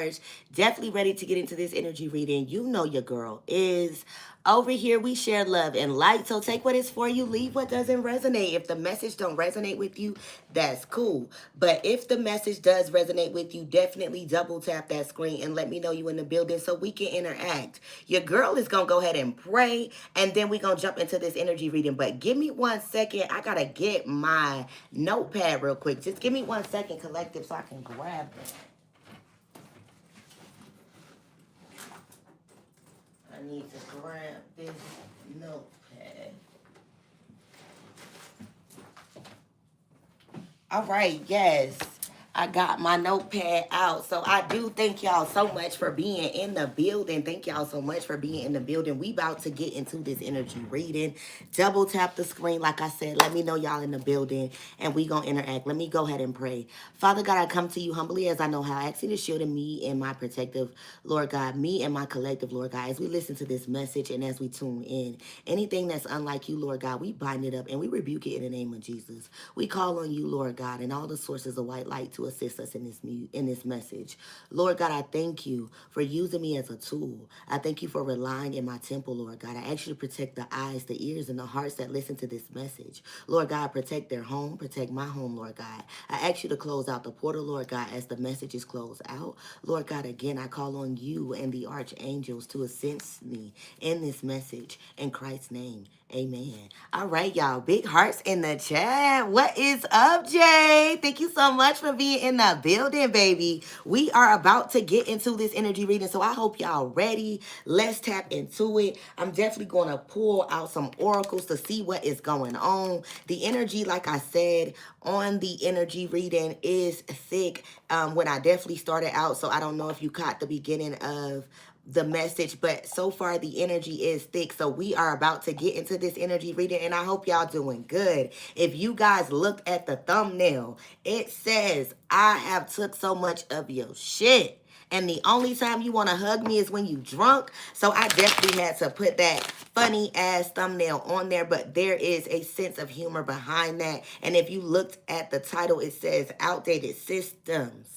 large. Definitely ready to get into this energy reading. You know your girl is. Over here, we share love and light. So take what is for you, leave what doesn't resonate. If the message don't resonate with you, that's cool. But if the message does resonate with you, definitely double tap that screen and let me know you in the building so we can interact. Your girl is going to go ahead and pray, and then we're going to jump into this energy reading. But give me 1 second. I got to get my notepad real quick. Just give me 1 second, collective, so I can grab it. I need to grab this notepad. All right, yes. I got my notepad out. So I do thank y'all so much for being in the building. Thank y'all so much for being in the building. We about to get into this energy reading. Double tap the screen. Like I said, let me know y'all in the building and we gonna interact. Let me go ahead and pray. Father God, I come to you humbly as I know how. I ask you to shield me and my protective, Lord God, me and my collective, Lord God, as we listen to this message and as we tune in. Anything that's unlike you, Lord God, we bind it up and we rebuke it in the name of Jesus. We call on you, Lord God, and all the sources of white light to assist us in this message. Lord God, I thank you for using me as a tool. I thank you for relying in my temple, Lord God. I ask you to protect the eyes, the ears, and the hearts that listen to this message. Lord God, protect their home, protect my home, Lord God. I ask you to close out the portal, Lord God, as the message is closed out. Lord God, again, I call on you and the archangels to assist me in this message. In Christ's name, amen. All right, y'all. Big hearts in the chat. What is up, Jay? Thank you so much for being in the building, baby. We are about to get into this energy reading, so I hope y'all ready. Let's tap into it. I'm definitely going to pull out some oracles to see what is going on. The energy, like I said, on the energy reading is thick when I definitely started out, so I don't know if you caught the beginning of the message, but so far the energy is thick. So we are about to get into this energy reading and I hope y'all doing good. If you guys looked at the thumbnail, it says I have took so much of your shit and the only time you want to hug me is when you drunk. So I definitely had to put that funny ass thumbnail on there, but there is a sense of humor behind that. And if you looked at the title, it says outdated systems.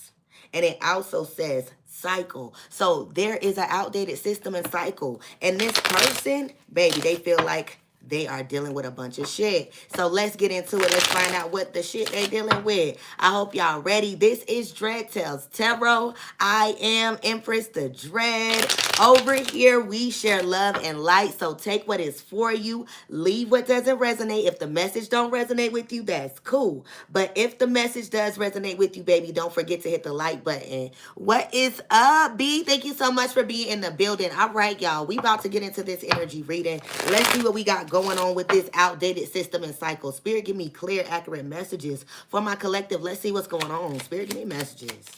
And it also says cycle. So there is an outdated system and cycle. And this person, baby, they feel like they are dealing with a bunch of shit. So let's get into it. Let's find out what the shit they dealing with. I hope y'all ready. This is Dread Tales Tarot. I am Empress the Dread. Over here, we share love and light. So take what is for you. Leave what doesn't resonate. If the message don't resonate with you, that's cool. But if the message does resonate with you, baby, don't forget to hit the like button. What is up, B? Thank you so much for being in the building. All right, y'all. We about to get into this energy reading. Let's see what we got going on with this outdated system and cycle. Spirit, give me clear, accurate messages for my collective. Let's see what's going on. Spirit, give me messages.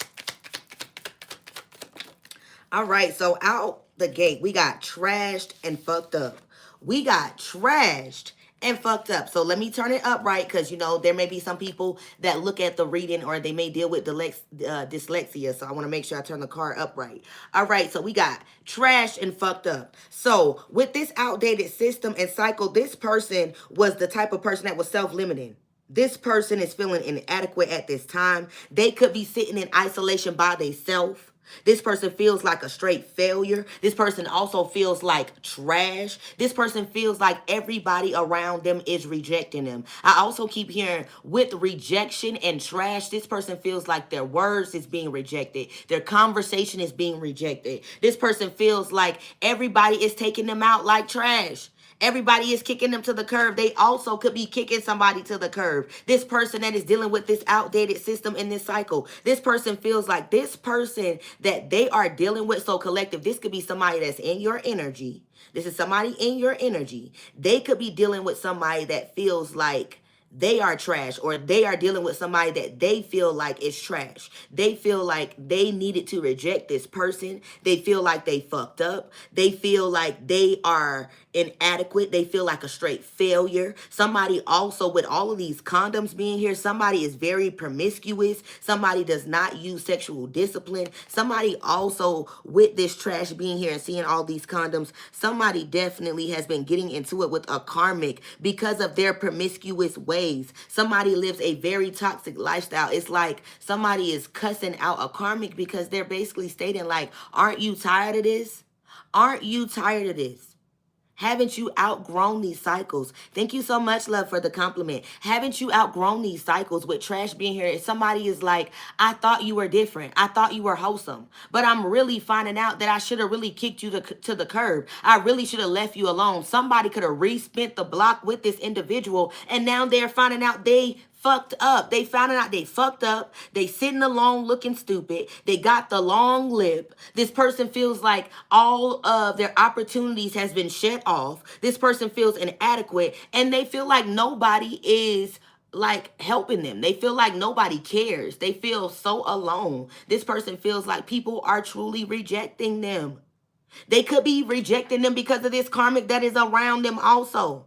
All right, so out the gate, we got trashed and fucked up. We got trashed and fucked up. So let me turn it up right, because, you know, there may be some people that look at the reading or they may deal with dyslexia. So I want to make sure I turn the card up right. All right, so we got trashed and fucked up. So with this outdated system and cycle, this person was the type of person that was self-limiting. This person is feeling inadequate at this time. They could be sitting in isolation by themselves. This person feels like a straight failure. This person also feels like trash. This person feels like everybody around them is rejecting them. I also keep hearing with rejection and trash, this person feels like their words is being rejected. Their conversation is being rejected. This person feels like everybody is taking them out like trash. Everybody is kicking them to the curb. They also could be kicking somebody to the curb. This person that is dealing with this outdated system in this cycle. This person feels like this person that they are dealing with. So collective, this could be somebody that's in your energy. This is somebody in your energy. They could be dealing with somebody that feels like they are trash, or they are dealing with somebody that they feel like is trash. They feel like they needed to reject this person. They feel like they fucked up. They feel like they are inadequate. They feel like a straight failure. Somebody also, with all of these condoms being here, somebody is very promiscuous. Somebody does not use sexual discipline. Somebody also, with this trash being here and seeing all these condoms, somebody definitely has been getting into it with a karmic because of their promiscuous ways. ways. Somebody lives a very toxic lifestyle. It's like somebody is cussing out a karmic because they're basically stating like, aren't you tired of this? Aren't you tired of this? Haven't you outgrown these cycles? Thank you so much, love, for the compliment. Haven't you outgrown these cycles with trash being here? If somebody is like, I thought you were different. I thought you were wholesome. But I'm really finding out that I should have really kicked you to the curb. I really should have left you alone. Somebody could have re-spent the block with this individual. And now they're finding out they fucked up. They found out they fucked up. They sitting alone looking stupid. They got the long lip. This person feels like all of their opportunities has been shut off. This person feels inadequate, and they feel like nobody is like helping them. They feel like nobody cares. They feel so alone. This person feels like people are truly rejecting them. They could be rejecting them because of this karmic that is around them also.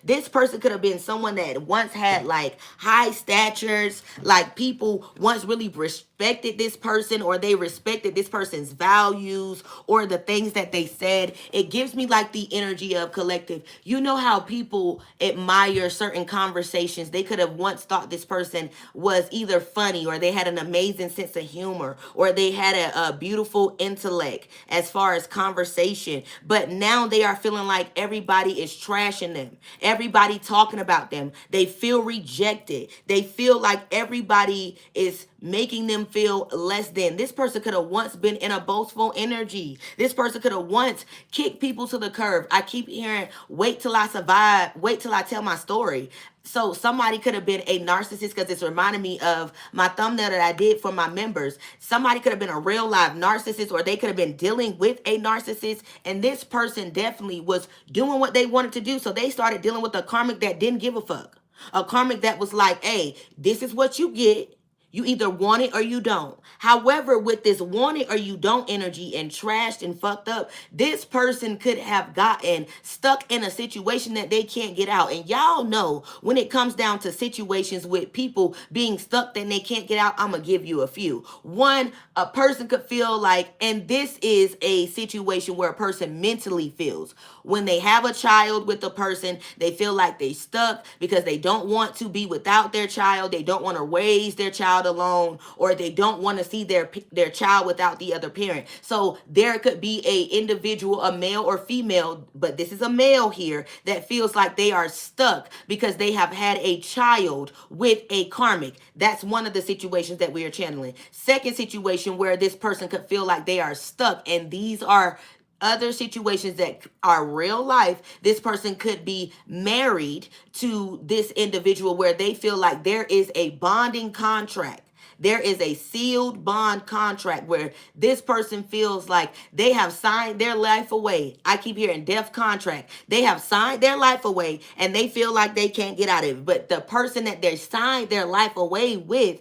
This person could have been someone that once had like high statures, like people once really respected this person, or they respected this person's values or the things that they said. It gives me like the energy of collective. You know how people admire certain conversations. They could have once thought this person was either funny, or they had an amazing sense of humor, or they had a beautiful intellect as far as conversation. But now they are feeling like everybody is trashing them. Everybody talking about them. They feel rejected. They feel like everybody is making them feel less than. This person could have once been in a boastful energy. This person could have once kicked people to the curb. I keep hearing, wait till I survive, wait till I tell my story. So somebody could have been a narcissist, because it's reminding me of my thumbnail that I did for my members. Somebody could have been a real live narcissist, or they could have been dealing with a narcissist. And this person definitely was doing what they wanted to do. So they started dealing with a karmic that didn't give a fuck. A karmic that was like, hey, this is what you get. You either want it or you don't. However, with this want it or you don't energy and trashed and fucked up, this person could have gotten stuck in a situation that they can't get out. And y'all know when it comes down to situations with people being stuck that they can't get out, I'm going to give you a few. One, a person could feel like, and this is a situation where a person mentally feels, when they have a child with a person, they feel like they stuck because they don't want to be without their child. They don't want to raise their child alone, or they don't want to see their child without the other parent. So there could be a individual, a male or female, but this is a male here, that feels like they are stuck because they have had a child with a karmic. That's one of the situations that we are channeling. Second situation where this person could feel like they are stuck, and these are other situations that are real life. This person could be married to this individual where they feel like there is a bonding contract. There is a sealed bond contract where this person feels like they have signed their life away. I keep hearing death contract. They have signed their life away and they feel like they can't get out of it. But the person that they signed their life away with,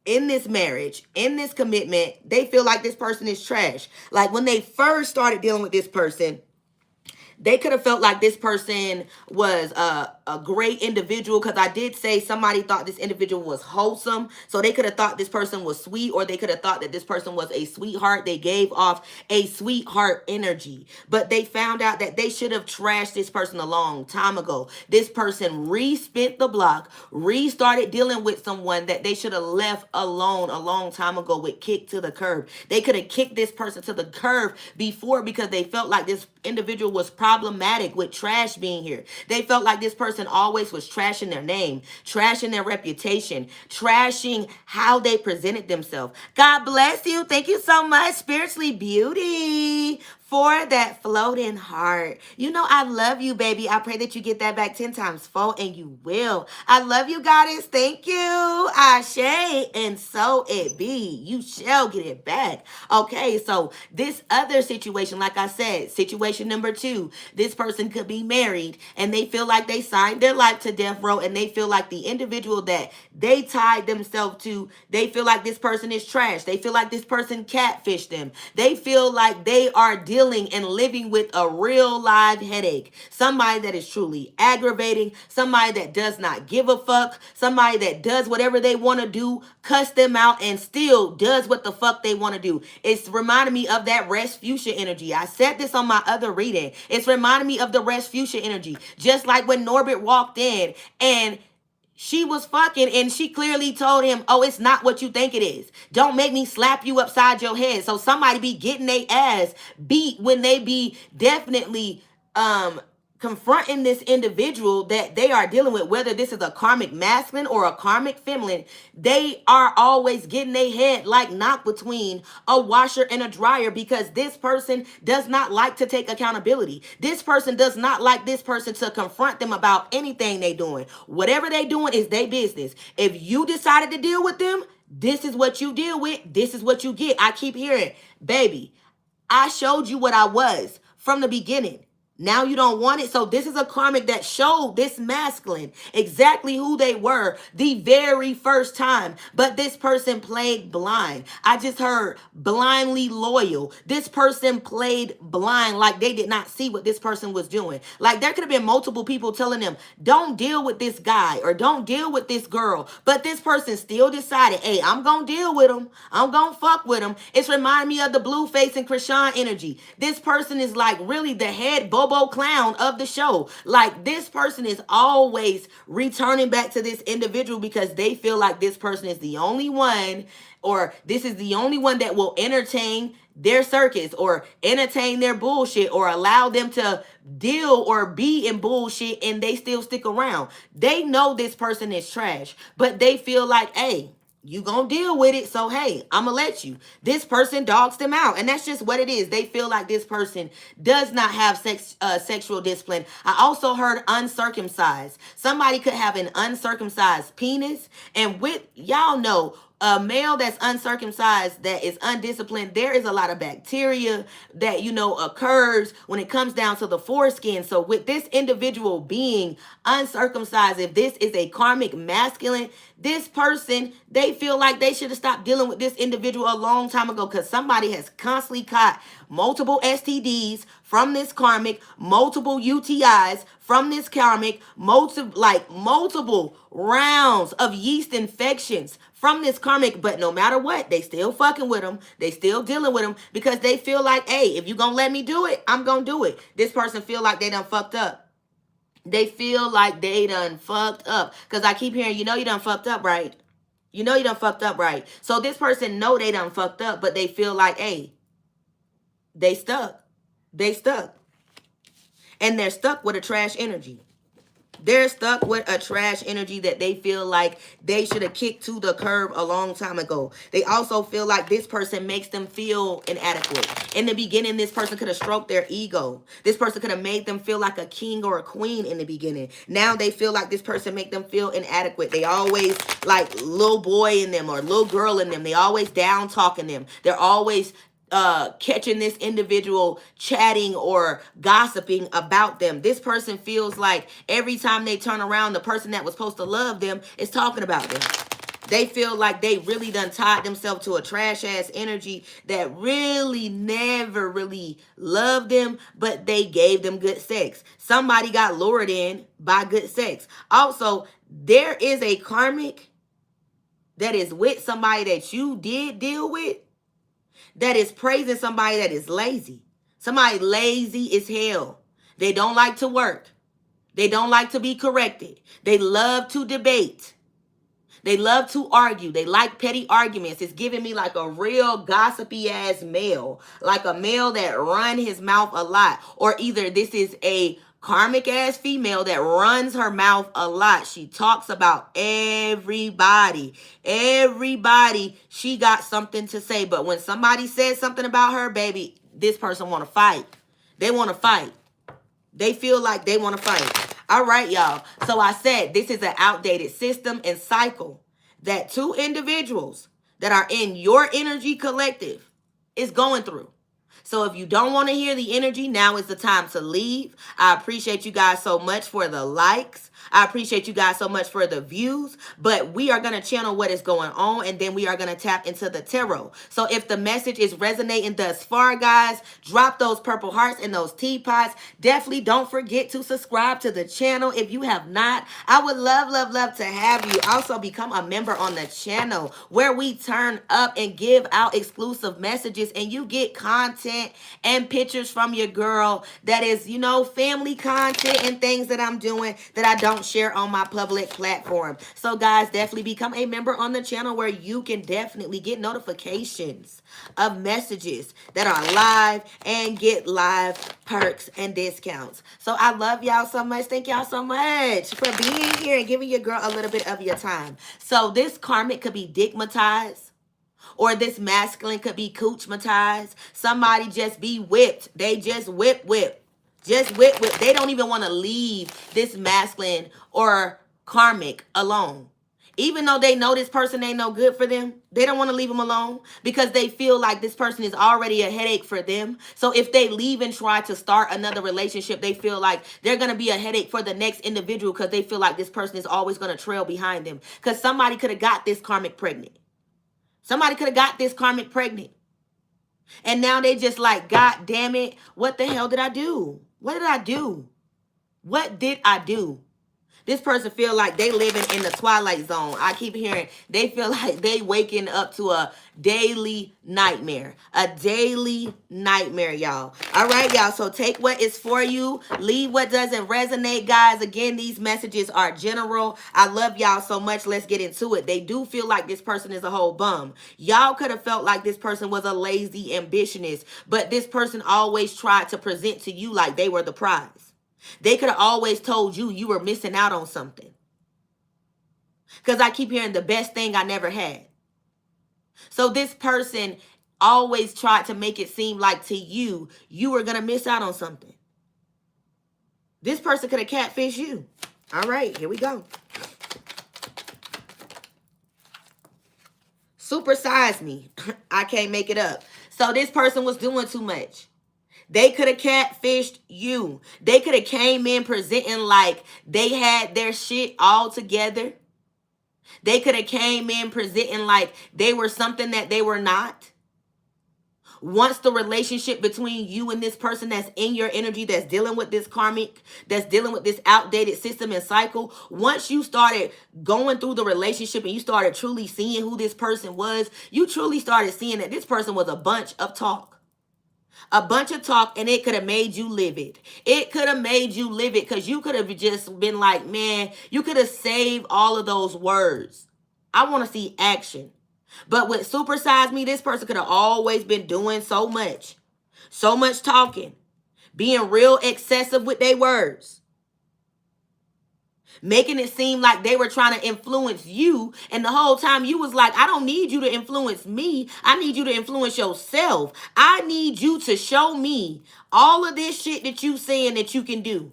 in this marriage, in this commitment, they feel like this person is trash. Like when they first started dealing with this person, they could have felt like this person was a great individual, because I did say somebody thought this individual was wholesome. So they could have thought this person was sweet, or they could have thought that this person was a sweetheart. They gave off a sweetheart energy, but they found out that they should have trashed this person a long time ago. This person re-spent the block, restarted dealing with someone that they should have left alone a long time ago, with kicked to the curb. They could have kicked this person to the curb before because they felt like this individual was problematic with trash being here. They felt like this person always was trashing their name, trashing their reputation, trashing how they presented themselves. God bless you. Thank you so much, Spiritually Beauty, for that floating heart. You know I love you, baby. I pray that you get that back 10 times fold, and you will. I love you, Goddess. Thank you. Ashe, and so it be. You shall get it back. Okay, so this other situation, like I said, situation number 2, this person could be married and they feel like they signed their life to death row, and they feel like the individual that they tied themselves to, they feel like this person is trash. They feel like this person catfished them. They feel like they are dealing and living with a real live headache. Somebody that is truly aggravating, somebody that does not give a fuck, somebody that does whatever they want to do, cuss them out, and still does what the fuck they want to do. It's reminding me of that rest fuchsia energy. I said this on my other reading. It's reminding me of the rest fuchsia energy. Just like when Norbert walked in and She was fucking and she clearly told him, oh, it's not what you think it is. Don't make me slap you upside your head. So somebody be getting their ass beat when they be definitely confronting this individual that they are dealing with, whether this is a karmic masculine or a karmic feminine. They are always getting their head like knocked between a washer and a dryer, because this person does not like to take accountability. This person does not like this person to confront them about anything they doing. Whatever they doing is their business. If you decided to deal with them, this is what you deal with. This is what you get. I keep hearing, baby, I showed you what I was from the beginning. Now you don't want it. So this is a karmic that showed this masculine exactly who they were the very first time. But this person played blind. I just heard blindly loyal. This person played blind, like they did not see what this person was doing. Like there could have been multiple people telling them, don't deal with this guy or don't deal with this girl. But this person still decided, hey, I'm going to deal with him. I'm going to fuck with him. It's reminding me of the Blueface and Krishan energy. This person is like really the head Bobo clown of the show. Like this person is always returning back to this individual because they feel like this person is the only one, or this is the only one that will entertain their circus or entertain their bullshit or allow them to deal or be in bullshit, and they still stick around. They know this person is trash, but they feel like, hey, you gonna deal with it, so hey, I'ma let you. This person dogs them out, and that's just what it is. They feel like this person does not have sexual discipline. I also heard uncircumcised. Somebody could have an uncircumcised penis, and with y'all know, a male that's uncircumcised, that is undisciplined, there is a lot of bacteria that, you know, occurs when it comes down to the foreskin. So with this individual being uncircumcised, if this is a karmic masculine, this person, they feel like they should have stopped dealing with this individual a long time ago, because somebody has constantly caught multiple STDs from this karmic, multiple UTIs from this karmic, multiple rounds of yeast infections from this karmic. But no matter what, they still fucking with them. They still dealing with them because they feel like, hey, if you gonna let me do it, I'm gonna do it. This person feel like they done fucked up. They feel like they done fucked up. Because I keep hearing, you know you done fucked up, right? You know you done fucked up, right? So this person know they done fucked up, but they feel like, hey, they stuck. They stuck. And they're stuck with a trash energy. They're stuck with a trash energy that they feel like they should have kicked to the curb a long time ago. They also feel like this person makes them feel inadequate. In the beginning, this person could have stroked their ego. This person could have made them feel like a king or a queen in the beginning. Now they feel like this person make them feel inadequate. They always like little boy in them or little girl in them. They always down talking them. They're always catching this individual chatting or gossiping about them. This person feels like every time they turn around, the person that was supposed to love them is talking about them. They feel like they really done tied themselves to a trash ass energy that really never really loved them, but they gave them good sex. Somebody got lured in by good sex. Also, there is a karmic that is with somebody that you did deal with, that is praising somebody that is lazy. Somebody lazy as hell. They don't like to work. They don't like to be corrected. They love to debate. They love to argue. They like petty arguments. It's giving me like a real gossipy ass male. Like a male that run his mouth a lot. Or either this is a karmic ass female that runs her mouth a lot. She talks about everybody. Everybody, she got something to say. But when somebody says something about her, baby, this person want to fight. They want to fight. They feel like they want to fight. All right, y'all. So I said this is an outdated system and cycle that two individuals that are in your energy collective is going through. So if you don't want to hear the energy, now is the time to leave. I appreciate you guys so much for the likes. I appreciate you guys so much for the views. But we are going to channel what is going on, and then we are going to tap into the tarot. So if the message is resonating thus far, guys, drop those purple hearts and those teapots. Definitely don't forget to subscribe to the channel if you have not. I would love, love, love to have you. Also become a member on the channel where we turn up and give out exclusive messages, and you get content and pictures from your girl that is, you know, family content and things that I'm doing that I don't don't share on my public platform. So guys, definitely become a member on the channel where you can definitely get notifications of messages that are live and get live perks and discounts. So I love y'all so much. Thank y'all so much for being here and giving your girl a little bit of your time. So this karmic could be digmatized, or this masculine could be coochmatized. Somebody just be whipped. They just whip. Just whip. They don't even want to leave this masculine or karmic alone. Even though they know this person ain't no good for them, they don't want to leave them alone because they feel like this person is already a headache for them. So if they leave and try to start another relationship, they feel like they're going to be a headache for the next individual because they feel like this person is always going to trail behind them. Because somebody could have got this karmic pregnant. Somebody could have got this karmic pregnant. And now they just like, God damn it, what the hell did I do? What did I do? What did I do? This person feel like they living in the twilight zone. I keep hearing they feel like they waking up to a daily nightmare. A daily nightmare, y'all. All right, y'all. So take what is for you. Leave what doesn't resonate, guys. Again, these messages are general. I love y'all so much. Let's get into it. They do feel like this person is a whole bum. Y'all could have felt like this person was a lazy ambitionist, but this person always tried to present to you like they were the prize. They could have always told you you were missing out on something. Because I keep hearing the best thing I never had. So this person always tried to make it seem like to you, you were going to miss out on something. This person could have catfished you. All right, here we go. Supersize me. I can't make it up. So this person was doing too much. They could have catfished you. They could have came in presenting like they had their shit all together. They could have came in presenting like they were something that they were not. Once the relationship between you and this person that's in your energy, that's dealing with this karmic, that's dealing with this outdated system and cycle, once you started going through the relationship and you started truly seeing who this person was, you truly started seeing that this person was a bunch of talk. A bunch of talk, and it could have made you livid. It could have made you livid because you could have just been like, man, you could have saved all of those words. I want to see action. But with supersize me, this person could have always been doing so much talking, being real excessive with their words, making it seem like they were trying to influence you. And the whole time you was like, I don't need you to influence me. I need you to influence yourself. I need you to show me all of this shit that you saying that you can do.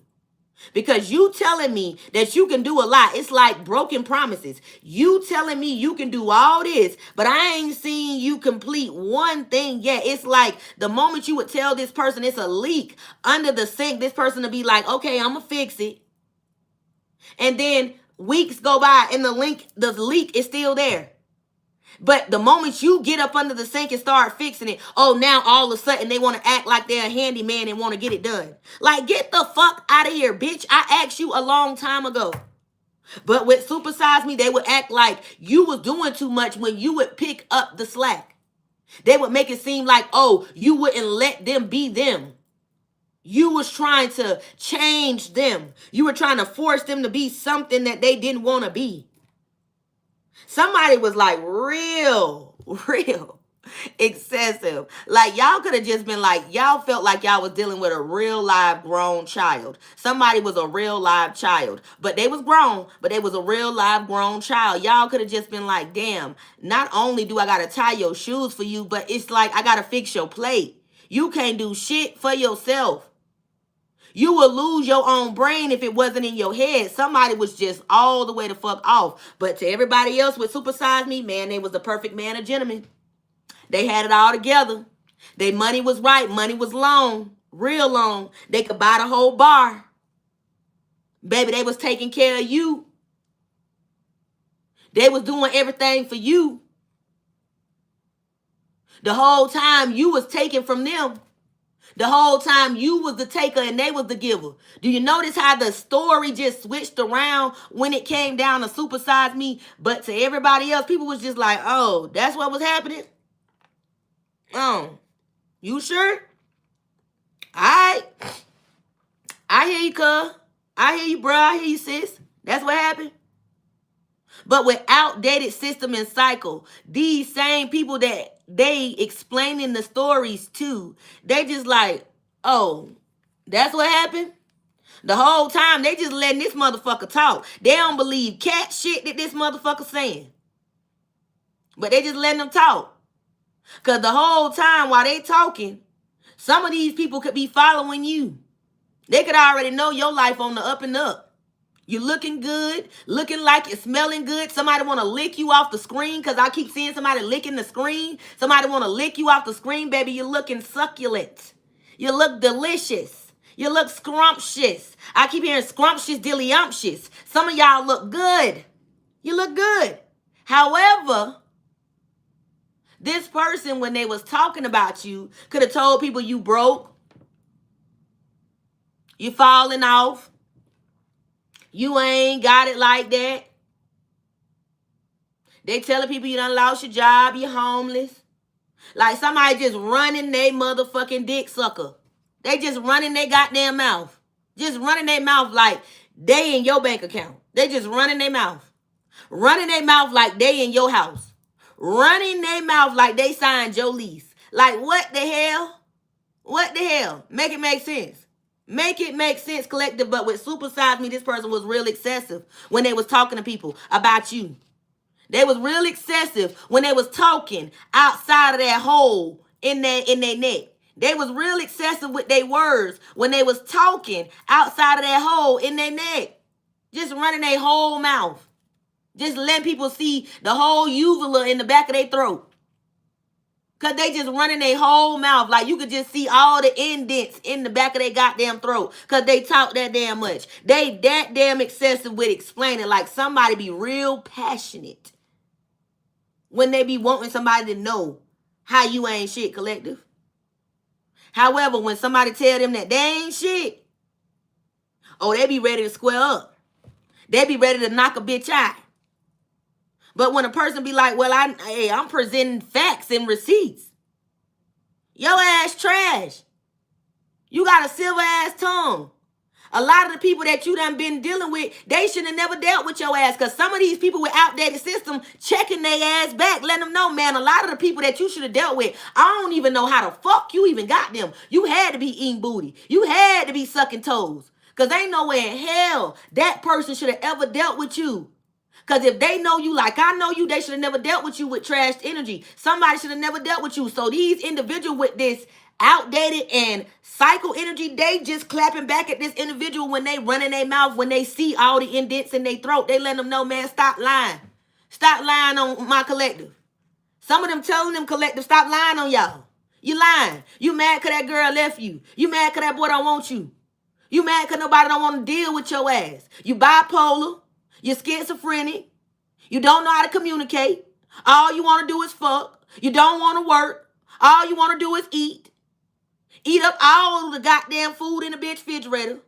Because you telling me that you can do a lot. It's like broken promises. You telling me you can do all this, but I ain't seen you complete one thing yet. It's like the moment you would tell this person it's a leak under the sink, this person will be like, okay, I'm going to fix it. And then weeks go by and the leak is still there. But the moment you get up under the sink and start fixing it, oh, now all of a sudden they want to act like they're a handyman and want to get it done. Like, get the fuck out of here, bitch. I asked you a long time ago. But with supersize me, they would act like you was doing too much when you would pick up the slack. They would make it seem like, oh, you wouldn't let them be them. You was trying to change them. You were trying to force them to be something that they didn't want to be. Somebody was like real excessive. Like y'all could have just been like, y'all felt like y'all was dealing with a real live grown child. Somebody was a real live child, but they was grown, but they was a real live grown child. Y'all could have just been like, damn, not only do I got to tie your shoes for you, but it's like I got to fix your plate. You can't do shit for yourself. You would lose your own brain if it wasn't in your head. Somebody was just all the way the fuck off. But to everybody else with supersize me, man, they was the perfect man or gentleman. They had it all together. Their money was right. Money was long. Real long. They could buy the whole bar. Baby, they was taking care of you. They was doing everything for you. The whole time you was taking from them. The whole time you was the taker and they was the giver. Do you notice how the story just switched around when it came down to supersize me? But to everybody else, people was just like, oh, that's what was happening? Oh, you sure? All right. I hear you, cuz. I hear you, bro. I hear you, sis. That's what happened. But with outdated system and cycle, these same people that they explaining the stories to, they just like, oh, that's what happened? The whole time they just letting this motherfucker talk. They don't believe cat shit that this motherfucker saying. But they just letting them talk. Because the whole time while they talking, some of these people could be following you. They could already know your life on the up and up. You looking good, looking like you're smelling good. Somebody want to lick you off the screen because I keep seeing somebody licking the screen. Somebody want to lick you off the screen, baby. You're looking succulent. You look delicious. You look scrumptious. I keep hearing scrumptious, dillyumptious. Some of y'all look good. You look good. However, this person, when they was talking about you, could have told people you broke, you falling off, you ain't got it like that. They telling people you done lost your job, you homeless. Like somebody just running their motherfucking dick sucker. They just running their goddamn mouth. Just running their mouth like they in your bank account. They just running their mouth. Running their mouth like they in your house. Running their mouth like they signed your lease. Like what the hell? What the hell? Make it make sense. Make it make sense, collective. But with Supersize Me, this person was real excessive when they was talking to people about you. They was real excessive when they was talking outside of that hole in their neck. They was real excessive with their words when they was talking outside of that hole in their neck. Just running their whole mouth. Just letting people see the whole uvula in the back of their throat. Because they just running their whole mouth. Like you could just see all the indents in the back of their goddamn throat. Because they talk that damn much. They that damn excessive with explaining. Like somebody be real passionate when they be wanting somebody to know how you ain't shit, collective. However, when somebody tell them that they ain't shit, oh, they be ready to square up. They be ready to knock a bitch out. But when a person be like, well, I'm presenting facts and receipts. Your ass trash. You got a silver ass tongue. A lot of the people that you done been dealing with, they should have never dealt with your ass. Because some of these people with outdated system checking their ass back, letting them know, man, a lot of the people that you should have dealt with, I don't even know how the fuck you even got them. You had to be eating booty. You had to be sucking toes. Because ain't no way in hell that person should have ever dealt with you. Because if they know you like I know you, they should have never dealt with you with trashed energy. Somebody should have never dealt with you. So these individuals with this outdated and cycle energy, they just clapping back at this individual when they running their mouth, when they see all the indents in their throat. They letting them know, man, stop lying. Stop lying on my collective. Some of them telling them collective, stop lying on y'all. You lying. You mad because that girl left you. You mad because that boy don't want you. You mad because nobody don't want to deal with your ass. You bipolar. You're schizophrenic. You don't know how to communicate. All you want to do is fuck. You don't want to work. All you want to do is eat. Eat up all the goddamn food in the bitch refrigerator.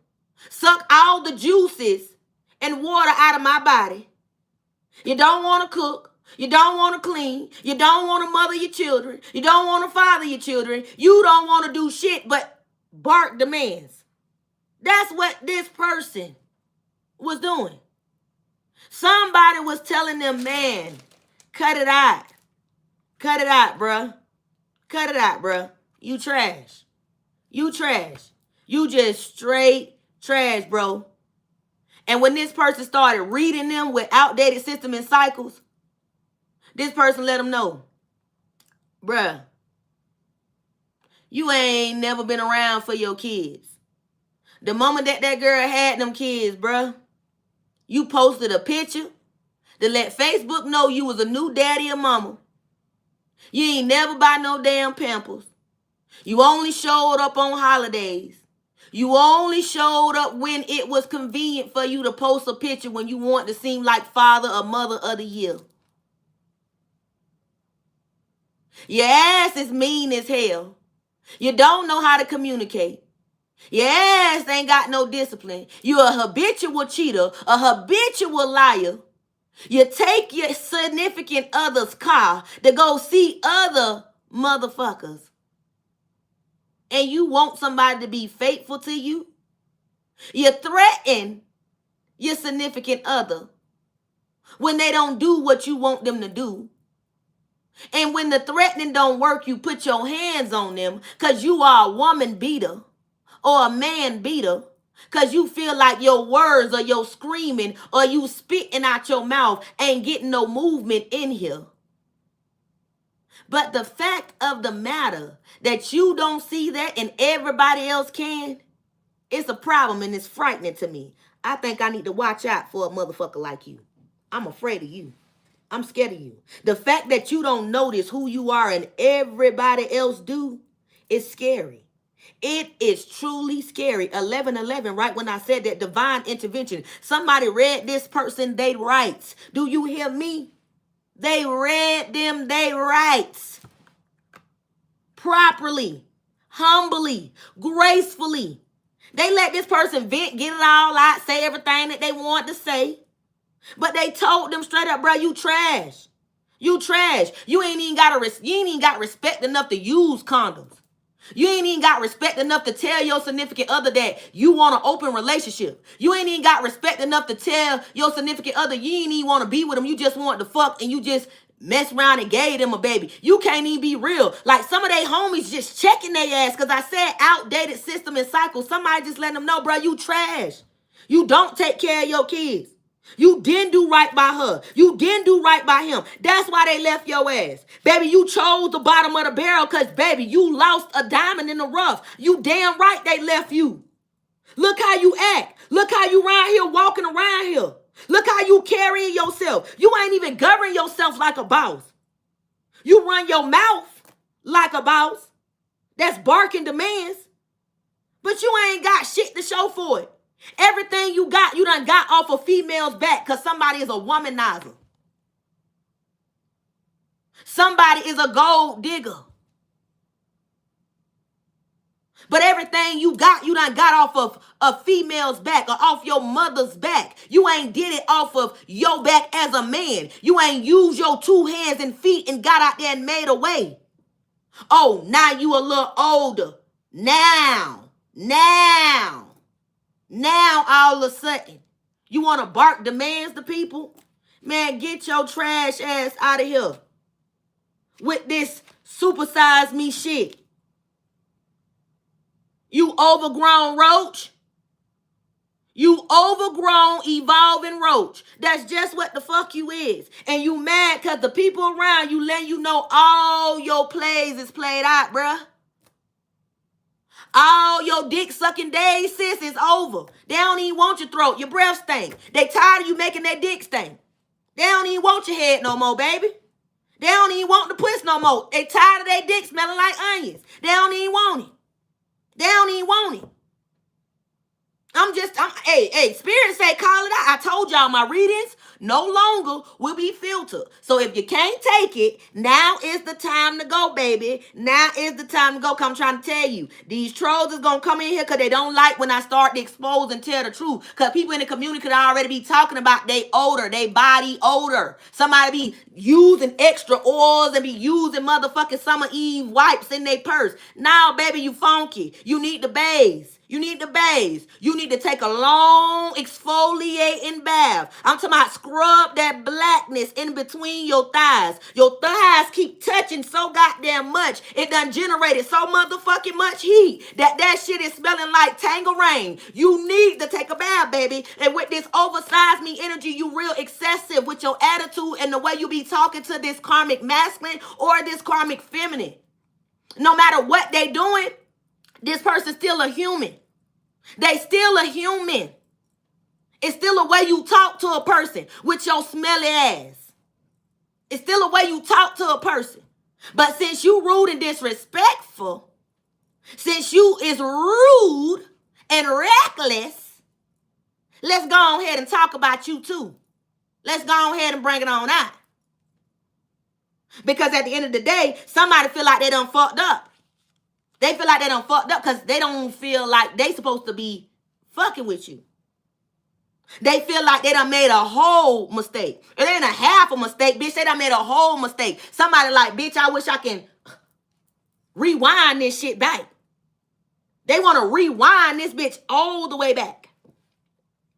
Suck all the juices and water out of my body. You don't want to cook. You don't want to clean. You don't want to mother your children. You don't want to father your children. You don't want to do shit but bark demands. That's what this person was doing. Somebody was telling them, man, cut it out. Cut it out, bruh. Cut it out, bruh. You trash. You trash. You just straight trash, bro. And when this person started reading them with outdated system and cycles, this person let them know, bruh, you ain't never been around for your kids. The moment that girl had them kids, bruh, you posted a picture to let Facebook know you was a new daddy or mama. You ain't never buy no damn Pampers. You only showed up on holidays. You only showed up when it was convenient for you to post a picture when you want to seem like father or mother of the year. Your ass is mean as hell. You don't know how to communicate. Your ass ain't got no discipline. You a habitual cheater, a habitual liar. You take your significant other's car to go see other motherfuckers. And you want somebody to be faithful to you. You threaten your significant other when they don't do what you want them to do. And when the threatening don't work, you put your hands on them because you are a woman beater or a man beater, because you feel like your words or your screaming or you spitting out your mouth ain't getting no movement in here. But the fact of the matter that you don't see that and everybody else can, it's a problem and it's frightening to me. I think I need to watch out for a motherfucker like you. I'm afraid of you. I'm scared of you. The fact that you don't notice who you are and everybody else do is scary. It is truly scary. 11:11, right when I said that divine intervention. Somebody read this person they rights. Do you hear me? They read them they rights. Properly, humbly, gracefully. They let this person vent, get it all out, say everything that they want to say. But they told them straight up, bro, you trash. You trash. You ain't even got respect enough to use condoms. You ain't even got respect enough to tell your significant other that you want an open relationship. You ain't even got respect enough to tell your significant other you ain't even want to be with them. You just want to fuck and you just mess around and gave them a baby. You can't even be real. Like some of they homies just checking their ass because I said outdated system and cycle. Somebody just letting them know, bro, you trash. You don't take care of your kids. You didn't do right by her. You didn't do right by him. That's why they left your ass. Baby, you chose the bottom of the barrel because, baby, you lost a diamond in the rough. You damn right they left you. Look how you act. Look how you around here walking around here. Look how you carrying yourself. You ain't even governing yourself like a boss. You run your mouth like a boss. That's barking demands. But you ain't got shit to show for it. Everything you got, you done got off of females' back because somebody is a womanizer. Somebody is a gold digger. But everything you got, you done got off of a female's back or off your mother's back. You ain't did it off of your back as a man. You ain't used your 2 hands and feet and got out there and made a way. Oh, now you a little older. Now, all of a sudden, you want to bark demands to people? Man, get your trash ass out of here with this supersize me shit. You overgrown roach. You overgrown, evolving roach. That's just what the fuck you is. And you mad because the people around you letting you know all your plays is played out, bruh. All your dick sucking days, sis, is over. They don't even want your throat, your breath stink. They tired of you making that dick stink. They don't even want your head no more, baby. They don't even want the puss no more. They tired of their dick smelling like onions. They don't even want it. They don't even want it. Hey, Spirit say call it out. I told y'all my readings no longer will be filtered. So if you can't take it, now is the time to go, baby. Now is the time to go. Come, I'm trying to tell you. These trolls is going to come in here because they don't like when I start to expose and tell the truth. Because people in the community could already be talking about they odor, they body odor. Somebody be using extra oils and be using motherfucking Summer Eve wipes in their purse. Now, baby, you funky. You need the bathe. You need the bathe. You need to take a long exfoliating bath. I'm talking about scrub that blackness in between your thighs. Your thighs keep touching so goddamn much. It done generated so motherfucking much heat that shit is smelling like Tangerine. You need to take a bath, baby. And with this oversized me energy, you real excessive with your attitude and the way you be talking to this karmic masculine or this karmic feminine. No matter what they doing, this person's still a human. They still a human. It's still a way you talk to a person with your smelly ass. It's still a way you talk to a person. But since you rude and disrespectful, since you is rude and reckless, let's go ahead and talk about you too. Let's go ahead and bring it on out. Because at the end of the day, somebody feel like they done fucked up. They feel like they done fucked up because they don't feel like they supposed to be fucking with you. They feel like they done made a whole mistake. It ain't a half a mistake, bitch. They done made a whole mistake. Somebody like, bitch, I wish I can rewind this shit back. They want to rewind this bitch all the way back.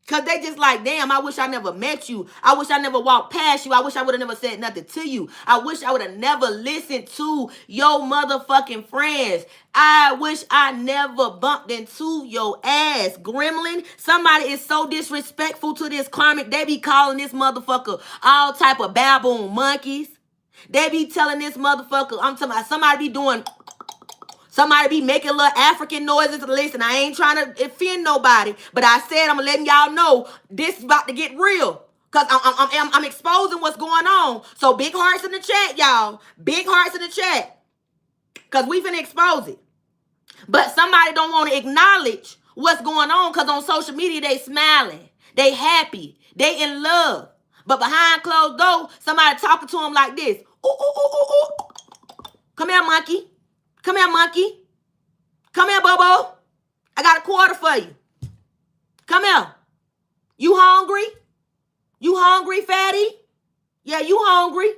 Because they just like, damn, I wish I never met you. I wish I never walked past you. I wish I would have never said nothing to you. I wish I would have never listened to your motherfucking friends. I wish I never bumped into your ass, gremlin. Somebody is so disrespectful to this Karmic. They be calling this motherfucker all type of baboon monkeys. They be telling this motherfucker, I'm talking about somebody be doing... Somebody be making little African noises. Listen, I ain't trying to offend nobody, but I said I'm letting y'all know this is about to get real. Because I'm exposing what's going on. So big hearts in the chat, y'all. Big hearts in the chat. Because we finna expose it. But somebody don't want to acknowledge what's going on because on social media they smiling. They happy. They in love. But behind closed doors, somebody talking to them like this. Ooh, ooh, ooh, ooh, ooh. Come here, monkey. Come here, monkey. Come here, Bobo. I got a quarter for you. Come here. You hungry? You hungry, fatty? Yeah, you hungry.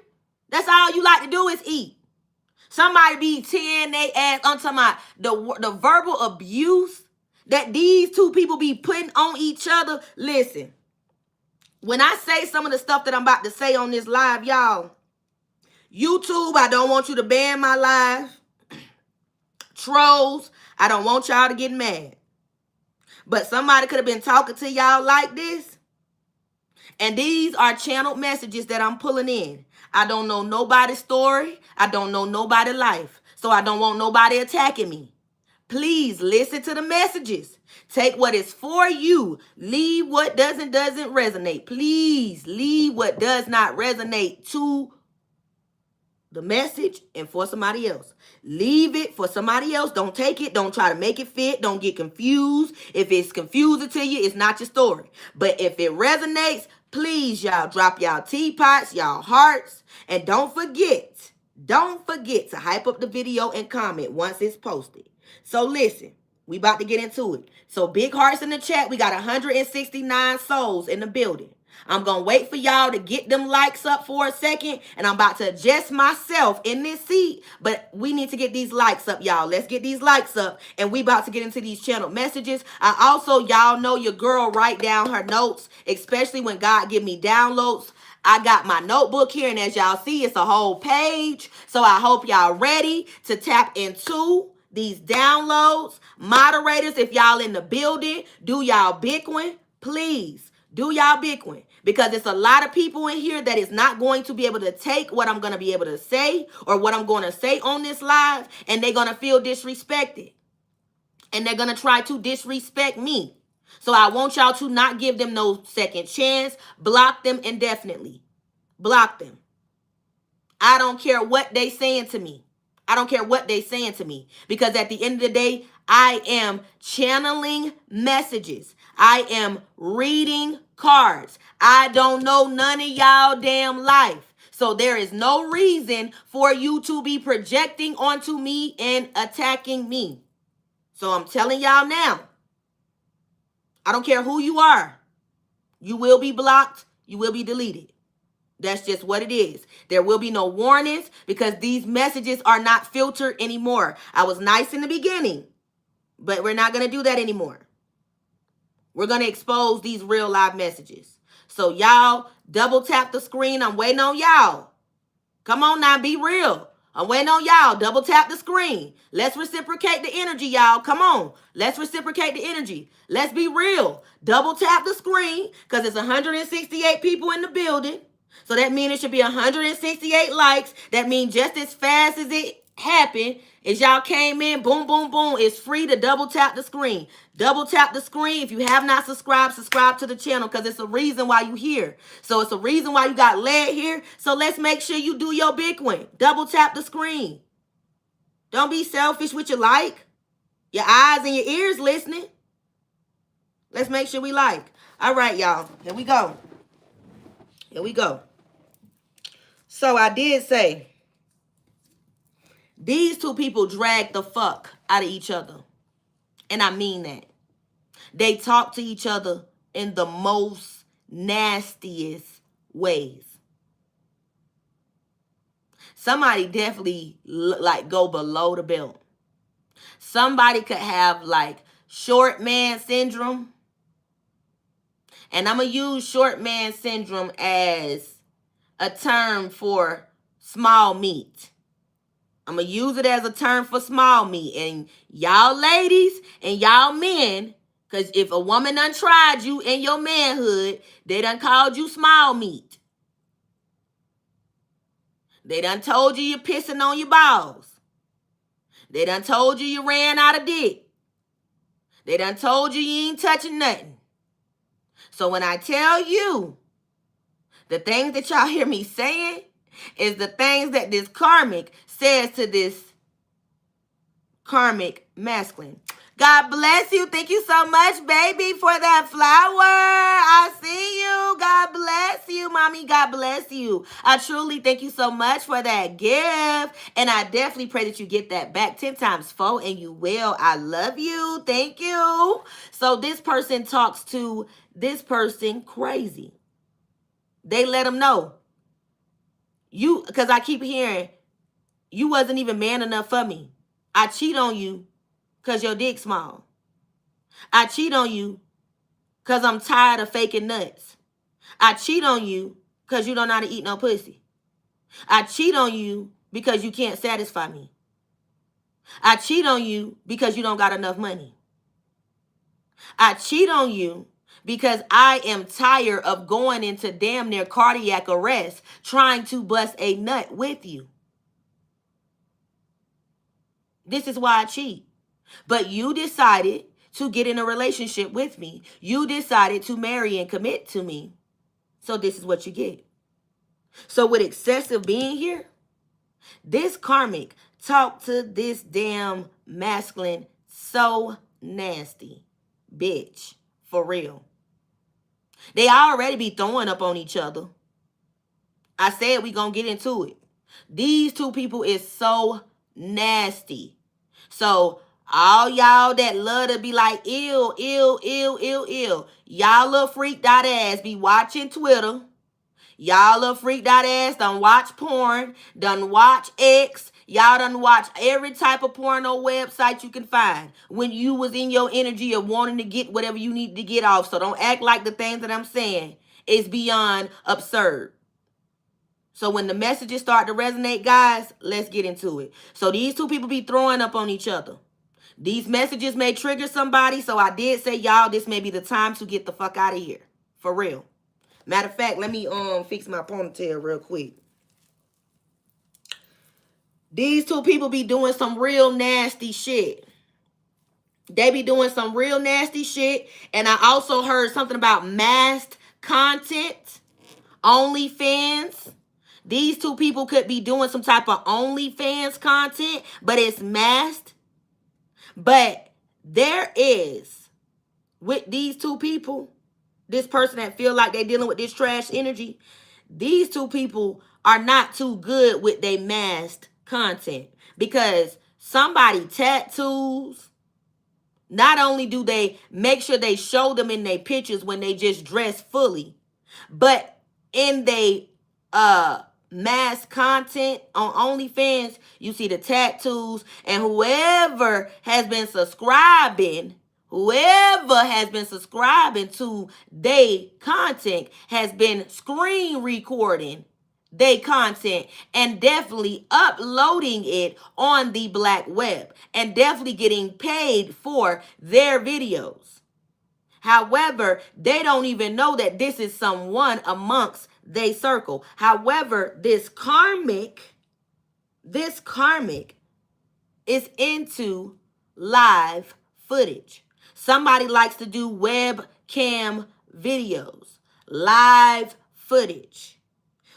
That's all you like to do is eat. Somebody be tearing their ass. I'm talking about the verbal abuse that these two people be putting on each other. Listen, when I say some of the stuff that I'm about to say on this live, y'all, YouTube, I don't want you to ban my live. Trolls, I don't want y'all to get mad. But somebody could have been talking to y'all like this. And these are channeled messages that I'm pulling in. I don't know nobody's story. I don't know nobody's life. So I don't want nobody attacking me. Please listen to the messages. Take what is for you. Leave what doesn't resonate. Please leave what does not resonate to the message and for somebody else. Leave it for somebody else. Don't take it. Don't try to make it fit. Don't get confused. If it's confusing to you, it's not your story. But if it resonates, please, y'all, drop y'all teapots, y'all hearts. And don't forget to hype up the video and comment once it's posted. So listen, we about to get into it. So big hearts in the chat. We got 169 souls in the building. I'm going to wait for y'all to get them likes up for a second. And I'm about to adjust myself in this seat. But we need to get these likes up, y'all. Let's get these likes up. And we about to get into these channel messages. I also, y'all know your girl write down her notes, especially when God give me downloads. I got my notebook here. And as y'all see, it's a whole page. So I hope y'all ready to tap into these downloads. Moderators, if y'all in the building, do y'all big one, please. Do y'all big one. Because it's a lot of people in here that is not going to be able to take what I'm going to be able to say or what I'm going to say on this live. And they're going to feel disrespected. And they're going to try to disrespect me. So I want y'all to not give them no second chance. Block them indefinitely. Block them. I don't care what they saying to me. I don't care what they saying to me. Because at the end of the day, I am channeling messages. I am reading cards. I don't know none of y'all damn life. So there is no reason for you to be projecting onto me and attacking me. So I'm telling y'all now, I don't care who you are. You will be blocked. You will be deleted. That's just what it is. There will be no warnings because these messages are not filtered anymore. I was nice in the beginning, but we're not going to do that anymore. We're going to expose these real live messages. So y'all double tap the screen. I'm waiting on y'all. Come on now, be real. I'm waiting on y'all. Double tap the screen. Let's reciprocate the energy, y'all. Come on. Let's reciprocate the energy. Let's be real. Double tap the screen because it's 168 people in the building. So that means it should be 168 likes. That means just as fast as it happened, as y'all came in, boom, boom, boom, it's free to double tap the screen. Double tap the screen. If you have not subscribed, subscribe to the channel because it's a reason why you here. So it's a reason why you got led here. So let's make sure you do your big one. Double tap the screen. Don't be selfish with your like. Your eyes and your ears listening. Let's make sure we like. All right, y'all. Here we go. Here we go. So I did say, these two people drag the fuck out of each other. And I mean that. They talk to each other in the most nastiest ways. Somebody definitely like go below the belt. Somebody could have like short man syndrome. And I'm going to use short man syndrome as a term for small meat. I'm going to use it as a term for small meat. And y'all ladies and y'all men, because if a woman done tried you in your manhood, they done called you small meat. They done told you you're pissing on your balls. They done told you ran out of dick. They done told you ain't touching nothing. So when I tell you the things that y'all hear me saying is the things that this karmic says to this karmic masculine. God bless you. Thank you so much, baby, for that flower. I see you. God bless you, mommy. God bless you. I truly thank you so much for that gift. And I definitely pray that you get that back 10 times 4, and you will. I love you. Thank you. So this person talks to this person crazy. They let them know. Because I keep hearing, you wasn't even man enough for me. I cheat on you because your dick small. I cheat on you because I'm tired of faking nuts. I cheat on you because you don't know how to eat no pussy. I cheat on you because you can't satisfy me. I cheat on you because you don't got enough money. I cheat on you because I am tired of going into damn near cardiac arrest trying to bust a nut with you. This is why I cheat. But you decided to get in a relationship with me. You decided to marry and commit to me. So this is what you get. So with excessive being here, this karmic talked to this damn masculine so nasty. Bitch. For real. They already be throwing up on each other. I said we gonna get into it. These two people is so nasty. So all y'all that love to be like, ew, ew, ew, ew, ew. Y'all little freaked out ass be watching Twitter. Y'all little freaked out ass done watch porn, done watch X. Y'all done watch every type of porno website you can find when you was in your energy of wanting to get whatever you need to get off. So don't act like the things that I'm saying is beyond absurd. So when the messages start to resonate, guys, let's get into it. So these two people be throwing up on each other. These messages may trigger somebody. So I did say, y'all, this may be the time to get the fuck out of here. For real. Matter of fact, let me fix my ponytail real quick. These two people be doing some real nasty shit. They be doing some real nasty shit. And I also heard something about masked content. OnlyFans. These two people could be doing some type of OnlyFans content, but it's masked. But there is, with these two people, this person that feel like they're dealing with this trash energy, these two people are not too good with their masked content. Because somebody tattoos, not only do they make sure they show them in their pictures when they just dress fully, but in they mask content on OnlyFans, you see the tattoos, and whoever has been subscribing to they content has been screen recording they content and definitely uploading it on the black web and definitely getting paid for their videos. However, they don't even know that this is someone amongst they circle. However, this karmic is into live footage. Somebody likes to do webcam videos, live footage.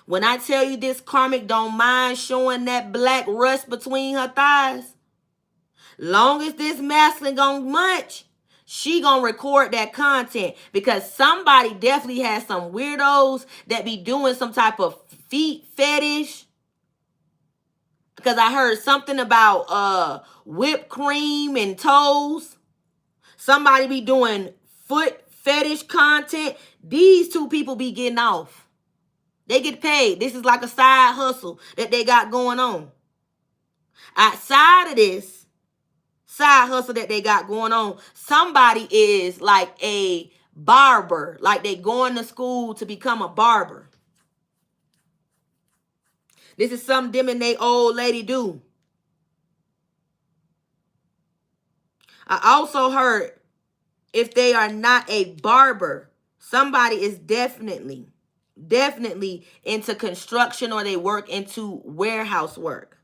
When I tell you this karmic don't mind showing that black rust between her thighs, long as this masculine gonna munch, she gonna record that content, because somebody definitely has some weirdos that be doing some type of feet fetish. Because I heard something about whipped cream and toes. Somebody be doing foot fetish content. These two people be getting off. They get paid. This is like a side hustle that they got going on. Outside of this side hustle that they got going on, somebody is like a barber, like they going to school to become a barber. This is something them and they old lady do. I also heard if they are not a barber, somebody is definitely into construction or they work into warehouse work.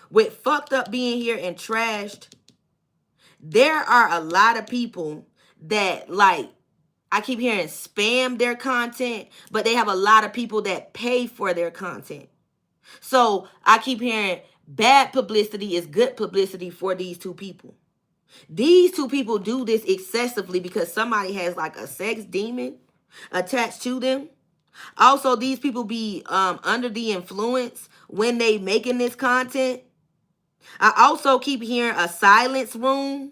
With fucked up being here and trashed, there are a lot of people that, like, I keep hearing spam their content, but they have a lot of people that pay for their content. So I keep hearing bad publicity is good publicity for these two people. These two people do this excessively because somebody has like a sex demon attached to them. Also, these people be under the influence when they making this content. I also keep hearing a silence room.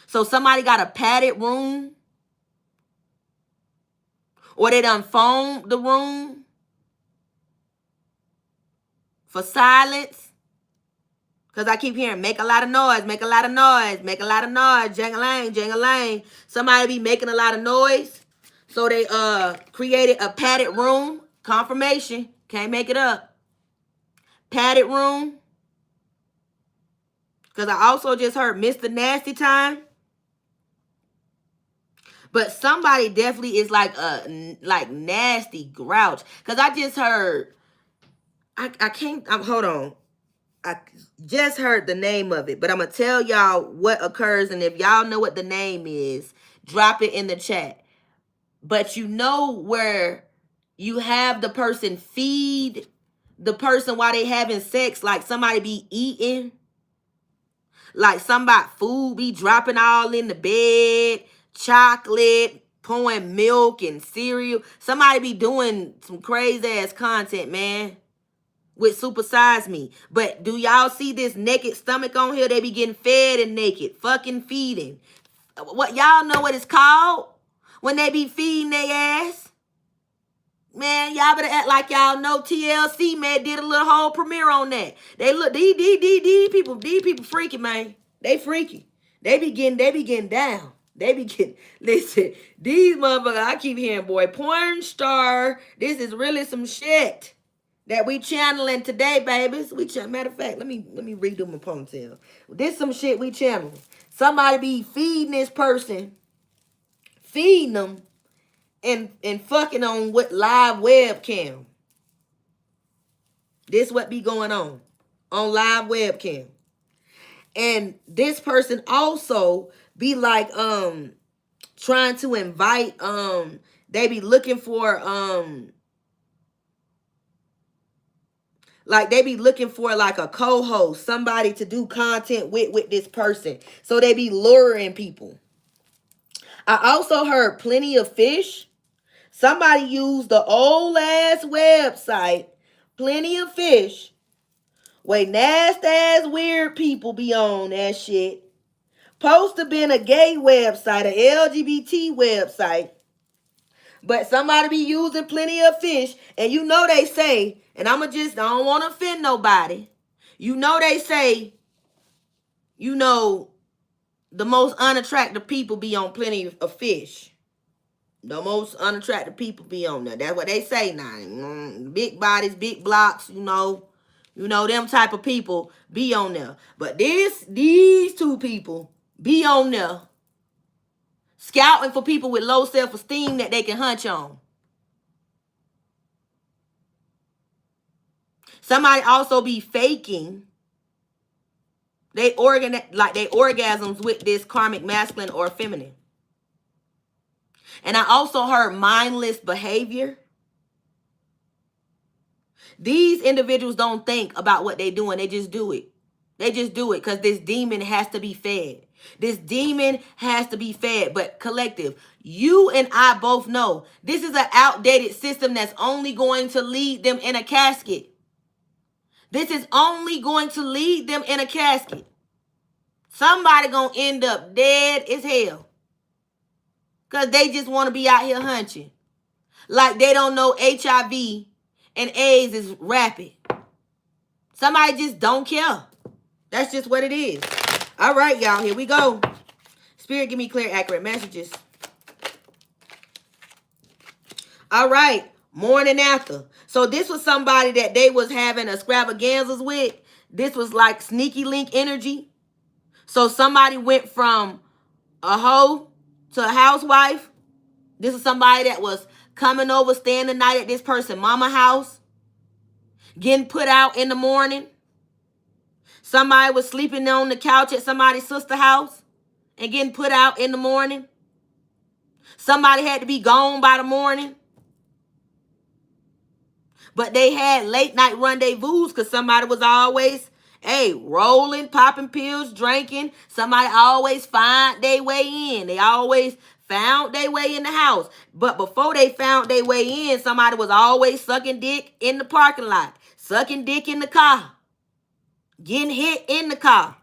So somebody got a padded room. Or they done phoned the room for silence. Because I keep hearing, make a lot of noise, make a lot of noise, make a lot of noise, jang-a-lang, jang-a-lang. Somebody be making a lot of noise. So they created a padded room. Confirmation. Can't make it up. Padded room. Because I also just heard Mr. Nasty Time. But somebody definitely is like a nasty grouch. Because I just heard, I can't, hold on. I just heard the name of it, but I'm going to tell y'all what occurs. And if y'all know what the name is, drop it in the chat. But you know where you have the person feed the person while they having sex, like somebody be eating, like somebody food be dropping all in the bed, chocolate, pouring milk and cereal. Somebody be doing some crazy ass content, man, with Super Size Me. But do y'all see this naked stomach on here? They be getting fed and naked. Fucking feeding. What y'all know what it's called? When they be feeding their ass? Man, y'all better act like y'all know TLC, man, did a little whole premiere on that. They look, these people freaky, man. They freaky. They be getting down. They be getting, listen, these motherfuckers, I keep hearing, boy, porn star, this is really some shit that we channeling today, babies. Matter of fact, let me redo my ponytail. This some shit we channeling. Somebody be feeding this person, feeding them, and fucking on what live webcam. This what be going on live webcam. And this person also be like trying to invite they be looking for like they be looking for like a co-host, somebody to do content with this person. So they be luring people. I also heard Plenty of Fish. Somebody used the old ass website, Plenty of Fish, where nasty ass weird people be on that shit. Supposed to been a gay website, a LGBT website. But somebody be using Plenty of Fish. And you know they say, and I don't want to offend nobody. You know they say, you know, the most unattractive people be on Plenty of Fish. The most unattractive people be on there. That's what they say now. Big bodies, big blocks, you know them type of people be on there. But these two people be on there scouting for people with low self-esteem that they can hunch on. Somebody also be faking they orgasms with this karmic masculine or feminine. And I also heard mindless behavior. These individuals don't think about what they're doing. They just do it. They just do it because this demon has to be fed. This demon has to be fed. But collective, you and I both know this is an outdated system that's only going to lead them in a casket. This is only going to lead them in a casket. Somebody gonna end up dead as hell. Because they just want to be out here hunching. Like they don't know HIV and AIDS is rapid. Somebody just don't care. That's just what it is. All right, y'all. Here we go. Spirit, give me clear, accurate messages. All right. Morning after. So this was somebody that they was having extravaganzas with. This was like sneaky link energy. So somebody went from a hoe to a housewife. This is somebody that was coming over, staying the night at this person's mama house, getting put out in the morning. Somebody was sleeping on the couch at somebody's sister's house and getting put out in the morning. Somebody had to be gone by the morning. But they had late night rendezvous because somebody was always, hey, rolling, popping pills, drinking. Somebody always find their way in. They always found their way in the house. But before they found their way in, somebody was always sucking dick in the parking lot, sucking dick in the car, getting hit in the car.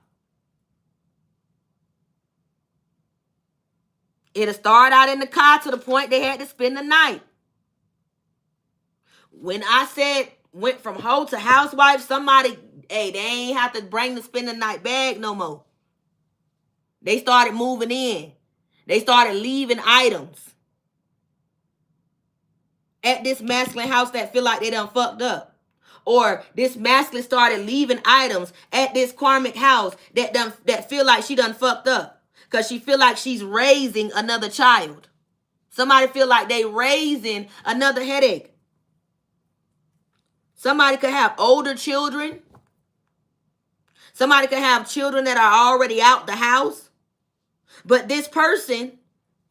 It'll start out in the car to the point they had to spend the night. When I said went from hoe to housewife, somebody, hey, they ain't have to bring the spend the night bag no more. They started moving in. They started leaving items at this masculine house that feel like they done fucked up. Or this masculine started leaving items at this karmic house that feel like she done fucked up. Because she feel like she's raising another child. Somebody feel like they raising another headache. Somebody could have older children. Somebody could have children that are already out the house. But this person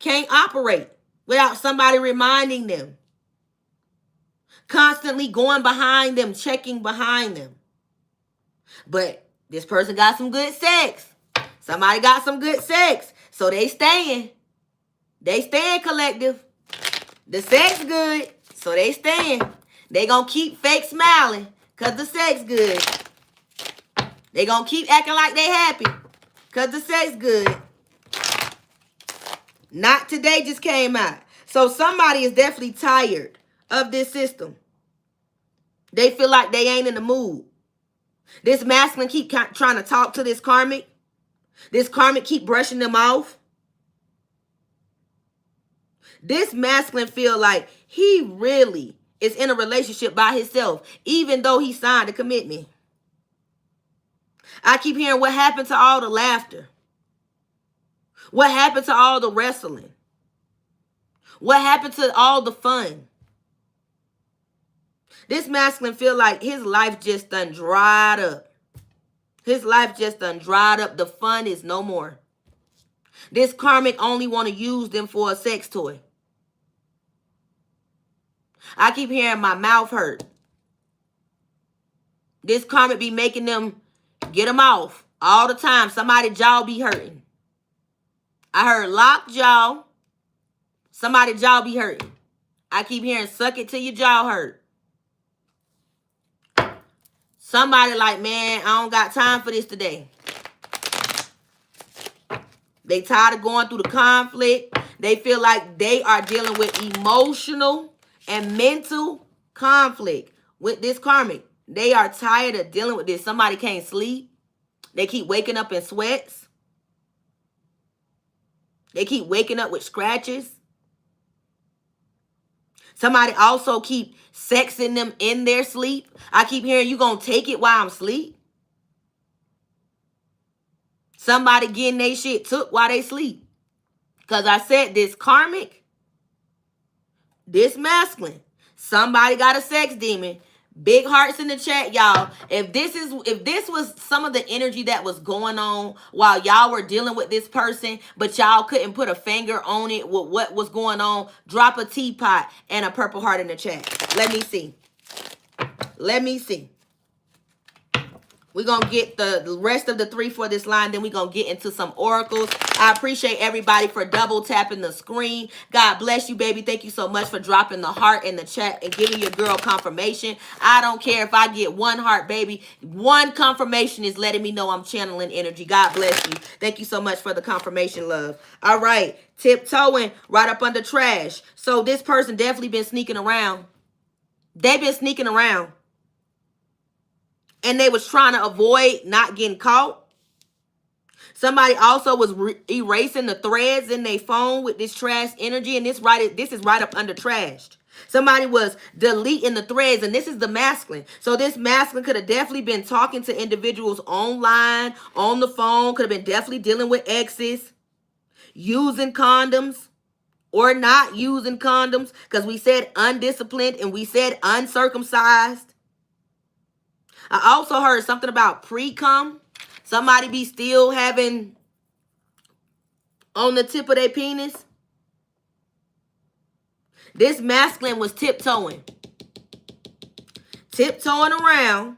can't operate without somebody reminding them. Constantly going behind them, checking behind them. But this person got some good sex. Somebody got some good sex. So they staying. They staying, collective. The sex good. So they staying. They gonna keep fake smiling because the sex good. They gonna keep acting like they happy because the sex good. Not today just came out. So somebody is definitely tired of this system. They feel like they ain't in the mood. This masculine keep trying to talk to this karmic. This karmic keep brushing them off. This masculine feel like he really is in a relationship by himself, even though he signed a commitment. I keep hearing what happened to all the laughter. What happened to all the wrestling? What happened to all the fun? This masculine feel like his life just done dried up. His life just done dried up. The fun is no more. This karmic only want to use them for a sex toy. I keep hearing my mouth hurt. This karmic be making them get them off all the time. Somebody jaw be hurting. I heard locked jaw. Somebody jaw be hurting. I keep hearing suck it till your jaw hurt. Somebody like, man, I don't got time for this today. They tired of going through the conflict. They feel like they are dealing with emotional and mental conflict with this karmic. They are tired of dealing with this. Somebody can't sleep. They keep waking up in sweats. They keep waking up with scratches. Somebody also keep sexing them in their sleep. I keep hearing you gonna take it while I'm asleep. Somebody getting their shit took while they sleep. Because I said this karmic, this masculine, somebody got a sex demon. Big hearts in the chat, y'all. If this was some of the energy that was going on while y'all were dealing with this person, but y'all couldn't put a finger on it with what was going on, drop a teapot and a purple heart in the chat. Let me see. Let me see. We're going to get the rest of the 3 for this line. Then we're going to get into some oracles. I appreciate everybody for double tapping the screen. God bless you, baby. Thank you so much for dropping the heart in the chat and giving your girl confirmation. I don't care if I get 1 heart, baby. 1 confirmation is letting me know I'm channeling energy. God bless you. Thank you so much for the confirmation, love. All right. Tiptoeing right up under trash. So this person definitely been sneaking around. They've been sneaking around. and they was trying to avoid not getting caught. Somebody also was erasing the threads in their phone with this trash energy, and this is right up under trashed. Somebody was deleting the threads, and this is the masculine. So this masculine could have definitely been talking to individuals online, on the phone, could have been definitely dealing with exes, using condoms or not using condoms, because we said undisciplined and we said uncircumcised. I also heard something about pre-cum. Somebody be still having on the tip of their penis. This masculine was tiptoeing around,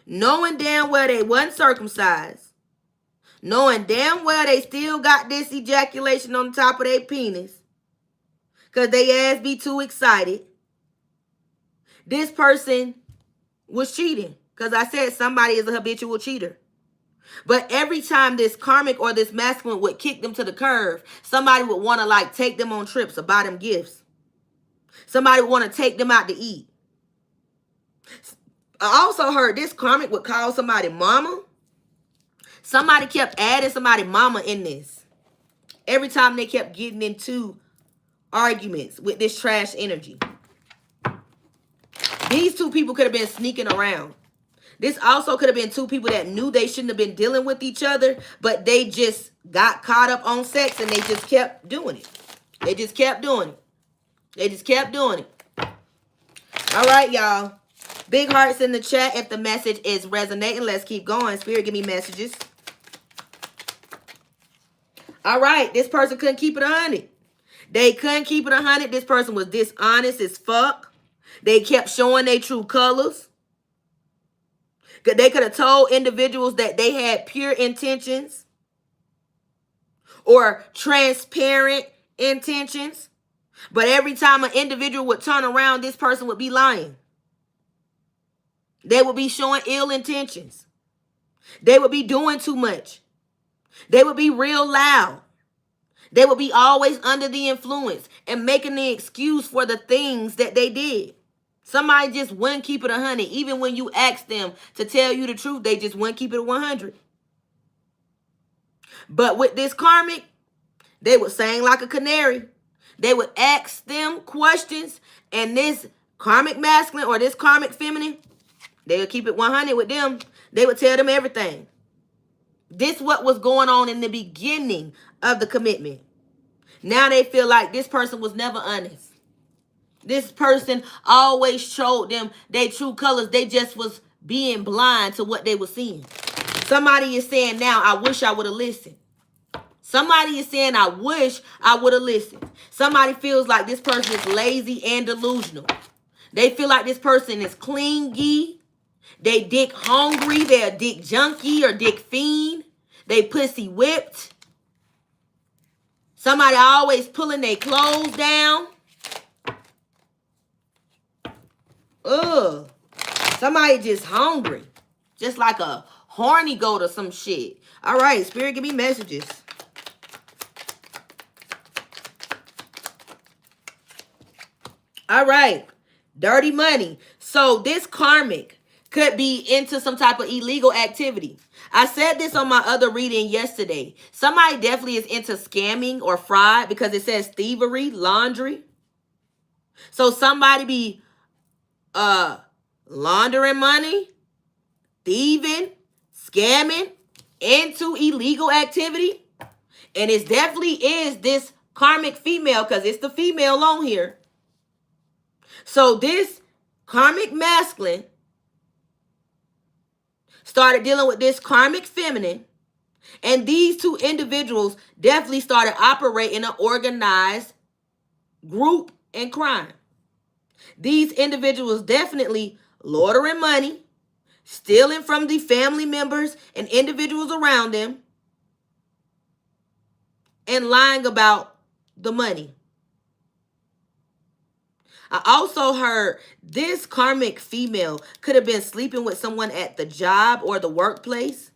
knowing damn well they wasn't circumcised, knowing damn well they still got this ejaculation on the top of their penis because they ass be too excited. This person was cheating, because I said somebody is a habitual cheater. But every time this karmic or this masculine would kick them to the curb, somebody would want to like take them on trips or buy them gifts. Somebody would want to take them out to eat. I also heard this karmic would call somebody mama. Somebody kept adding somebody mama in this. Every time they kept getting into arguments with this trash energy. These two people could have been sneaking around. This also could have been two people that knew they shouldn't have been dealing with each other, but they just got caught up on sex and they just kept doing it. They just kept doing it. They just kept doing it. All right, y'all. Big hearts in the chat if the message is resonating. Let's keep going. Spirit, give me messages. All right. This person couldn't keep it 100. They couldn't keep it 100. This person was dishonest as fuck. They kept showing their true colors. They could have told individuals that they had pure intentions or transparent intentions. But every time an individual would turn around, this person would be lying. They would be showing ill intentions. They would be doing too much. They would be real loud. They would be always under the influence and making the excuse for the things that they did. Somebody just wouldn't keep it 100. Even when you ask them to tell you the truth, they just wouldn't keep it 100. But with this karmic, they would sing like a canary. They would ask them questions, and this karmic masculine or this karmic feminine, they would keep it 100 with them. They would tell them everything. This what was going on in the beginning of the commitment. Now they feel like this person was never honest. This person always showed them their true colors. They just was being blind to what they were seeing. Somebody is saying now, I wish I would have listened. Somebody is saying, I wish I would have listened. Somebody feels like this person is lazy and delusional. They feel like this person is clingy. They dick hungry. They're a dick junkie or dick fiend. They pussy whipped. Somebody always pulling their clothes down. Ugh. Somebody just hungry. Just like a horny goat or some shit. All right, Spirit, give me messages. All right. Dirty money. So this karmic could be into some type of illegal activity. I said this on my other reading yesterday. Somebody definitely is into scamming or fraud because it says thievery, laundry. So somebody be laundering money, thieving, scamming into illegal activity. And it definitely is this karmic female because it's the female on here. So this karmic masculine started dealing with this karmic feminine. And these two individuals definitely started operating an organized group and crime. These individuals definitely laundering money, stealing from the family members and individuals around them, and lying about the money. I also heard this karmic female could have been sleeping with someone at the job or the workplace.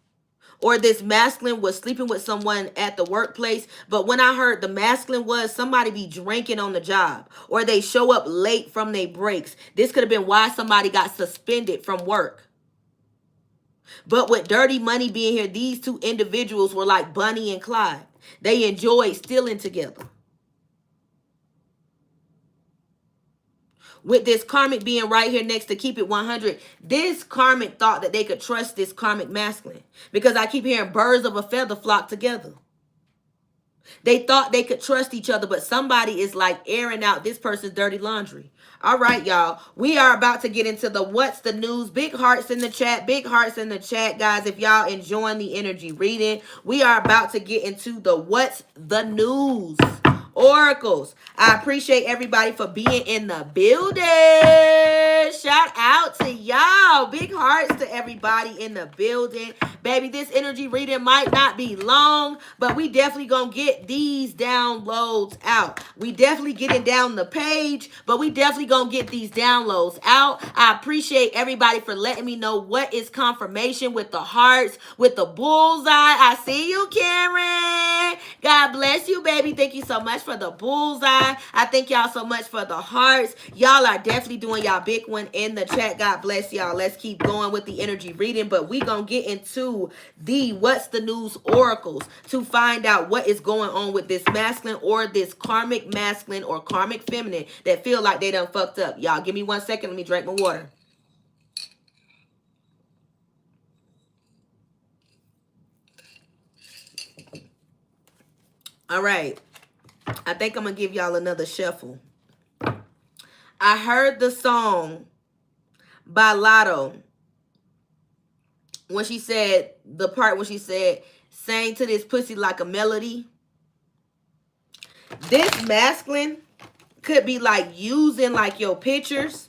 Or this masculine was sleeping with someone at the workplace. But when I heard the masculine was somebody be drinking on the job. Or they show up late from their breaks. This could have been why somebody got suspended from work. But with dirty money being here, these two individuals were like Bonnie and Clyde. They enjoyed stealing together. With this karmic being right here next to keep it 100, this karmic thought that they could trust this karmic masculine. Because I keep hearing birds of a feather flock together. They thought they could trust each other, but somebody is like airing out this person's dirty laundry. All right, y'all. We are about to get into the what's the news. Big hearts in the chat. Big hearts in the chat, guys. If y'all enjoying the energy reading, we are about to get into the what's the news. Oracles. I appreciate everybody for being in the building. Shout out to y'all. Big hearts to everybody in the building. Baby, this energy reading might not be long, but we definitely gonna get these downloads out. We definitely getting down the page, but we definitely gonna get these downloads out. I appreciate everybody for letting me know what is confirmation with the hearts, with the bullseye. I see you, Karen. God bless you, baby. Thank you so much for the bullseye. I thank y'all so much for the hearts. Y'all are definitely doing y'all big one in the chat. God bless y'all. Let's keep going with the energy reading, but we gonna get into the what's the news oracles to find out what is going on with this masculine or this karmic masculine or karmic feminine that feel like they done fucked up. Y'all give me 1 second. Let me drink my water. All right. I think I'm going to give y'all another shuffle. I heard the song by Lotto when she said, the part when she said, sang to this pussy like a melody. This masculine could be like using like your pictures.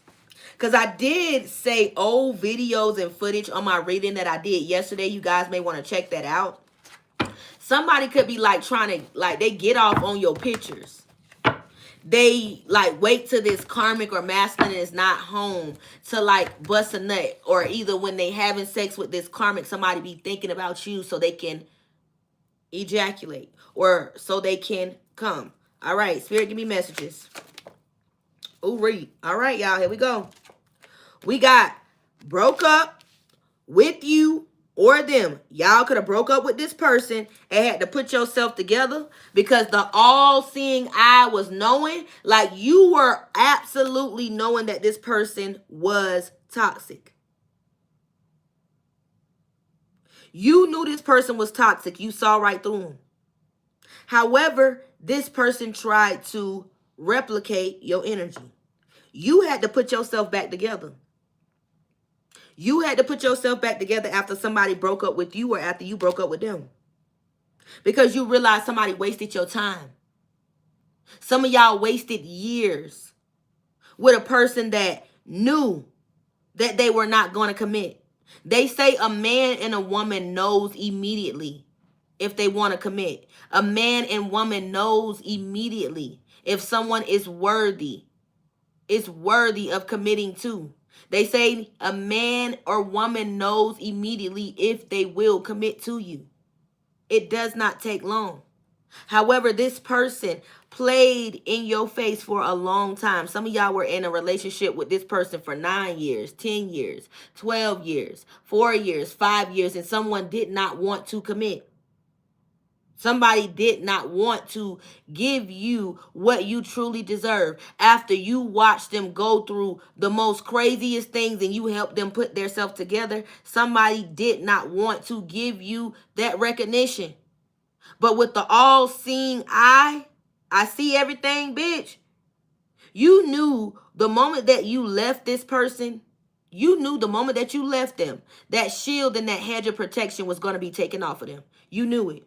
Because I did say old videos and footage on my reading that I did yesterday. You guys may want to check that out. Somebody could be like trying to, like they get off on your pictures. They like wait till this karmic or masculine is not home to like bust a nut. Or either when they having sex with this karmic, somebody be thinking about you so they can ejaculate. Or so they can come. All right, Spirit, give me messages. Ooh, read. All right, y'all, here we go. We got broke up with you or them. Y'all could have broke up with this person and had to put yourself together because the all-seeing eye was knowing, like you were absolutely knowing that this person was toxic. You knew this person was toxic. You saw right through him. However, this person tried to replicate your energy. You had to put yourself back together. You had to put yourself back together after somebody broke up with you or after you broke up with them. Because you realized somebody wasted your time. Some of y'all wasted years with a person that knew that they were not going to commit. They say a man and a woman knows immediately if they want to commit. A man and woman knows immediately if someone is worthy of committing to. They say a man or woman knows immediately if they will commit to you. It does not take long. However, this person played in your face for a long time. Some of y'all were in a relationship with this person for 9 years, 10 years, 12 years, 4 years, 5 years, and someone did not want to commit. Somebody did not want to give you what you truly deserve. After you watched them go through the most craziest things and you helped them put themselves together, somebody did not want to give you that recognition. But with the all-seeing eye, I see everything, bitch. You knew the moment that you left this person, you knew the moment that you left them, that shield and that hedge of protection was going to be taken off of them. You knew it.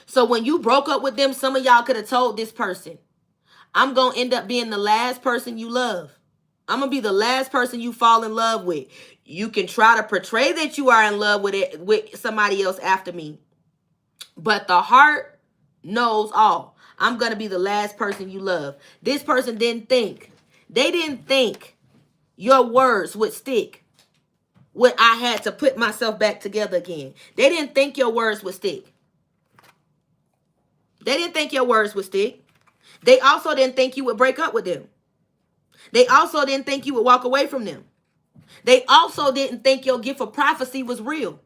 So when you broke up with them, some of y'all could have told this person, I'm going to end up being the last person you love. I'm going to be the last person you fall in love with. You can try to portray that you are in love with somebody else after me. But the heart knows all. I'm going to be the last person you love. This person didn't think. They didn't think your words would stick. When I had to put myself back together again. They didn't think your words would stick. They didn't think your words would stick. They also didn't think you would break up with them. They also didn't think you would walk away from them. They also didn't think your gift of prophecy was real.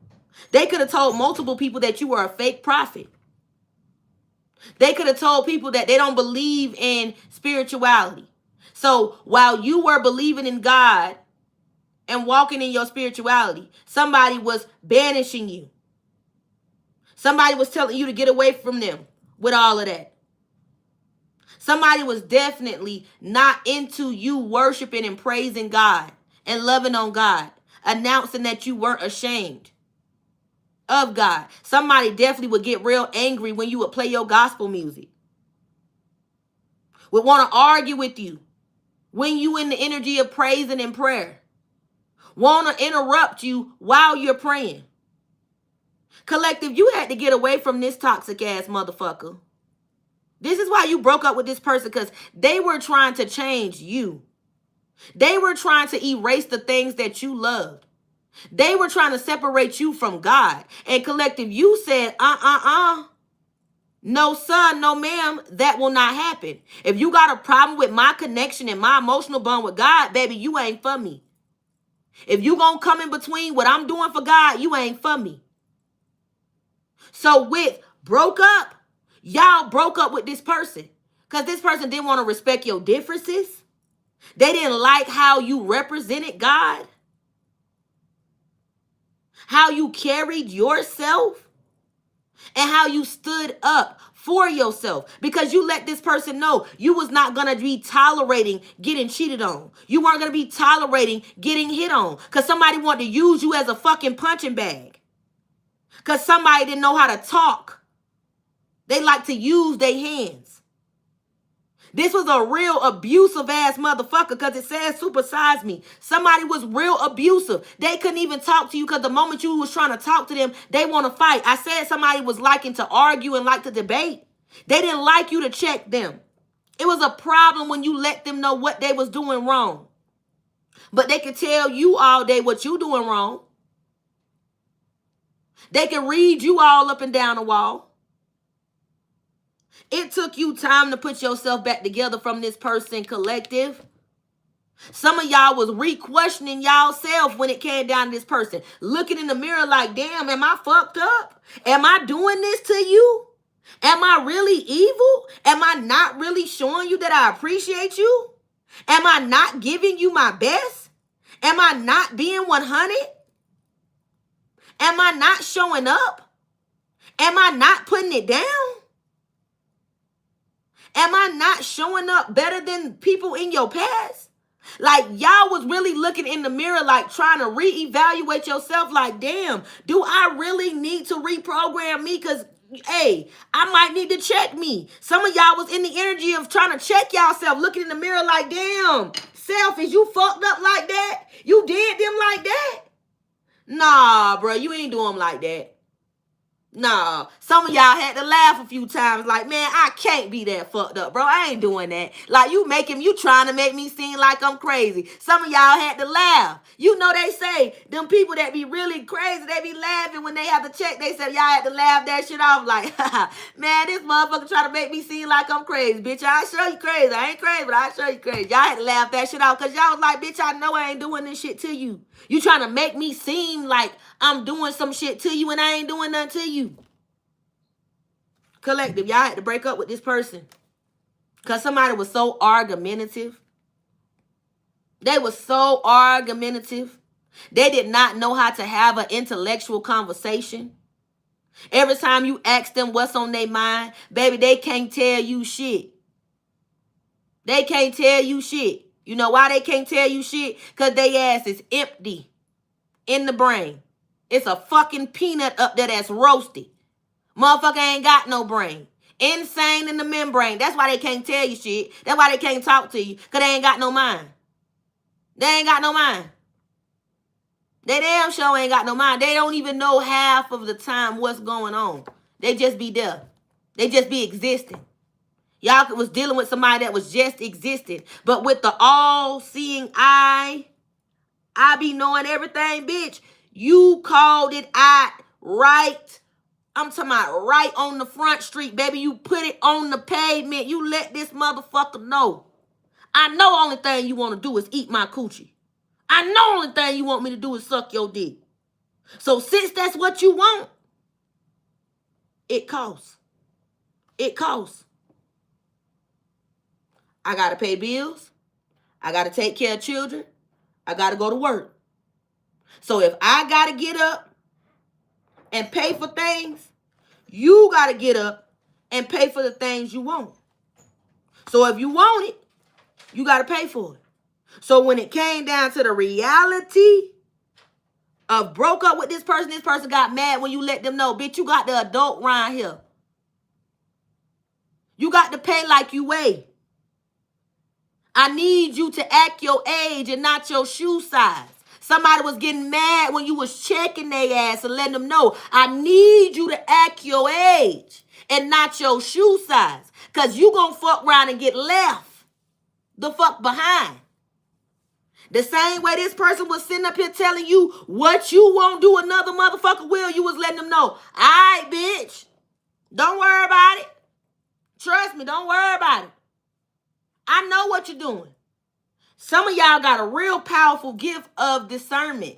They could have told multiple people that you were a fake prophet. They could have told people that they don't believe in spirituality. So while you were believing in God and walking in your spirituality, somebody was banishing you. Somebody was telling you to get away from them with all of that. Somebody was definitely not into you worshiping and praising God and loving on God, announcing that you weren't ashamed of God. Somebody definitely would get real angry when you would play your gospel music, would want to argue with you when you in the energy of praising and prayer, want to interrupt you while you're praying. Collective, you had to get away from this toxic ass motherfucker. This is why you broke up with this person, because they were trying to change you. They were trying to erase the things that you loved. They were trying to separate you from God. And collective, you said, no, son, no, ma'am, that will not happen. If you got a problem with my connection and my emotional bond with God, baby, you ain't for me. If you gonna come in between what I'm doing for God, you ain't for me. So with broke up, y'all broke up with this person because this person didn't want to respect your differences. They didn't like how you represented God, how you carried yourself, and how you stood up for yourself, because you let this person know you was not going to be tolerating getting cheated on. You weren't going to be tolerating getting hit on because somebody wanted to use you as a fucking punching bag, because somebody didn't know how to talk. They like to use their hands. This was a real abusive ass motherfucker, because it says supersize me. Somebody was real abusive. They couldn't even talk to you because the moment you was trying to talk to them, they want to fight. I said somebody was liking to argue and like to debate. They didn't like you to check them. It was a problem when you let them know what they was doing wrong. But they could tell you all day what you doing wrong. They could read you all up and down the wall. It took you time to put yourself back together from this person, collective. Some of y'all was re-questioning y'all self when it came down to this person. Looking in the mirror like, damn, am I fucked up? Am I doing this to you? Am I really evil? Am I not really showing you that I appreciate you? Am I not giving you my best? Am I not being 100? Am I not showing up? Am I not putting it down? Am I not showing up better than people in your past? Like, y'all was really looking in the mirror, like trying to reevaluate yourself. Like, damn, do I really need to reprogram me? Because, hey, I might need to check me. Some of y'all was in the energy of trying to check y'allself, looking in the mirror like, damn, self, is you fucked up like that? You did them like that? Nah, bro, you ain't do them like that. Nah, some of y'all had to laugh a few times like, man, I can't be that fucked up, bro. I ain't doing that. Like, you trying to make me seem like I'm crazy. Some of y'all had to laugh. You know, they say, them people that be really crazy, they be laughing when they have to check. They said, y'all had to laugh that shit off like, man, this motherfucker try to make me seem like I'm crazy. Bitch, I show you crazy. I ain't crazy, but I show you crazy. Y'all had to laugh that shit off because y'all was like, bitch, I know I ain't doing this shit to you. You trying to make me seem like I'm doing some shit to you and I ain't doing nothing to you. Collective, y'all had to break up with this person because somebody was so argumentative. They were so argumentative. They did not know how to have an intellectual conversation. Every time you ask them what's on their mind, baby, they can't tell you shit. They can't tell you shit. You know why they can't tell you shit? Because their ass is empty in the brain. It's a fucking peanut up there that's roasted. Motherfucker ain't got no brain. Insane in the membrane. That's why they can't tell you shit. That's why they can't talk to you. Because they ain't got no mind. They ain't got no mind. They damn sure ain't got no mind. They don't even know half of the time what's going on. They just be there. They just be existing. Y'all was dealing with somebody that was just existing. But with the all-seeing eye, I be knowing everything, bitch. You called it out right. I'm talking about right on the front street, baby. You put it on the pavement. You let this motherfucker know. I know only thing you want to do is eat my coochie. I know the only thing you want me to do is suck your dick. So since that's what you want, it costs. It costs. I got to pay bills. I got to take care of children. I got to go to work. So if I got to get up and pay for things, you got to get up and pay for the things you want. So if you want it, you got to pay for it. So when it came down to the reality of broke up with this person got mad when you let them know, bitch, you got the adult around here. You got to pay like you weigh. I need you to act your age and not your shoe size. Somebody was getting mad when you was checking their ass and letting them know, I need you to act your age and not your shoe size. Because you going to fuck around and get left the fuck behind. The same way this person was sitting up here telling you what you won't do another motherfucker will, you was letting them know, all right, bitch, don't worry about it. Trust me, don't worry about it. I know what you're doing. Some of y'all got a real powerful gift of discernment.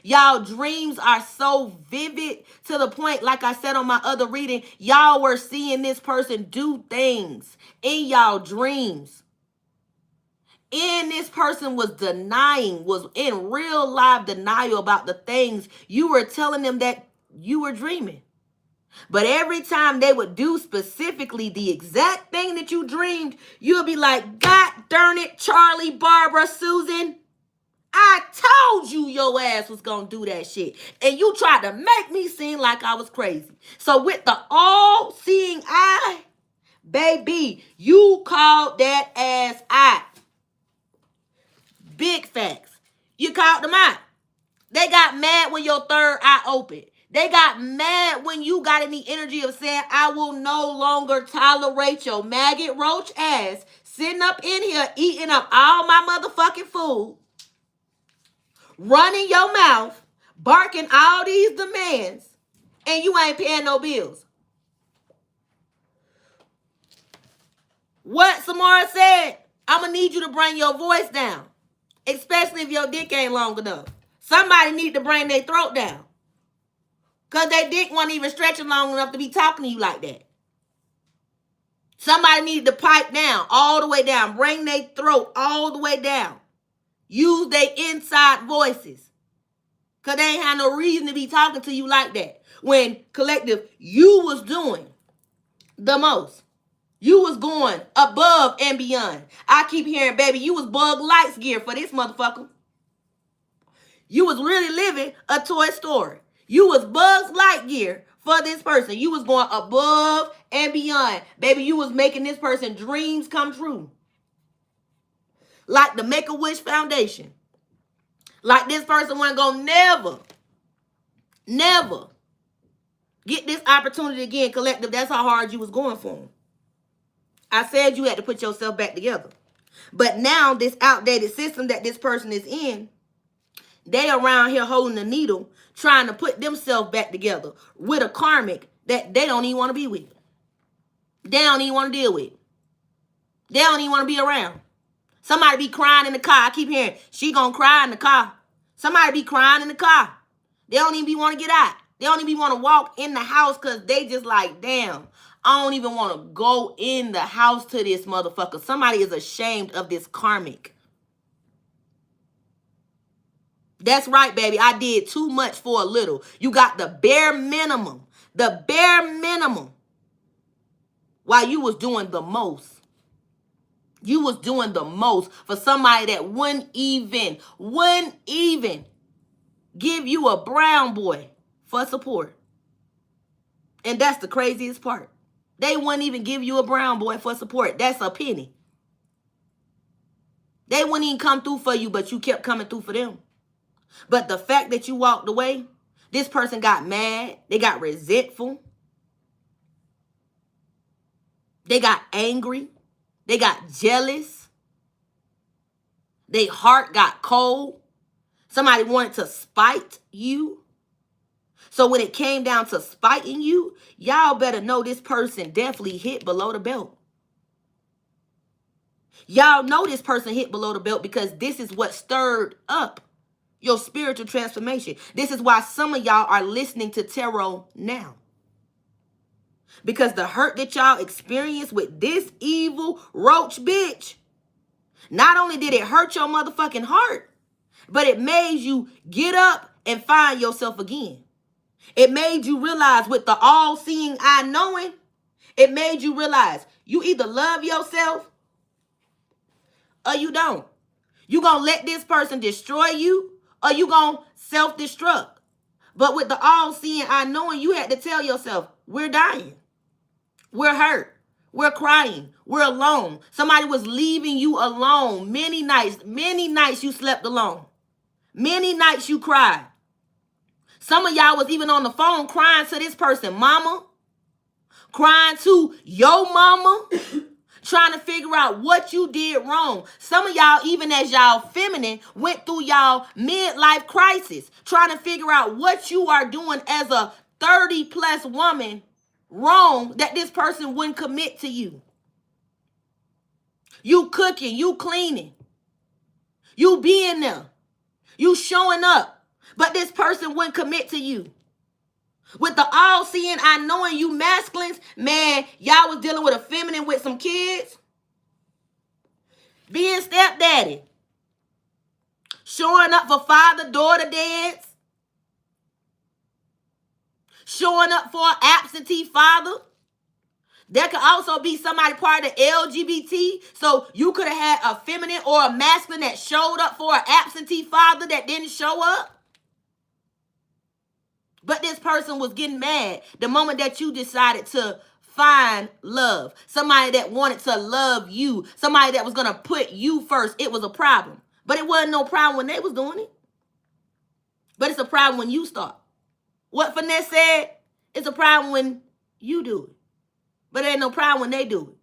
Y'all dreams are so vivid to the point, like I said on my other reading, y'all were seeing this person do things in y'all dreams. And this person was denying, was in real live denial about the things you were telling them that you were dreaming. But every time they would do specifically the exact thing that you dreamed, you'll be like, God darn it, Charlie, Barbara, Susan, I told you your ass was going to do that shit. And you tried to make me seem like I was crazy. So with the all-seeing eye, baby, you called that ass out. Big facts. You called them out. They got mad when your third eye opened. They got mad when you got in the energy of saying, I will no longer tolerate your maggot roach ass sitting up in here eating up all my motherfucking food, running your mouth, barking all these demands, and you ain't paying no bills. What Samara said, I'm going to need you to bring your voice down, especially if your dick ain't long enough. Somebody need to bring their throat down. Because their dick wasn't even stretching long enough to be talking to you like that. Somebody needed to pipe down, all the way down. Bring their throat all the way down. Use their inside voices. Because they ain't had no reason to be talking to you like that. When, collective, you was doing the most. You was going above and beyond. I keep hearing, baby, you was Bug Lights gear for this motherfucker. You was really living a Toy Story. You was Buzz Lightyear for this person. You was going above and beyond. Baby, you was making this person dreams come true. Like the Make-A-Wish Foundation. Like this person wasn't going to never get this opportunity again, collective. That's how hard you was going for them. I said you had to put yourself back together. But now this outdated system that this person is in, they around here holding the needle, trying to put themselves back together with a karmic that they don't even want to be with. They don't even want to deal with. They don't even want to be around. Somebody be crying in the car. I keep hearing, she gonna cry in the car. Somebody be crying in the car. They don't even want to get out. They don't even want to walk in the house because they just like, damn, I don't even want to go in the house to this motherfucker. Somebody is ashamed of this karmic. That's right, baby. I did too much for a little. You got the bare minimum. The bare minimum. While you was doing the most. You was doing the most for somebody that wouldn't even give you a brown boy for support. And that's the craziest part. They wouldn't even give you a brown boy for support. That's a penny. They wouldn't even come through for you, but you kept coming through for them. But the fact that you walked away, this person got mad. They got resentful. They got angry. They got jealous. Their heart got cold. Somebody wanted to spite you. So when it came down to spiting you, y'all better know this person definitely hit below the belt. Y'all know this person hit below the belt because this is what stirred up your spiritual transformation. This is why some of y'all are listening to tarot now. Because the hurt that y'all experienced with this evil roach bitch, not only did it hurt your motherfucking heart, but it made you get up and find yourself again. It made you realize with the all-seeing eye knowing, it made you realize you either love yourself or you don't. You gonna let this person destroy you or you gonna self-destruct. But with the all-seeing eye knowing, you had to tell yourself, we're dying. We're hurt. We're crying. We're alone. Somebody was leaving you alone. Many nights you slept alone. Many nights you cried. Some of y'all was even on the phone crying to this person, mama. Crying to your mama. Trying to figure out what you did wrong. Some of y'all, even as y'all feminine, went through y'all midlife crisis. Trying to figure out what you are doing as a 30-plus woman wrong that this person wouldn't commit to you. You cooking, you cleaning, you being there, you showing up, but this person wouldn't commit to you. With the all-seeing, I knowing you masculines, man, y'all was dealing with a feminine with some kids, being stepdaddy, showing up for father-daughter dance, showing up for an absentee father. There could also be somebody part of the LGBT. So you could have had a feminine or a masculine that showed up for an absentee father that didn't show up. But this person was getting mad the moment that you decided to find love. Somebody that wanted to love you. Somebody that was going to put you first. It was a problem. But it wasn't no problem when they was doing it. But it's a problem when you start. What Finesse said, it's a problem when you do it. But it ain't no problem when they do it.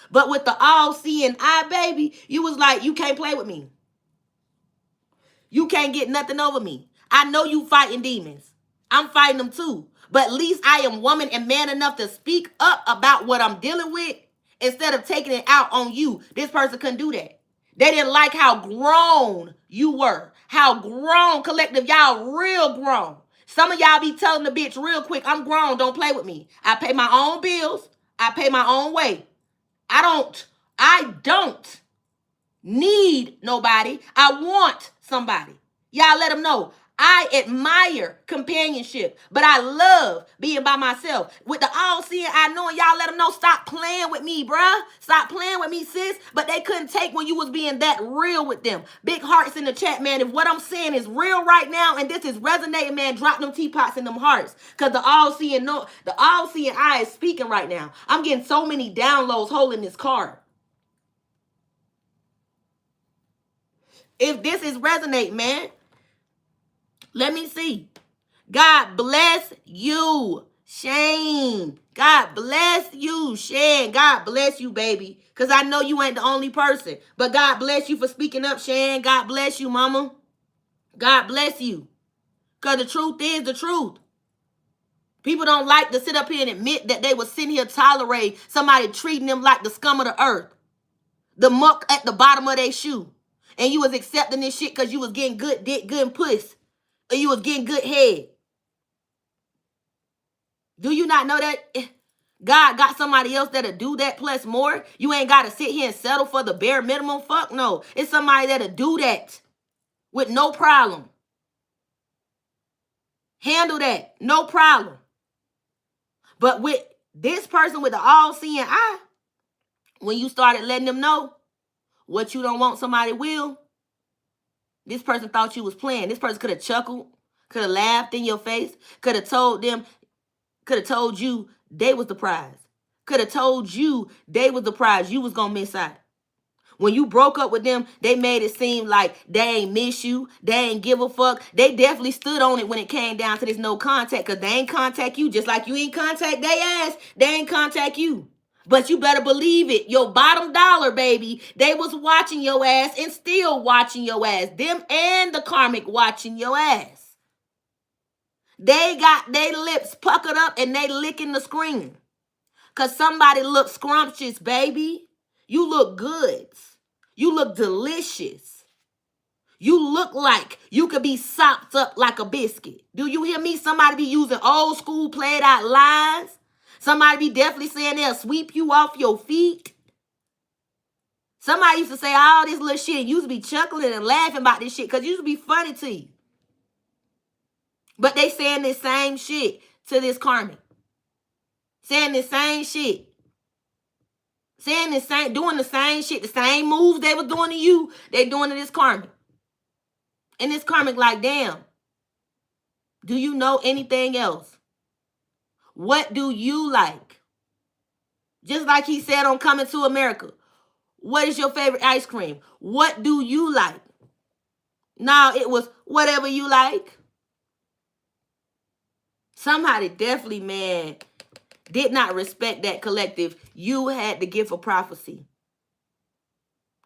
But with the all-seeing eye, baby, you was like, you can't play with me. You can't get nothing over me. I know you fighting demons. I'm fighting them too. But at least I am woman and man enough to speak up about what I'm dealing with instead of taking it out on you. This person couldn't do that. They didn't like how grown you were. How grown, collective, y'all real grown. Some of y'all be telling the bitch real quick, I'm grown, don't play with me. I pay my own bills. I pay my own way. I don't need nobody. I want somebody. Y'all let them know. I admire companionship, but I love being by myself. With the all-seeing, I know, and y'all let them know, stop playing with me, bruh. Stop playing with me, sis. But they couldn't take when you was being that real with them. Big hearts in the chat, man. If what I'm saying is real right now, and this is resonating, man, drop them teapots in them hearts. Because the all-seeing eye is speaking right now. I'm getting so many downloads holding this card. If this is resonating, man, let me see. God bless you, Shane. God bless you, Shane. God bless you, baby. Because I know you ain't the only person. But God bless you for speaking up, Shane. God bless you, mama. God bless you. Because the truth is the truth. People don't like to sit up here and admit that they were sitting here tolerating somebody treating them like the scum of the earth. The muck at the bottom of their shoe. And you was accepting this shit because you was getting good dick, good puss. Or you was getting good head. Do you not know that God got somebody else that'll do that plus more? You ain't got to sit here and settle for the bare minimum. Fuck no. It's somebody that'll do that with no problem. Handle that. No problem. But with this person with the all-seeing eye, when you started letting them know what you don't want, somebody will, this person thought you was playing. This person could have chuckled, could have laughed in your face, could have told you they was the prize. Could have told you they was the prize. You was going to miss out. When you broke up with them, they made it seem like they ain't miss you. They ain't give a fuck. They definitely stood on it when it came down to this no contact because they ain't contact you just like you ain't contact their ass. They ain't contact you. But you better believe it. Your bottom dollar, baby. They was watching your ass and still watching your ass. Them and the Karmic watching your ass. They got their lips puckered up and they licking the screen. Because somebody looked scrumptious, baby. You look good. You look delicious. You look like you could be sopped up like a biscuit. Do you hear me? Somebody be using old school played out lines. Somebody be definitely saying they'll sweep you off your feet. Somebody used to say all this little shit and you used to be chuckling and laughing about this shit because it used to be funny to you. But they saying this same shit to this Karmic. Saying the same shit. Saying the same, doing the same shit. The same moves they were doing to you, they doing to this Karmic. And this Karmic like, damn. Do you know anything else? What do you like? Just like he said on Coming to America. What is your favorite ice cream? What do you like? Now it was whatever you like. Somebody definitely, man, did not respect that collective. You had the gift of prophecy.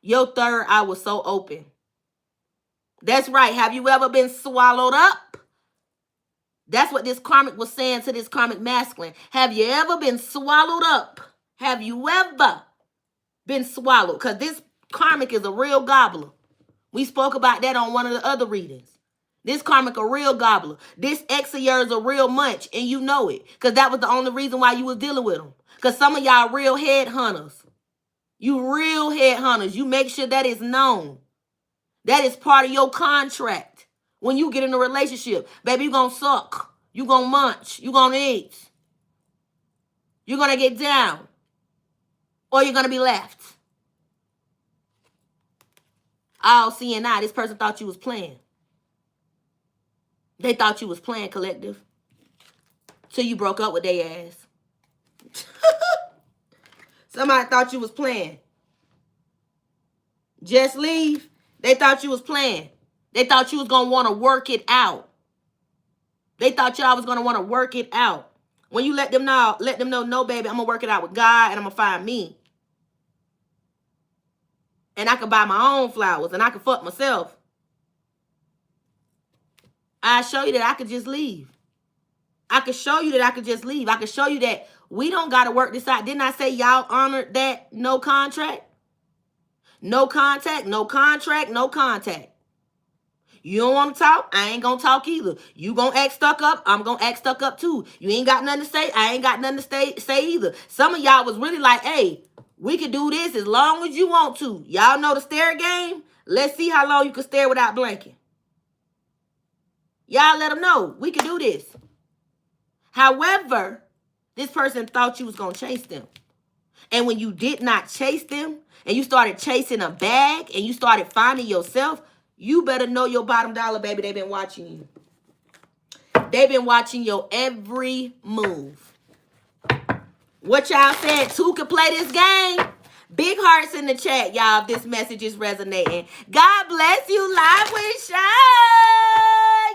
Your third eye was so open. That's right. Have you ever been swallowed up? That's what this Karmic was saying to this Karmic masculine. Have you ever been swallowed up? Have you ever been swallowed? Because this Karmic is a real gobbler. We spoke about that on one of the other readings. This Karmic a real gobbler. This ex of yours a real munch, and you know it. Because that was the only reason why you was dealing with him. Because some of y'all real headhunters. You real headhunters. You make sure that is known. That is part of your contract. When you get in a relationship, baby, you gonna suck. You gonna munch. You gonna eat. You're gonna get down. Or you're gonna be left. All seeing now, this person thought you was playing. They thought you was playing, collective. Till you broke up with their ass. Somebody thought you was playing. Just leave. They thought you was playing. They thought you was going to want to work it out. They thought y'all was going to want to work it out. When you let them know, no, baby, I'm going to work it out with God and I'm going to find me. And I can buy my own flowers and I can fuck myself. I show you that I could just leave. I could show you that I could just leave. I could show you that we don't got to work this out. Didn't I say y'all honored that no contract? No contact, no contract, no contact. You don't want to talk? I ain't going to talk either. You going to act stuck up? I'm going to act stuck up too. You ain't got nothing to say? I ain't got nothing to say either. Some of y'all was really like, hey, we could do this as long as you want to. Y'all know the stare game? Let's see how long you can stare without blinking. Y'all let them know we can do this. However, this person thought you was going to chase them. And when you did not chase them and you started chasing a bag and you started finding yourself, you better know your bottom dollar, baby. They've been watching you. They've been watching your every move. What y'all said? Two can play this game? Big hearts in the chat, y'all, if this message is resonating. God bless you, Live with Shy.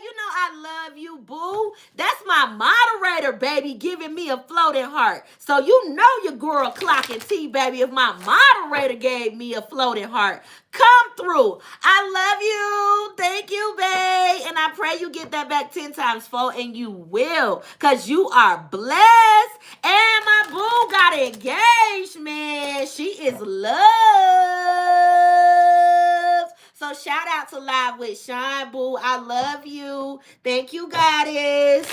You know I love you, boo. That's my moderator, baby, giving me a floating heart. So you know your girl clocking T, baby, if my moderator gave me a floating heart. Come through. I love you. Thank you, babe. And I pray you get that back 10 times 4, and you will, because you are blessed. And my boo got engaged, man. She is loved. So shout out to Live with Shine, boo. I love you. Thank you, goddess.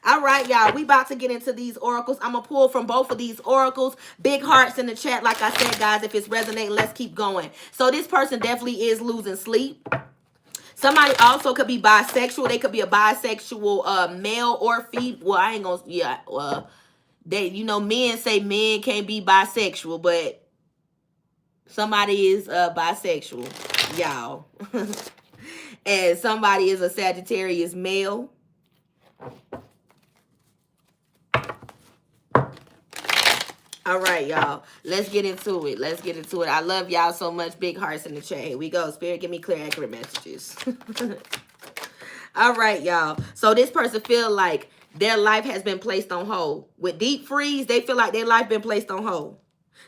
All right, y'all. We about to get into these oracles. I'm going to pull from both of these oracles. Big hearts in the chat. Like I said, guys, if it's resonating, let's keep going. So this person definitely is losing sleep. Somebody also could be bisexual. They could be a bisexual male or female. Well, I ain't going to, yeah. They, you know, men say men can't be bisexual, but somebody is bisexual, y'all. And somebody is a Sagittarius male. All right, y'all. Let's get into it. Let's get into it. I love y'all so much. Big hearts in the chat. Here we go. Spirit, give me clear, accurate messages. All right, y'all. So this person feel like their life has been placed on hold. With deep freeze, they feel like their life been placed on hold.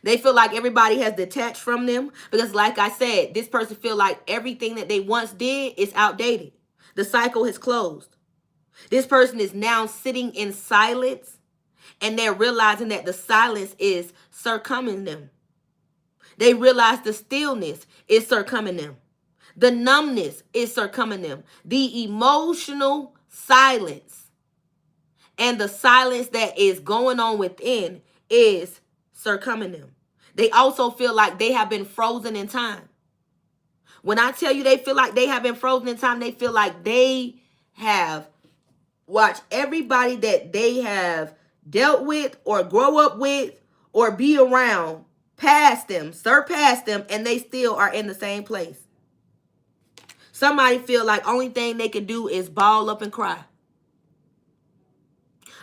They feel like everybody has detached from them. Because like I said, this person feel like everything that they once did is outdated. The cycle has closed. This person is now sitting in silence. And they're realizing that the silence is circumventing them. They realize the stillness is circuming them. The numbness is circuming them. The emotional silence and the silence that is going on within is circuming them. They also feel like they have been frozen in time. When I tell you they feel like they have been frozen in time, they feel like they have watched everybody that they have dealt with or grow up with or be around past them, surpass them, and they still are in the same place. Somebody feel like only thing they can do is ball up and cry.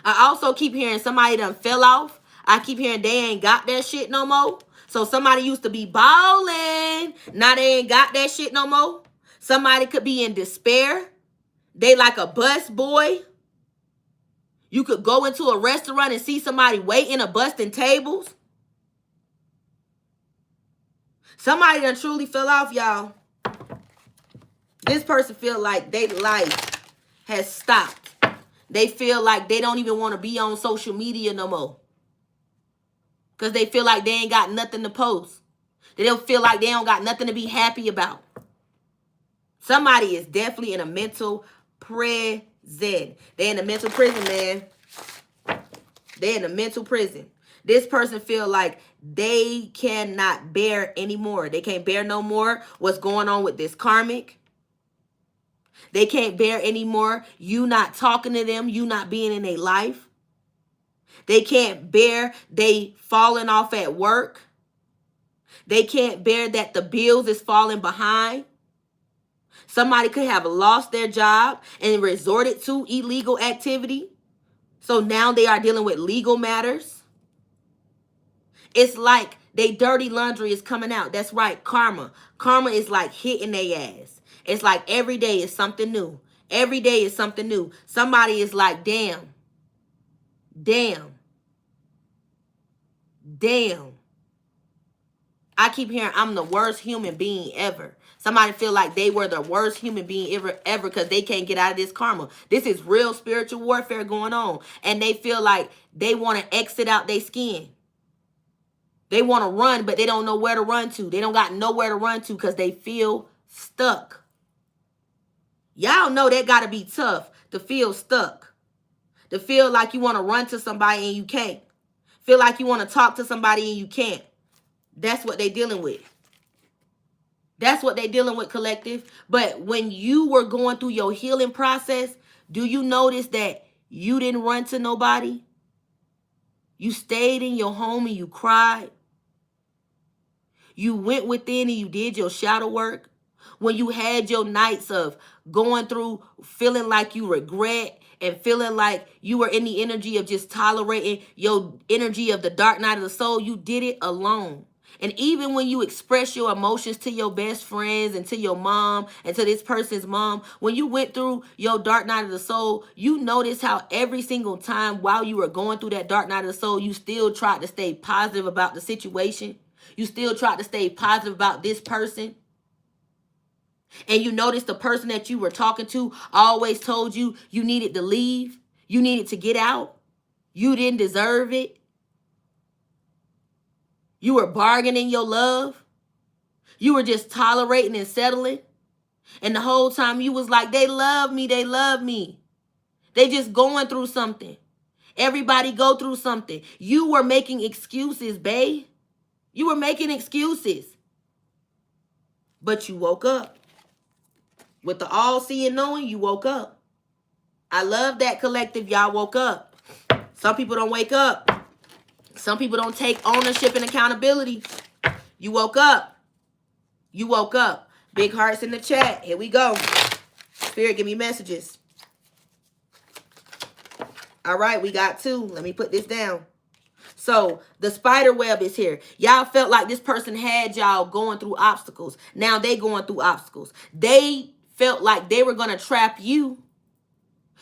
I also keep hearing somebody done fell off. I keep hearing they ain't got that shit no more. So somebody used to be balling. Now they ain't got that shit no more. Somebody could be in despair. They like a bus boy. You could go into a restaurant and see somebody waiting or busting tables. Somebody done truly fell off, y'all. This person feel like their life has stopped. They feel like they don't even want to be on social media no more. Because they feel like they ain't got nothing to post. They don't feel like they don't got nothing to be happy about. Somebody is definitely in a mental prison. They're in a mental prison, man. They're in a mental prison. This person feel like they cannot bear anymore. They can't bear no more what's going on with this karmic. They can't bear anymore you not talking to them, you not being in their life. They can't bear they falling off at work. They can't bear that the bills is falling behind. Somebody could have lost their job and resorted to illegal activity. So now they are dealing with legal matters. It's like they dirty laundry is coming out. That's right, karma. Karma is like hitting their ass. It's like every day is something new. Every day is something new. Somebody is like, damn. Damn. Damn. I keep hearing I'm the worst human being ever. Somebody feel like they were the worst human being ever because they can't get out of this karma. This is real spiritual warfare going on. And they feel like they want to exit out their skin. They want to run, but they don't know where to run to. They don't got nowhere to run to because they feel stuck. Y'all know that got to be tough to feel stuck. To feel like you want to run to somebody and you can't. Feel like you want to talk to somebody and you can't. That's what they dealing with. That's what they dealing with, collective. But when you were going through your healing process, do you notice that you didn't run to nobody? You stayed in your home and you cried. You went within and you did your shadow work. When you had your nights of going through feeling like you regret and feeling like you were in the energy of just tolerating your energy of the dark night of the soul, you did it alone. And even when you express your emotions to your best friends and to your mom and to this person's mom, when you went through your dark night of the soul, you notice how every single time while you were going through that dark night of the soul, you still tried to stay positive about the situation. You still tried to stay positive about this person. And you notice the person that you were talking to always told you you needed to leave. You needed to get out. You didn't deserve it. You were bargaining your love. You were just tolerating and settling. And the whole time you was like, they love me, they love me. They just going through something. Everybody go through something. You were making excuses, babe. You were making excuses. But you woke up. With the all-seeing knowing, you woke up. I love that, collective. Y'all woke up. Some people don't wake up. Some people don't take ownership and accountability. You woke up. You woke up. Big hearts in the chat. Here we go. Spirit, give me messages. All right, we got two. Let me put this down. So the spider web is here. Y'all felt like this person had y'all going through obstacles. Now they going through obstacles. They felt like they were going to trap you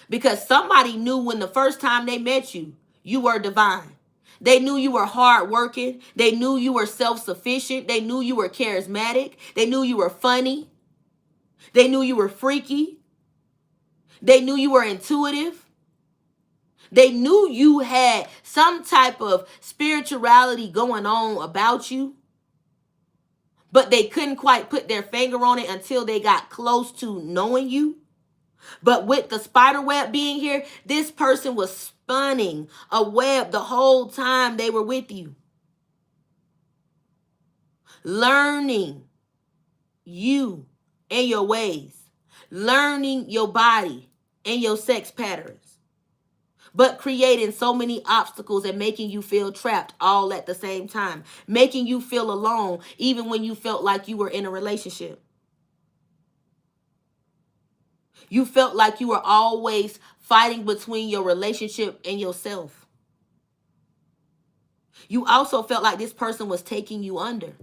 because somebody knew when the first time they met you, you were divine. They knew you were hardworking. They knew you were self-sufficient. They knew you were charismatic. They knew you were funny. They knew you were freaky. They knew you were intuitive. They knew you had some type of spirituality going on about you. but they couldn't quite put their finger on it until they got close to knowing you. But with the spider web being here, this person was spinning a web the whole time they were with you. Learning you and your ways. Learning your body and your sex patterns. But creating so many obstacles and making you feel trapped all at the same time. Making you feel alone even when you felt like you were in a relationship. You felt like you were always fighting between your relationship and yourself. You also felt like this person was taking you under.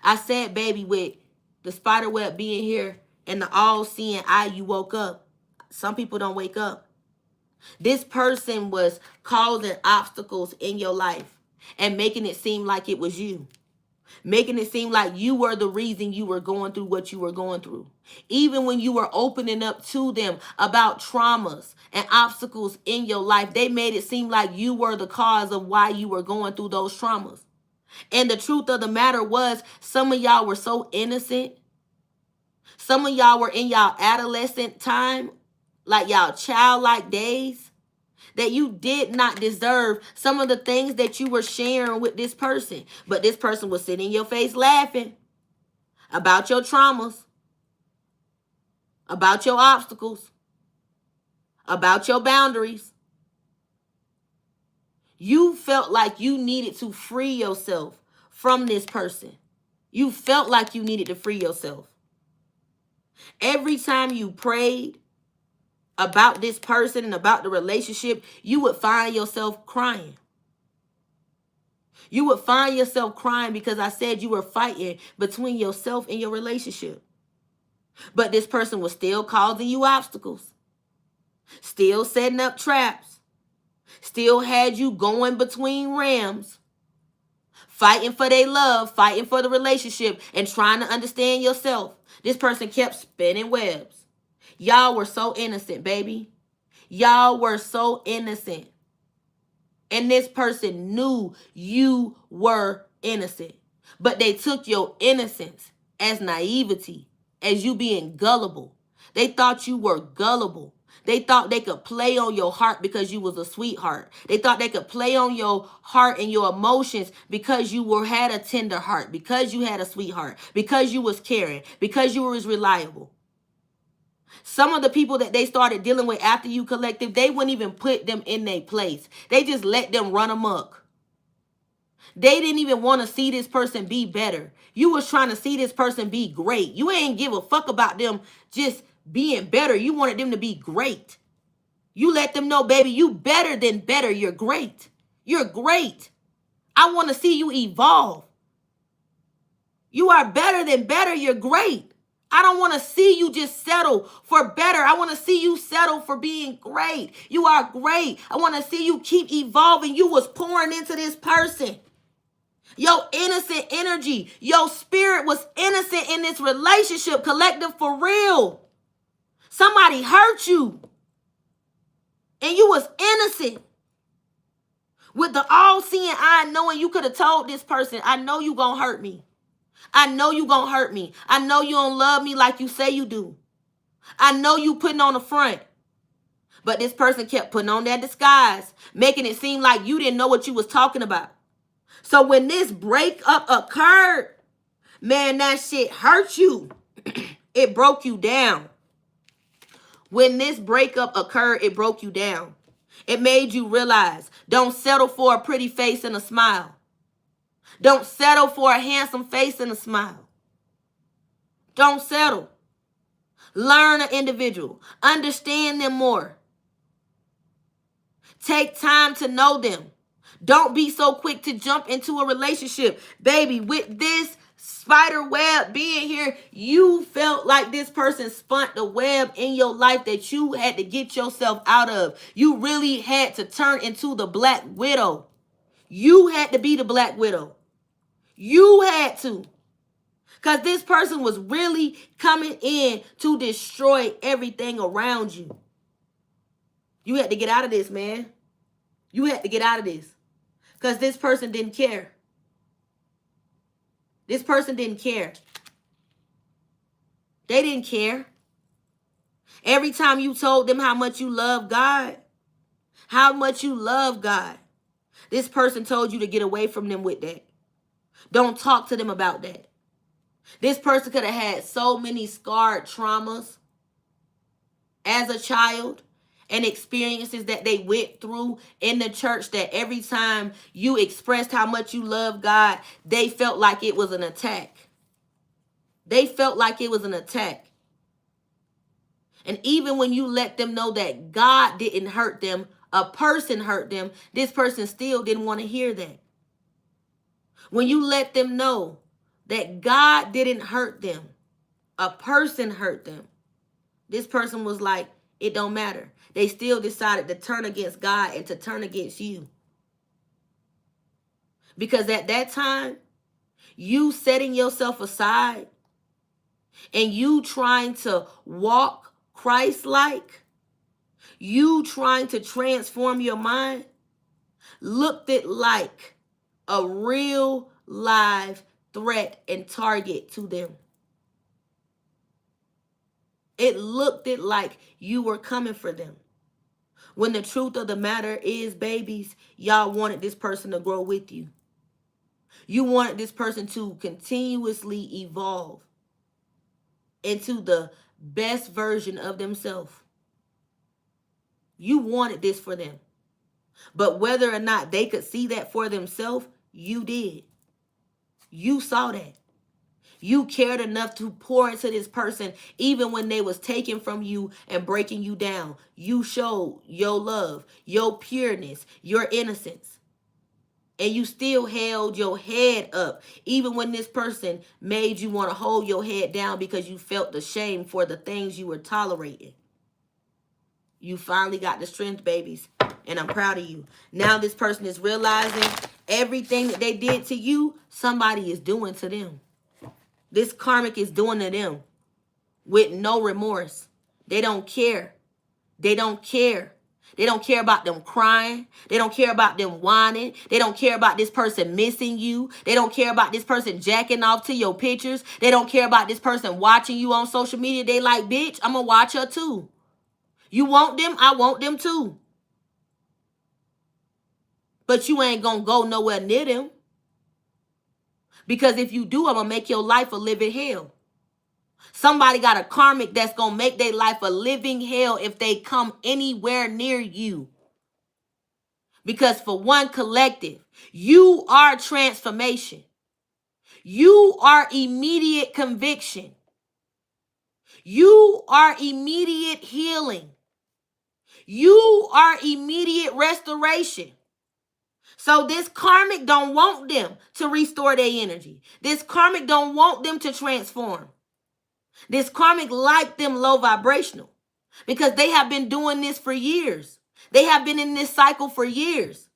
I said, baby, with the spider web being here and the all-seeing eye, you woke up. Some people don't wake up. This person was causing obstacles in your life and making it seem like it was you. Making it seem like you were the reason you were going through what you were going through. Even when you were opening up to them about traumas and obstacles in your life, they made it seem like you were the cause of why you were going through those traumas. And the truth of the matter was, some of y'all were so innocent. Some of y'all were in y'all adolescent time, like y'all childlike days, that you did not deserve some of the things that you were sharing with this person. But this person was sitting in your face laughing about your traumas, about your obstacles, about your boundaries. You felt like you needed to free yourself from this person. You felt like you needed to free yourself. Every time you prayed about this person and about the relationship, you would find yourself crying. You would find yourself crying because I said you were fighting between yourself and your relationship. But this person was still causing you obstacles, still setting up traps, still had you going between rams, fighting for their love, fighting for the relationship, and trying to understand yourself. This person kept spinning webs. Y'all were so innocent, baby. Y'all were so innocent. And this person knew you were innocent. But they took your innocence as naivety, as you being gullible. They thought you were gullible. They thought they could play on your heart because you was a sweetheart. They thought they could play on your heart and your emotions because you had a tender heart, because you had a sweetheart, because you was caring, because you was reliable. Some of the people that they started dealing with after you collective, they wouldn't even put them in their place. They just let them run amok. They didn't even want to see this person be better. You was trying to see this person be great. You ain't give a fuck about them just being better. You wanted them to be great. You let them know, baby, you better than better. You're great. You're great. I want to see you evolve. You are better than better. You're great. I don't want to see you just settle for better. I want to see you settle for being great. You are great. I want to see you keep evolving. You was pouring into this person. Your innocent energy, your spirit was innocent in this relationship, collective, for real. Somebody hurt you and you was innocent. With the all-seeing eye, knowing you could have told this person, I know you gonna hurt me. I know you gonna hurt me. I know you don't love me like you say you do. I know you putting on the front. But this person kept putting on that disguise, making it seem like you didn't know what you was talking about. So when this breakup occurred, man, that shit hurt you. It broke you down. When this breakup occurred, it broke you down. It made you realize, don't settle for a pretty face and a smile. Don't settle for a handsome face and a smile. Don't settle. Learn an individual. Understand them more. Take time to know them. Don't be so quick to jump into a relationship. Baby, with this spider web being here, you felt like this person spun the web in your life that you had to get yourself out of. You really had to turn into the Black Widow. You had to be the Black Widow. You had to. Because this person was really coming in to destroy everything around you. You had to get out of this, man. You had to get out of this. Because this person didn't care. This person didn't care. They didn't care. Every time you told them how much you love God, this person told you to get away from them with that. Don't talk to them about that. This person could have had so many scarred traumas as a child and experiences that they went through in the church that every time you expressed how much you love God, they felt like it was an attack. They felt like it was an attack. And even when you let them know that God didn't hurt them, a person hurt them, this person still didn't want to hear that. When you let them know that God didn't hurt them, a person hurt them, this person was like, it don't matter. They still decided to turn against God and to turn against you. Because at that time, you setting yourself aside and you trying to walk Christ-like, you trying to transform your mind, looked it like a real live threat and target to them. It looked it like you were coming for them. When the truth of the matter is, babies, y'all wanted this person to grow with you. You wanted this person to continuously evolve into the best version of themselves. You wanted this for them. But whether or not they could see that for themselves, you did. You saw that. You cared enough to pour into this person even when they was taken from you and breaking you down. You showed your love, your pureness, your innocence. And you still held your head up even when this person made you want to hold your head down because you felt the shame for the things you were tolerating. You finally got the strength, babies, and I'm proud of you. Now this person is realizing everything that they did to you, somebody is doing to them. This karmic is doing to them with no remorse. They don't care. They don't care. They don't care about them crying. They don't care about them whining. They don't care about this person missing you. They don't care about this person jacking off to your pictures. They don't care about this person watching you on social media. They like, bitch, I'm going to watch her too. You want them? I want them too. But you ain't going to go nowhere near them. Because if you do, I'm going to make your life a living hell. Somebody got a karmic that's going to make their life a living hell if they come anywhere near you. Because for one, collective, you are transformation. You are immediate conviction. You are immediate healing. You are immediate restoration. So this karmic don't want them to restore their energy. This karmic don't want them to transform. This karmic like them low vibrational because they have been doing this for years. They have been in this cycle for years.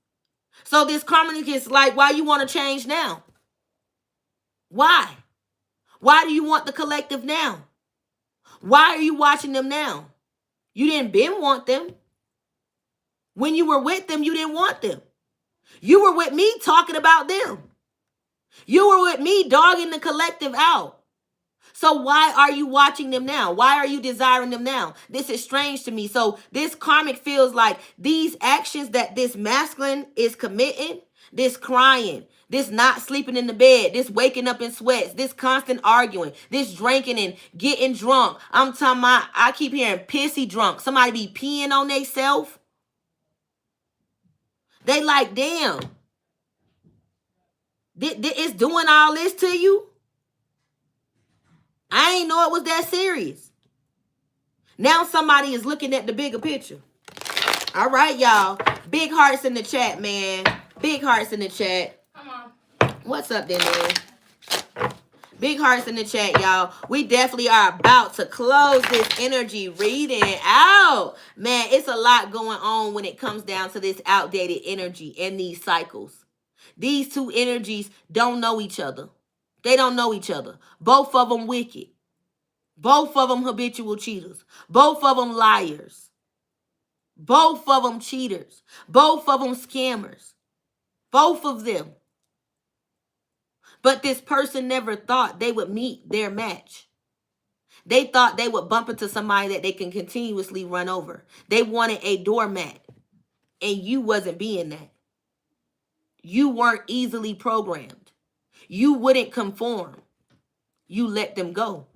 So this karmic is like, why you want to change now? Why? Why do you want the collective now? Why are you watching them now? You didn't been want them. When you were with them, you didn't want them. You were with me talking about them. You were with me dogging the collective out. So why are you watching them now? Why are you desiring them now? This is strange to me. So this karmic feels like these actions that this masculine is committing, this crying, this not sleeping in the bed, this waking up in sweats, this constant arguing, this drinking and getting drunk. I'm talking about, I keep hearing pissy drunk. Somebody be peeing on themselves. They like, damn, it's doing all this to you? I ain't know it was that serious. Now somebody is looking at the bigger picture. All right, y'all. Big hearts in the chat, man. Big hearts in the chat. Come on. What's up, then, man? Big hearts in the chat, y'all. We definitely are about to close this energy reading out. Man, it's a lot going on when it comes down to this outdated energy and these cycles. These two energies don't know each other. They don't know each other. Both of them wicked. Both of them habitual cheaters. Both of them liars. Both of them cheaters. Both of them scammers. Both of them. But this person never thought they would meet their match. They thought they would bump into somebody that they can continuously run over. They wanted a doormat, and you wasn't being that. You weren't easily programmed. You wouldn't conform. You let them go.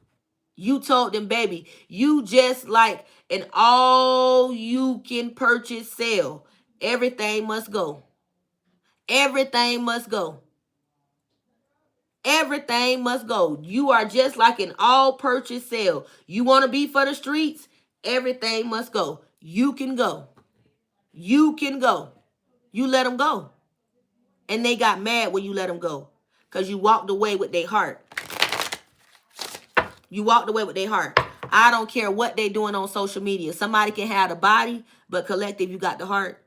You told them, baby, you just like an all you can purchase sale. Everything must go. Everything must go. Everything must go. You are just like an all purchase sale. You want to be for the streets? Everything must go. You can go. You can go. You let them go. And they got mad when you let them go. Because you walked away with their heart. You walked away with their heart. I don't care what they doing on social media. Somebody can have the body, but collective, you got the heart.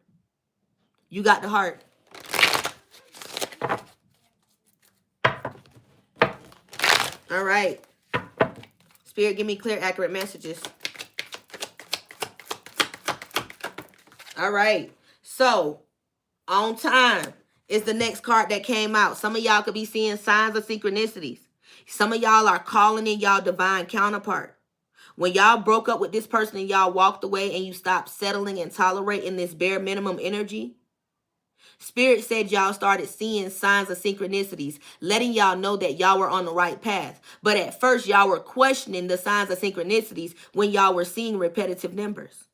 You got the heart. All right. Spirit, give me clear, accurate messages. All right. So, on time is the next card that came out. Some of y'all could be seeing signs of synchronicities. Some of y'all are calling in y'all divine counterpart. When y'all broke up with this person and y'all walked away and you stopped settling and tolerating this bare minimum energy, Spirit said y'all started seeing signs of synchronicities, letting y'all know that y'all were on the right path. But at first, y'all were questioning the signs of synchronicities when y'all were seeing repetitive numbers.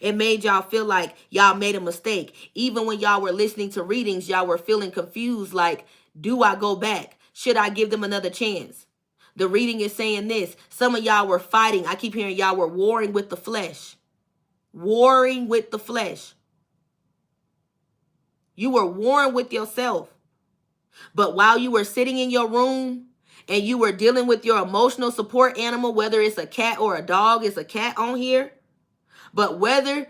It made y'all feel like y'all made a mistake. Even when y'all were listening to readings, y'all were feeling confused like, do I go back? Should I give them another chance? The reading is saying this. Some of y'all were fighting. I keep hearing y'all were warring with the flesh. Warring with the flesh. You were warring with yourself. But while you were sitting in your room and you were dealing with your emotional support animal, whether it's a cat or a dog, it's a cat on here. But whether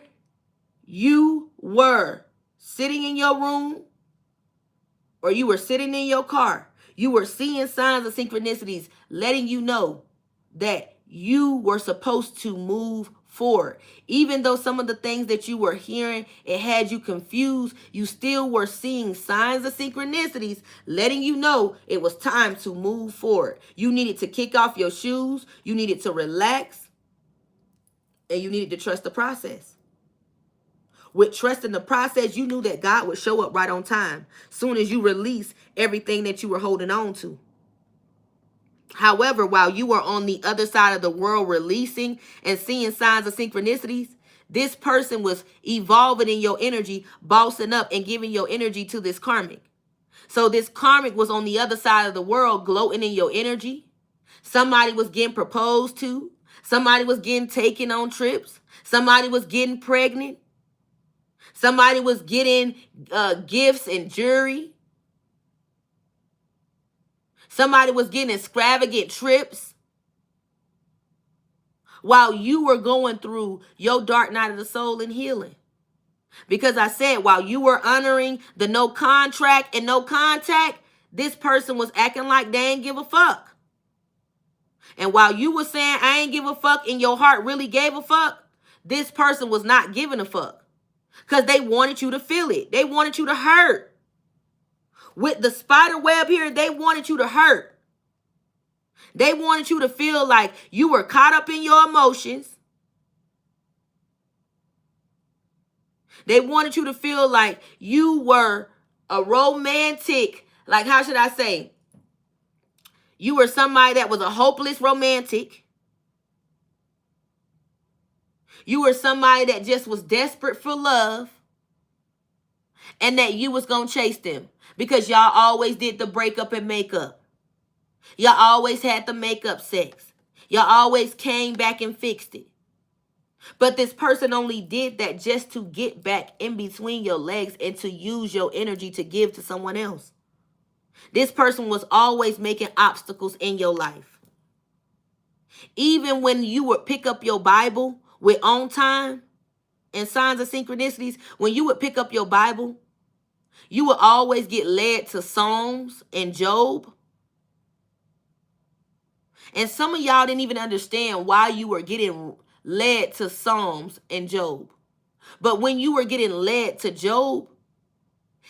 you were sitting in your room or you were sitting in your car, you were seeing signs of synchronicities letting you know that you were supposed to move forward. Even though some of the things that you were hearing, it had you confused, you still were seeing signs of synchronicities letting you know it was time to move forward. You needed to kick off your shoes, you needed to relax, and you needed to trust the process. With trust in the process, you knew that God would show up right on time soon as you release everything that you were holding on to. However, while you were on the other side of the world releasing and seeing signs of synchronicities, this person was evolving in your energy, bossing up and giving your energy to this karmic. So this karmic was on the other side of the world gloating in your energy. Somebody was getting proposed to. Somebody was getting taken on trips. Somebody was getting pregnant. Somebody was getting gifts and jewelry. Somebody was getting extravagant trips. While you were going through your dark night of the soul and healing. Because I said, while you were honoring the no contract and no contact, this person was acting like they ain't give a fuck. And while you were saying, I ain't give a fuck, and your heart really gave a fuck, this person was not giving a fuck. Because they wanted you to feel it. They wanted you to hurt. With the spider web here, they wanted you to hurt. They wanted you to feel like you were caught up in your emotions. They wanted you to feel like you were a romantic, like how should I say? You were somebody that was a hopeless romantic. You were somebody that just was desperate for love. And that you was going to chase them. Because y'all always did the breakup and makeup. Y'all always had the makeup sex. Y'all always came back and fixed it. But this person only did that just to get back in between your legs and to use your energy to give to someone else. This person was always making obstacles in your life. Even when you would pick up your Bible with on time and signs of synchronicities, when you would pick up your Bible, you would always get led to Psalms and Job. And some of y'all didn't even understand why you were getting led to Psalms and Job. But when you were getting led to Job,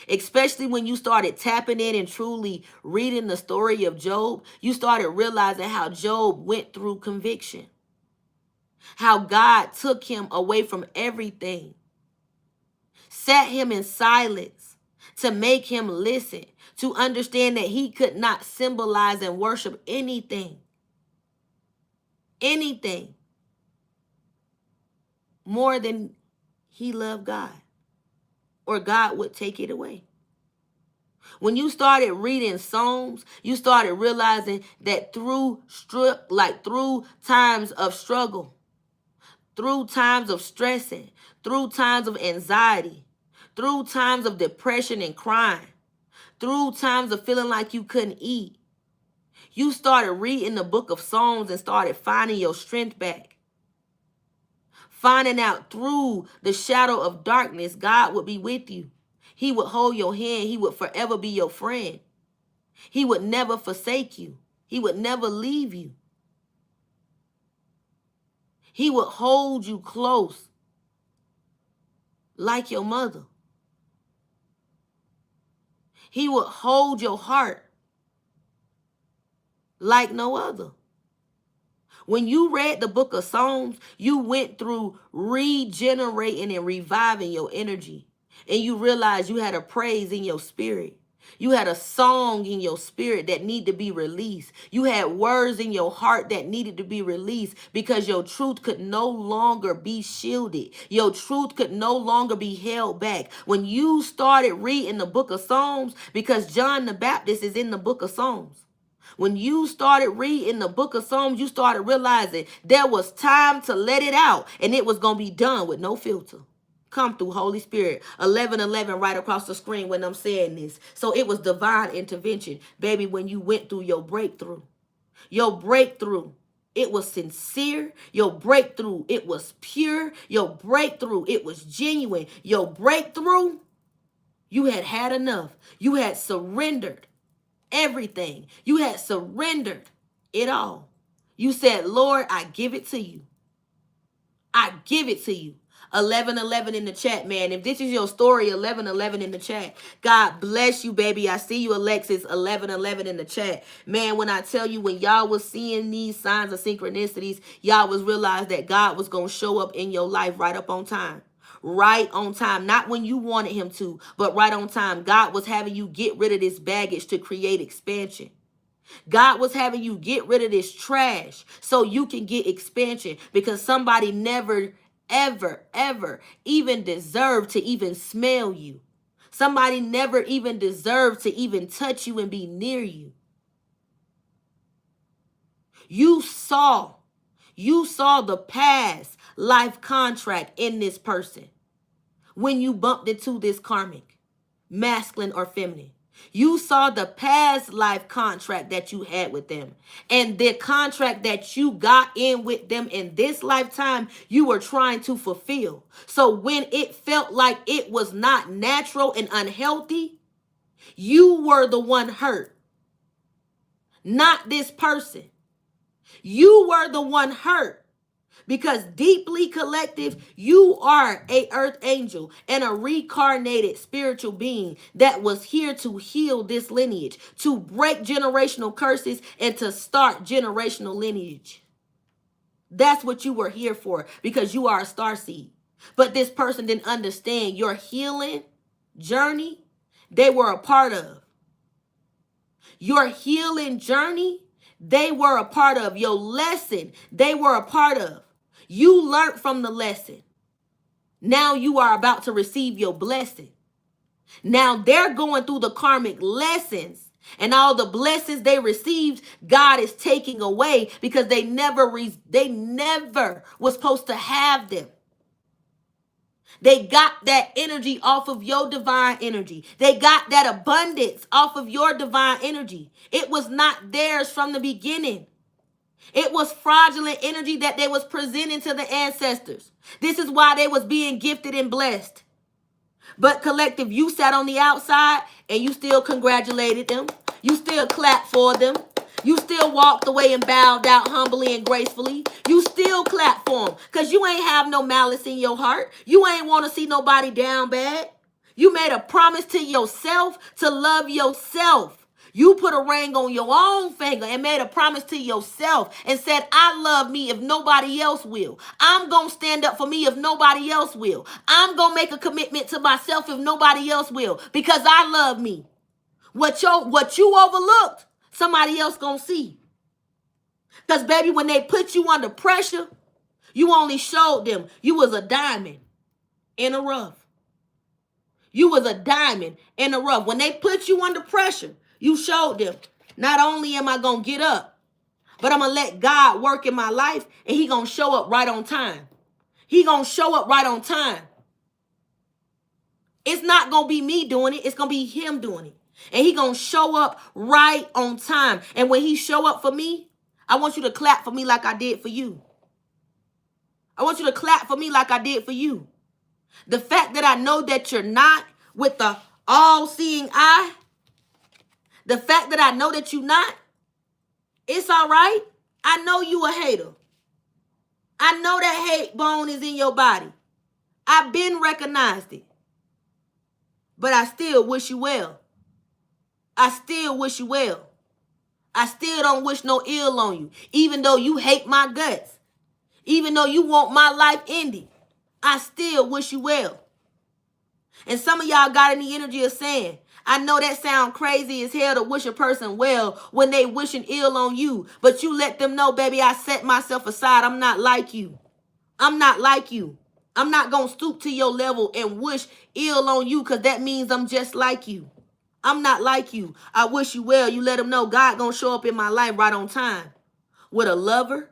Especially when you started tapping in and truly reading the story of Job, you started realizing how Job went through conviction, how God took him away from everything, sat him in silence to make him listen, to understand that he could not symbolize and worship anything more than he loved God, or God would take it away. When you started reading Psalms, you started realizing that through times of struggle, through times of stressing, through times of anxiety, through times of depression and crying, through times of feeling like you couldn't eat, you started reading the book of Psalms and started finding your strength back. Finding out through the shadow of darkness, God would be with you. He would hold your hand. He would forever be your friend. He would never forsake you. He would never leave you. He would hold you close like your mother. He would hold your heart like no other. When you read the book of Psalms, you went through regenerating and reviving your energy. And you realized you had a praise in your spirit. You had a song in your spirit that needed to be released. You had words in your heart that needed to be released because your truth could no longer be shielded. Your truth could no longer be held back. When you started reading the book of Psalms, because John the Baptist is in the book of Psalms. When you started reading the book of Psalms, you started realizing there was time to let it out, and it was going to be done with no filter. Come through, Holy Spirit. 11:11 right across the screen when I'm saying this. So it was divine intervention. Baby, when you went through your breakthrough, it was sincere. Your breakthrough, it was pure. Your breakthrough, it was genuine. Your breakthrough, you had enough. You had surrendered everything. You had surrendered it all. You said, Lord, I give it to you. I give it to you. 11:11 in the chat, man. If this is your story, 11:11 in the chat. God bless you, baby. I see you, Alexis. 11:11 in the chat. Man, when I tell you, when y'all was seeing these signs of synchronicities, y'all was realized that God was going to show up in your life right up on time. Right on time. Not when you wanted him to, but right on time. God was having you get rid of this baggage to create expansion. God was having you get rid of this trash so you can get expansion, because somebody never, ever even deserved to even smell you. Somebody never even deserved to even touch you and be near you. You saw the past life contract in this person when you bumped into this karmic, masculine or feminine. You saw the past life contract that you had with them, and the contract that you got in with them in this lifetime, you were trying to fulfill. So when it felt like it was not natural and unhealthy, you were the one hurt, not this person. You were the one hurt. Because deeply collective, you are a earth angel and a reincarnated spiritual being that was here to heal this lineage, to break generational curses and to start generational lineage. That's what you were here for, because you are a starseed. But this person didn't understand your healing journey they were a part of. Your healing journey, they were a part of. Your lesson, they were a part of. You learned from the lesson. Now you are about to receive your blessing. Now they're going through the karmic lessons, and all the blessings they received, God is taking away because they never was supposed to have them. They got that energy off of your divine energy. They got that abundance off of your divine energy. It was not theirs from the beginning. It was fraudulent energy that they was presenting to the ancestors. This is why they was being gifted and blessed. But collective, you sat on the outside and you still congratulated them. You still clapped for them. You still walked away and bowed out humbly and gracefully. You still clapped for them because you ain't have no malice in your heart. You ain't want to see nobody down bad. You made a promise to yourself to love yourself. You put a ring on your own finger and made a promise to yourself and said, I love me if nobody else will. I'm going to stand up for me if nobody else will. I'm going to make a commitment to myself if nobody else will, because I love me. What you overlooked, somebody else going to see. Because, baby, when they put you under pressure, you only showed them you was a diamond in the rough. You was a diamond in the rough. When they put you under pressure, you showed them, not only am I going to get up, but I'm going to let God work in my life, and he going to show up right on time. He going to show up right on time. It's not going to be me doing it. It's going to be him doing it. And he going to show up right on time. And when he show up for me, I want you to clap for me like I did for you. I want you to clap for me like I did for you. The fact that I know that you're not with the all-seeing eye, the fact that I know that you're not, it's all right. I know you a hater. I know that hate bone is in your body. I've been recognized it. But I still wish you well. I still wish you well. I still don't wish no ill on you. Even though you hate my guts. Even though you want my life ended. I still wish you well. And some of y'all got in the energy of saying, I know that sound crazy as hell to wish a person well when they wishing ill on you. But you let them know, baby, I set myself aside. I'm not like you. I'm not like you. I'm not going to stoop to your level and wish ill on you, because that means I'm just like you. I'm not like you. I wish you well. You let them know God going to show up in my life right on time. With a lover,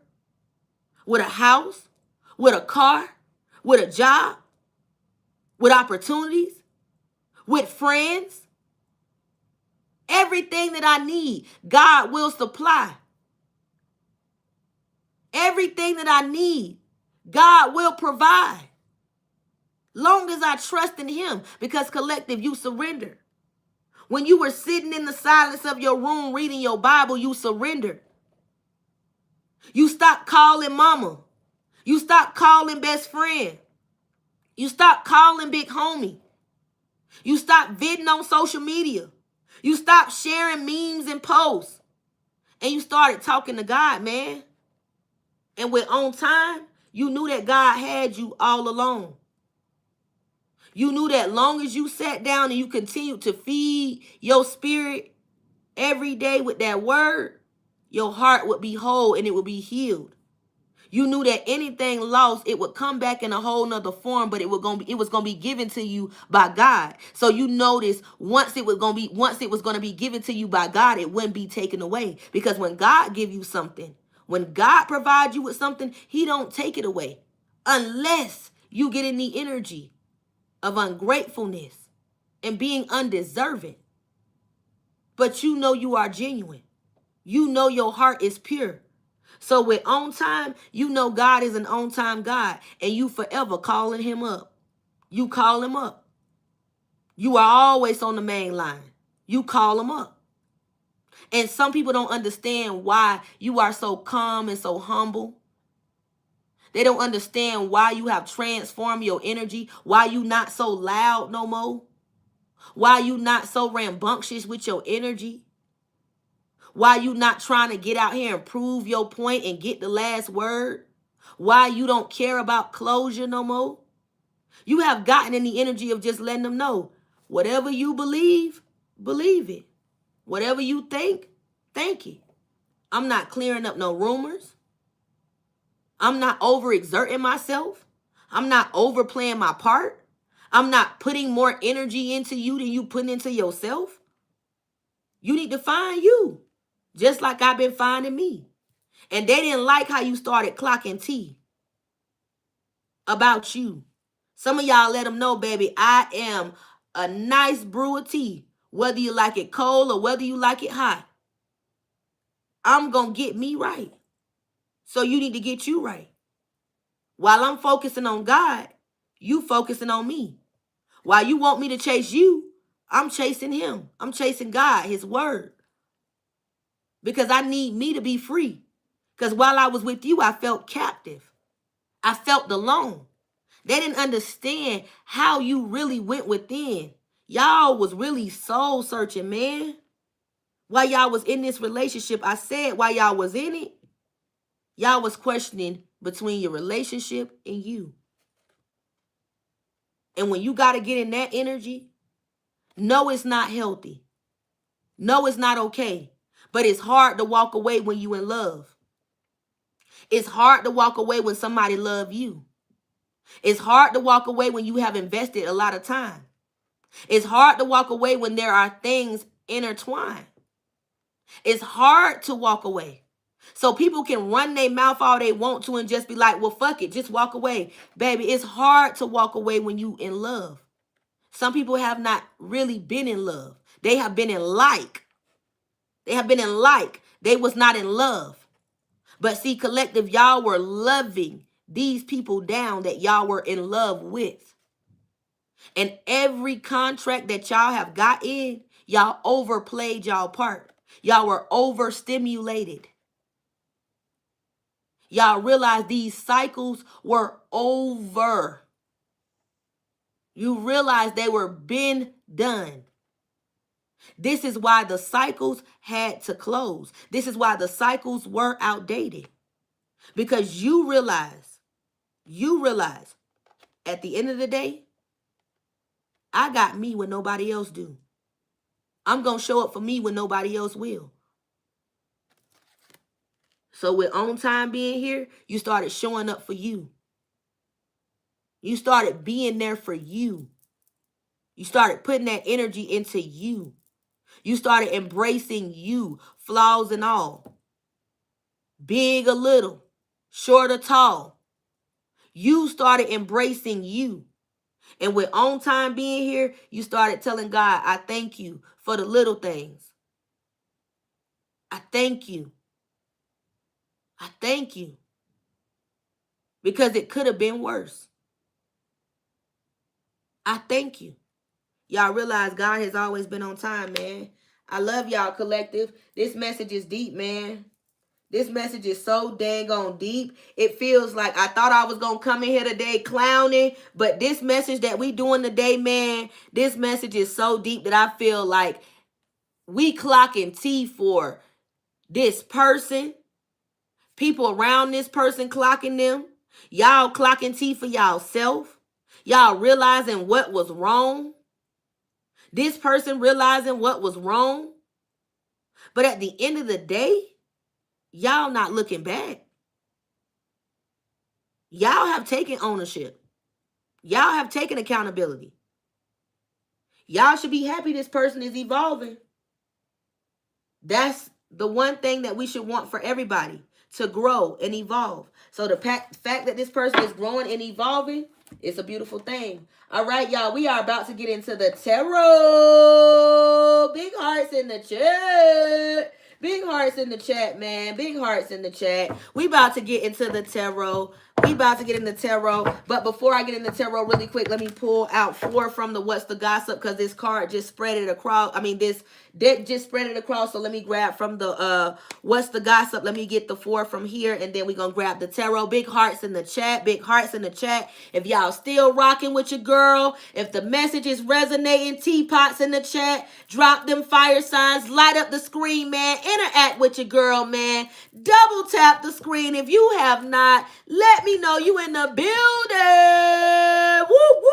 with a house, with a car, with a job, with opportunities, with friends. Everything that I need, God will supply. Everything that I need, God will provide. Long as I trust in him, because collective, you surrender. When you were sitting in the silence of your room reading your Bible, you surrendered. You stopped calling mama. You stopped calling best friend. You stopped calling big homie. You stopped bidding on social media. You stopped sharing memes and posts. And you started talking to God, man. And when on time, you knew that God had you all along. You knew that long as you sat down and you continued to feed your spirit every day with that word, your heart would be whole and it would be healed. You knew that anything lost, it would come back in a whole nother form, but it was gonna be given to you by God. So you notice once it was gonna be given to you by God, it wouldn't be taken away. Because when God give you something, when God provides you with something, he don't take it away. Unless you get in the energy of ungratefulness and being undeserving. But you know you are genuine. You know your heart is pure. So with on time, you know God is an on time God, and you forever calling him up. You call him up. You are always on the main line. You call him up. And some people don't understand why you are so calm and so humble. They don't understand why you have transformed your energy, why you not so loud no more, why you not so rambunctious with your energy. Why you not trying to get out here and prove your point and get the last word? Why you don't care about closure no more? You have gotten in the energy of just letting them know, whatever you believe, believe it. Whatever you think it. I'm not clearing up no rumors. I'm not overexerting myself. I'm not overplaying my part. I'm not putting more energy into you than you putting into yourself. You need to find you. Just like I've been finding me. And they didn't like how you started clocking tea about you. Some of y'all let them know, baby, I am a nice brew of tea. Whether you like it cold or whether you like it hot. I'm going to get me right. So you need to get you right. While I'm focusing on God, you focusing on me. While you want me to chase you, I'm chasing him. I'm chasing God, his word. Because I need me to be free. Because while I was with you, I felt captive. I felt alone. They didn't understand how you really went within. Y'all was really soul searching, man. While y'all was in this relationship, I said while y'all was in it, y'all was questioning between your relationship and you. And when you got to get in that energy, no, it's not healthy. No, it's not okay. But it's hard to walk away when you in love. It's hard to walk away when somebody love you. It's hard to walk away when you have invested a lot of time. It's hard to walk away when there are things intertwined. It's hard to walk away. So people can run their mouth all they want to and just be like, well, fuck it, just walk away. Baby, it's hard to walk away when you in love. Some people have not really been in love. They have been in like. They have been in like. They was not in love. But see, collective, y'all were loving these people down that y'all were in love with. And every contract that y'all have got in, y'all overplayed y'all part. Y'all were overstimulated. Y'all realize these cycles were over. You realize they were been done. This is why the cycles had to close. This is why the cycles were outdated. Because you realize, at the end of the day, I got me when nobody else do. I'm going to show up for me when nobody else will. So with On Time being here, you started showing up for you. You started being there for you. You started putting that energy into you. You started embracing you, flaws and all. Big or little, short or tall. You started embracing you. And with On Time being here, you started telling God, I thank you for the little things. I thank you. I thank you. Because it could have been worse. I thank you. Y'all realize God has always been on time, man. I love y'all, collective. This message is deep, man. This message is so dang on deep. It feels like I thought I was going to come in here today clowning, but this message that we doing today, man, this message is so deep that I feel like we clocking T for this person, people around this person clocking them. Y'all clocking T for y'allself. Y'all realizing what was wrong. This person realizing what was wrong. But at the end of the day, y'all not looking back. Y'all have taken ownership. Y'all have taken accountability. Y'all should be happy this person is evolving. That's the one thing that we should want for everybody, to grow and evolve. So the fact that this person is growing and evolving, it's a beautiful thing. All right, y'all, we are about to get into the tarot. Big hearts in the chat. Big hearts in the chat, man. Big hearts in the chat. We about to get into the tarot. But before I get into tarot really quick, let me pull out 4 from the What's the Gossip, because this card just spread it across. This deck just spread it across. So let me grab from the What's the Gossip. Let me get the 4 from here, and then we're going to grab the tarot. Big hearts in the chat. Big hearts in the chat. If y'all still rocking with your girl, if the message is resonating, teapots in the chat. Drop them fire signs. Light up the screen, man. Interact with your girl, man. Double tap the screen if you have not. Let me know you in the building. Woo woo.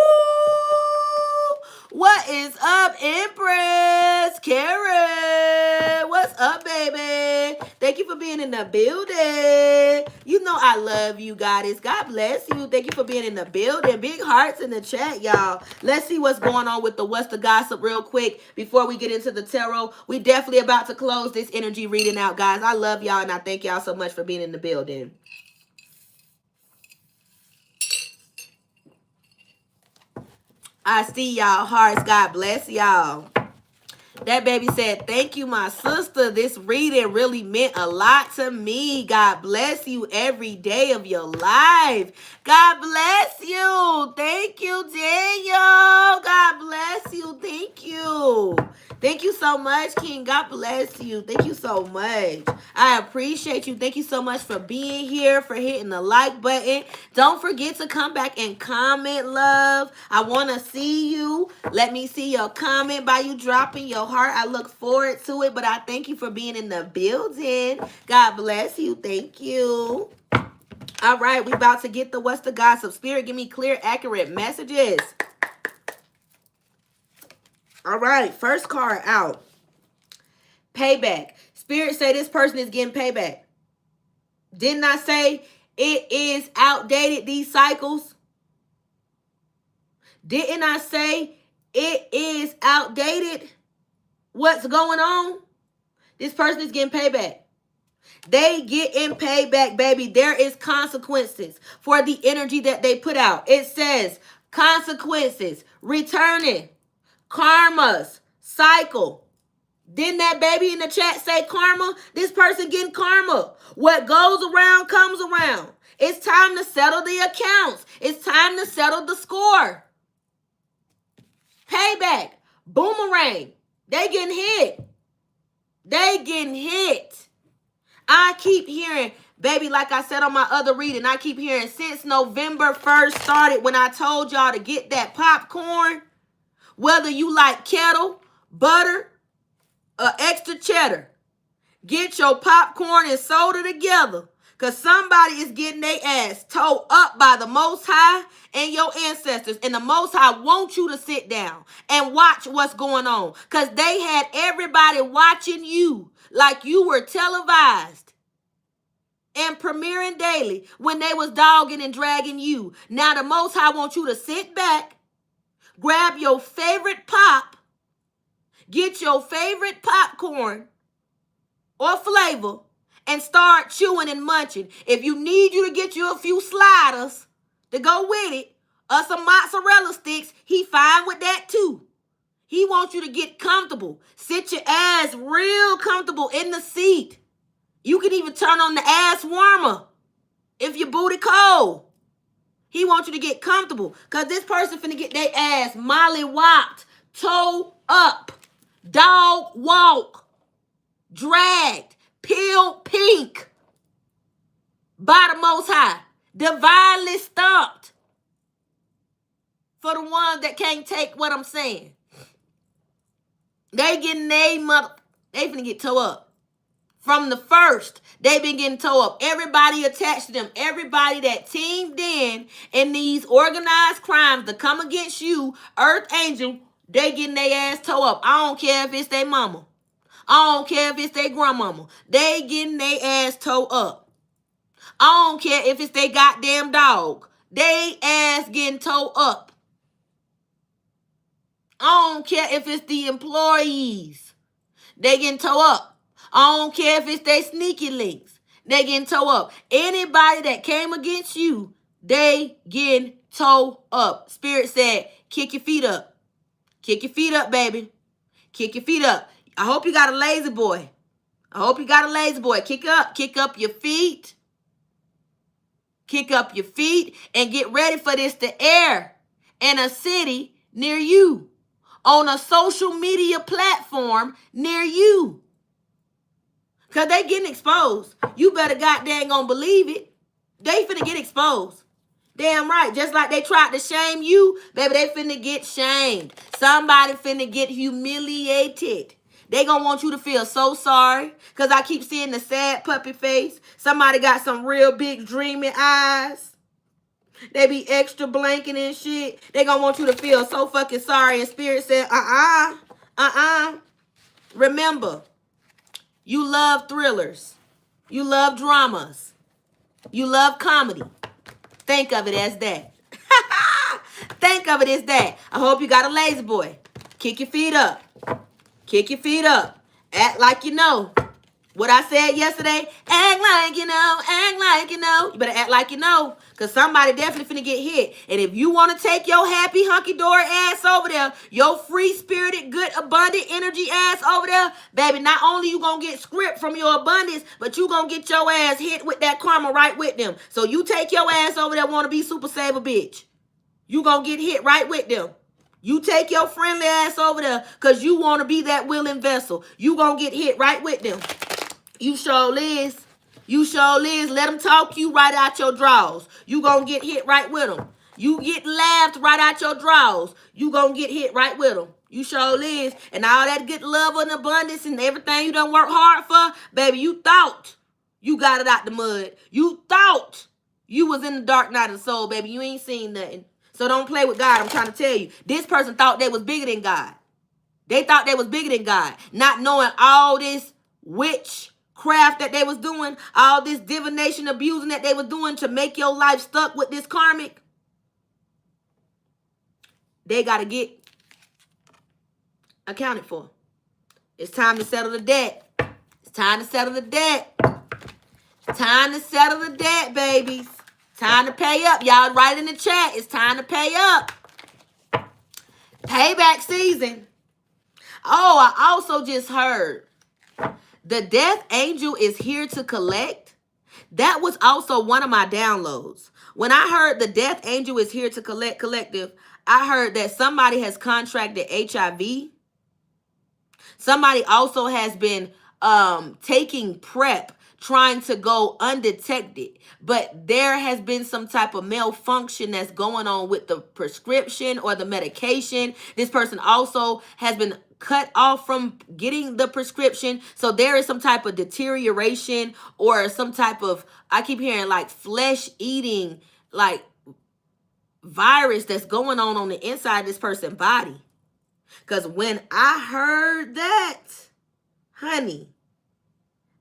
What is up, Empress? Karen, what's up, baby? Thank you for being in the building. You know I love you, goddess. God bless you. Thank you for being in the building. Big hearts in the chat, y'all. Let's see what's going on with the What's the Gossip real quick before we get into the tarot. We definitely about to close this energy reading out, guys. I love y'all, and I thank y'all so much for being in the building. I see y'all hearts. God bless y'all. That baby said, thank you, my sister. This reading really meant a lot to me. God bless you every day of your life. God bless you. Thank you, Daniel. God bless you. Thank you. Thank you so so much, King. God bless you. Thank you so much. I appreciate you. Thank you so much for being here, for hitting the like button. Don't forget to come back and comment, love. I want to see you. Let me see your comment by you dropping your heart. I look forward to it, but I thank you for being in the building. God bless you. Thank you. All right, we about to get the what's the gossip. Spirit, give me clear, accurate messages. All right, first card out. Payback. Spirit say this person is getting payback. Didn't I say it is outdated, these cycles? Didn't I say it is outdated? What's going on? This person is getting payback. They getting payback, baby. There is consequences for the energy that they put out. It says consequences, returning, karmas, cycle. Didn't that baby in the chat say karma? This person getting karma. What goes around comes around. It's time to settle the accounts. It's time to settle the score. Payback. Boomerang. They getting hit. They getting hit. I keep hearing, baby, like I said on my other reading, I keep hearing since November 1st started when I told y'all to get that popcorn, whether you like kettle, butter, or extra cheddar, get your popcorn and soda together, because somebody is getting their ass towed up by the Most High and your ancestors. And the Most High wants you to sit down and watch what's going on, because they had everybody watching you like you were televised and premiering daily when they was dogging and dragging you. Now the Most High wants you to sit back, grab your favorite pop, get your favorite popcorn or flavor, and start chewing and munching. If you need you to get you a few sliders to go with it, or some mozzarella sticks, he fine with that too. He wants you to get comfortable. Sit your ass real comfortable in the seat. You can even turn on the ass warmer if your booty cold. He wants you to get comfortable, because this person finna get their ass molly-whopped, toe up, dog walk, dragged, peel pink by the Most High, divinely stumped for the ones that can't take what I'm saying. They getting they finna get toe up. From the first, they been getting toe up. Everybody attached to them, everybody that teamed in these organized crimes to come against you, Earth Angel, they getting their ass toe up. I don't care if it's their mama. I don't care if it's their grandmama. They getting their ass toe up. I don't care if it's their goddamn dog. They ass getting toe up. I don't care if it's the employees. They getting toe up. I don't care if it's their sneaky links. They getting toe up. Anybody that came against you, they getting toe up. Spirit said, kick your feet up. Kick your feet up, baby. Kick your feet up. I hope you got a lazy boy. I hope you got a lazy boy. Kick up your feet. Kick up your feet and get ready for this to air in a city near you, on a social media platform near you. Because they getting exposed. You better goddamn gonna believe it. They finna get exposed. Damn right. Just like they tried to shame you, baby, they finna get shamed. Somebody finna get humiliated. They gonna want you to feel so sorry, because I keep seeing the sad puppy face. Somebody got some real big dreamy eyes. They be extra blanking and shit. They gonna want you to feel so fucking sorry. And Spirit said, Remember, you love thrillers. You love dramas. You love comedy. Think of it as that. Think of it as that. I hope you got a lazy boy. Kick your feet up. Kick your feet up. Act like you know. What I said yesterday, act like you know, act like you know. You better act like you know, because somebody definitely finna get hit. And if you want to take your happy, hunky-dory ass over there, your free-spirited, good, abundant energy ass over there, baby, not only you gonna get script from your abundance, but you gonna get your ass hit with that karma right with them. So you take your ass over there, want to be super saver bitch. You gonna get hit right with them. You take your friendly ass over there because you want to be that willing vessel. You going to get hit right with them. You sure is. You sure is. Let them talk you right out your drawers. You going to get hit right with them. You get laughed right out your drawers. You going to get hit right with them. You sure is. And all that good love and abundance and everything you done work hard for, baby, you thought you got it out the mud. You thought you was in the dark night of the soul, baby. You ain't seen nothing. So don't play with God. I'm trying to tell you. This person thought they was bigger than God. They thought they was bigger than God. Not knowing all this witchcraft that they was doing, all this divination abusing that they was doing to make your life stuck with this karmic. They got to get accounted for. It's time to settle the debt. It's time to settle the debt. It's time to settle the debt, babies. Time to pay up. Y'all write in the chat. It's time to pay up. Payback season. Oh, I also just heard the death angel is here to collect. That was also one of my downloads. When I heard the death angel is here to collect collective, I heard that somebody has contracted HIV. Somebody also has been taking PrEP, trying to go undetected. But there has been some type of malfunction that's going on with the prescription or the medication. This person also has been cut off from getting the prescription. So there is some type of deterioration or some type of, I keep hearing like flesh eating, like virus that's going on the inside of this person's body. Because when I heard that, honey,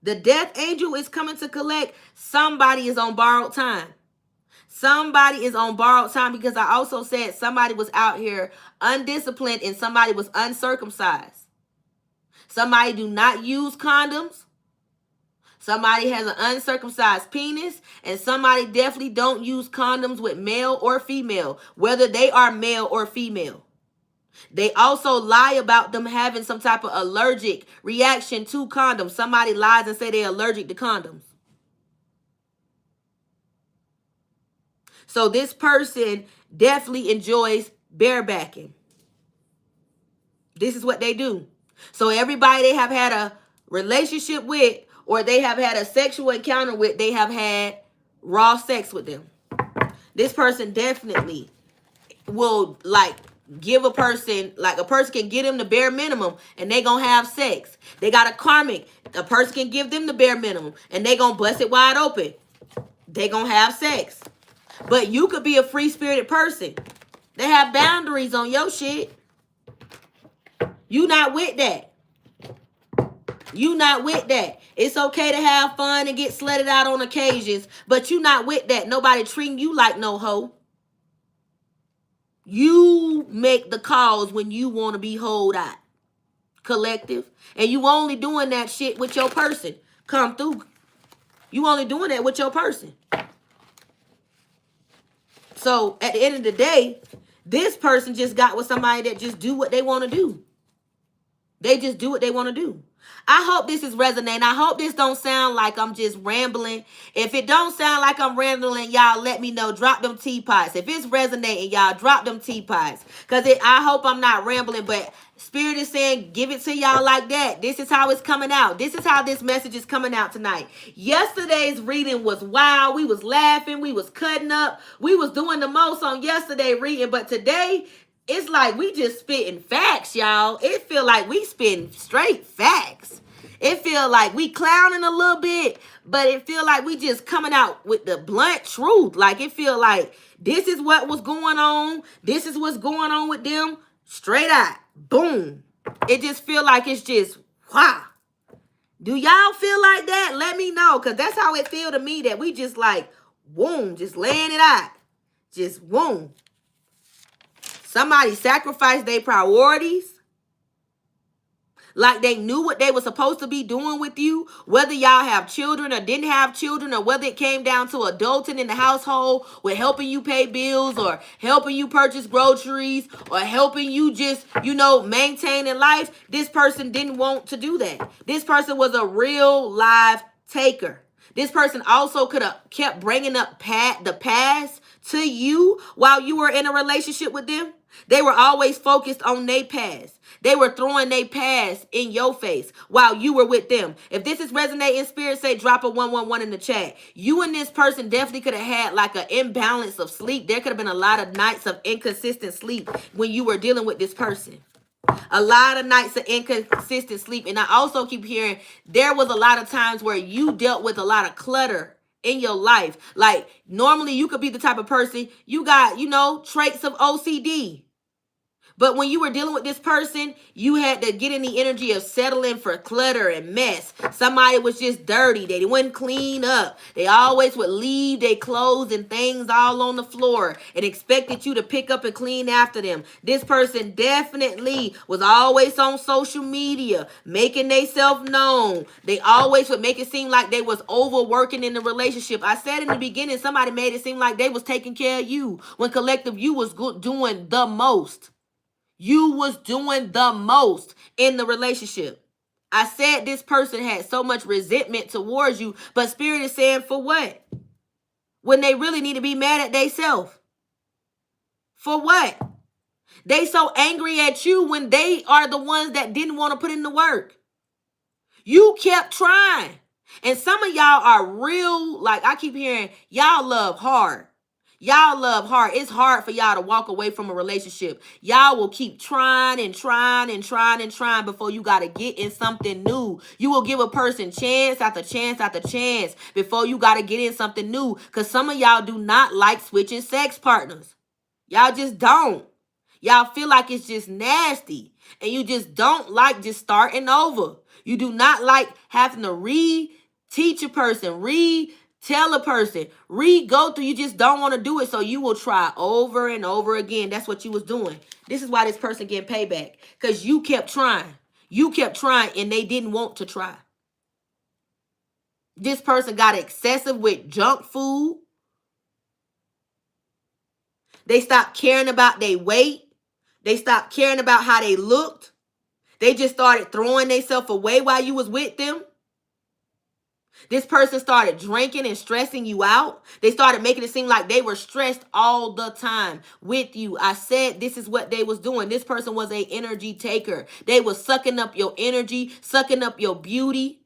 the death angel is coming to collect, somebody is on borrowed time. Somebody is on borrowed time, because I also said somebody was out here undisciplined and somebody was uncircumcised. Somebody do not use condoms. Somebody has an uncircumcised penis, and somebody definitely don't use condoms with male or female, whether they are male or female. They also lie about them having some type of allergic reaction to condoms. Somebody lies and say they're allergic to condoms. So this person definitely enjoys barebacking. This is what they do. So everybody they have had a relationship with or they have had a sexual encounter with, they have had raw sex with them. This person definitely will like give a person, like a person can give them the bare minimum and they gonna have sex. They got a karmic. A person can give them the bare minimum and they gonna bust it wide open. They gonna have sex. But you could be a free-spirited person. They have boundaries on your shit. You not with that. You not with that. It's okay to have fun and get slutted out on occasions, but you not with that. Nobody treating you like no hoe. You make the calls when you want to be hoed out. Collective. And you only doing that shit with your person. Come through. You only doing that with your person. So at the end of the day, this person just got with somebody that just do what they want to do. They just do what they want to do. I hope this is resonating. I hope this don't sound like I'm just rambling. If it don't sound like I'm rambling, y'all let me know. Drop them teapots. If it's resonating, y'all drop them teapots. Because I hope I'm not rambling, but Spirit is saying give it to y'all like that. This is how it's coming out. This is how this message is coming out tonight. Yesterday's reading was wild. We was laughing. We was cutting up. We was doing the most on yesterday reading. But today, it's like we just spitting facts, y'all. It feel like we spitting straight facts. It feel like we clowning a little bit, but it feel like we just coming out with the blunt truth. Like it feel like this is what was going on. This is what's going on with them. Straight out. Boom. It just feel like it's just, wow. Do y'all feel like that? Let me know, because that's how it feel to me, that we just like, boom, just laying it out. Just boom. Somebody sacrificed their priorities. Like they knew what they were supposed to be doing with you. Whether y'all have children or didn't have children, or whether it came down to adulting in the household with helping you pay bills or helping you purchase groceries or helping you just, maintaining life. This person didn't want to do that. This person was a real live taker. This person also could have kept bringing up the past to you while you were in a relationship with them. They were always focused on their past. They were throwing their past in your face while you were with them. If this is resonating in spirit, say drop a 111 in the chat. You and this person definitely could have had like an imbalance of sleep. There could have been a lot of nights of inconsistent sleep when you were dealing with this person. A lot of nights of inconsistent sleep. And I also keep hearing there was a lot of times where you dealt with a lot of clutter in your life. Like normally you could be the type of person, you got, traits of OCD. But when you were dealing with this person, you had to get in the energy of settling for clutter and mess. Somebody was just dirty. They wouldn't clean up. They always would leave their clothes and things all on the floor and expected you to pick up and clean after them. This person definitely was always on social media, making themselves known. They always would make it seem like they was overworking in the relationship. I said in the beginning, somebody made it seem like they was taking care of you when collective you was doing the most. You was doing the most in the relationship. I said this person had so much resentment towards you, but Spirit is saying for what? When they really need to be mad at themselves. For what? They so angry at you when they are the ones that didn't want to put in the work. You kept trying. And some of y'all are real, like I keep hearing, y'all love hard. Y'all love hard. It's hard for y'all to walk away from a relationship. Y'all will keep trying and trying and trying and trying before you got to get in something new. You will give a person chance after chance after chance before you got to get in something new. Because some of y'all do not like switching sex partners. Y'all just don't. Y'all feel like it's just nasty. And you just don't like just starting over. You do not like having to re-teach a person, tell a person, go through. You just don't want to do it. So you will try over and over again. That's what you was doing. This is why this person getting payback. Because you kept trying. You kept trying and they didn't want to try. This person got excessive with junk food. They stopped caring about their weight. They stopped caring about how they looked. They just started throwing themselves away while you was with them. This person started drinking and stressing you out. They started making it seem like they were stressed all the time with you. I said this is what they was doing. This person was an energy taker. They was sucking up your energy, sucking up your beauty,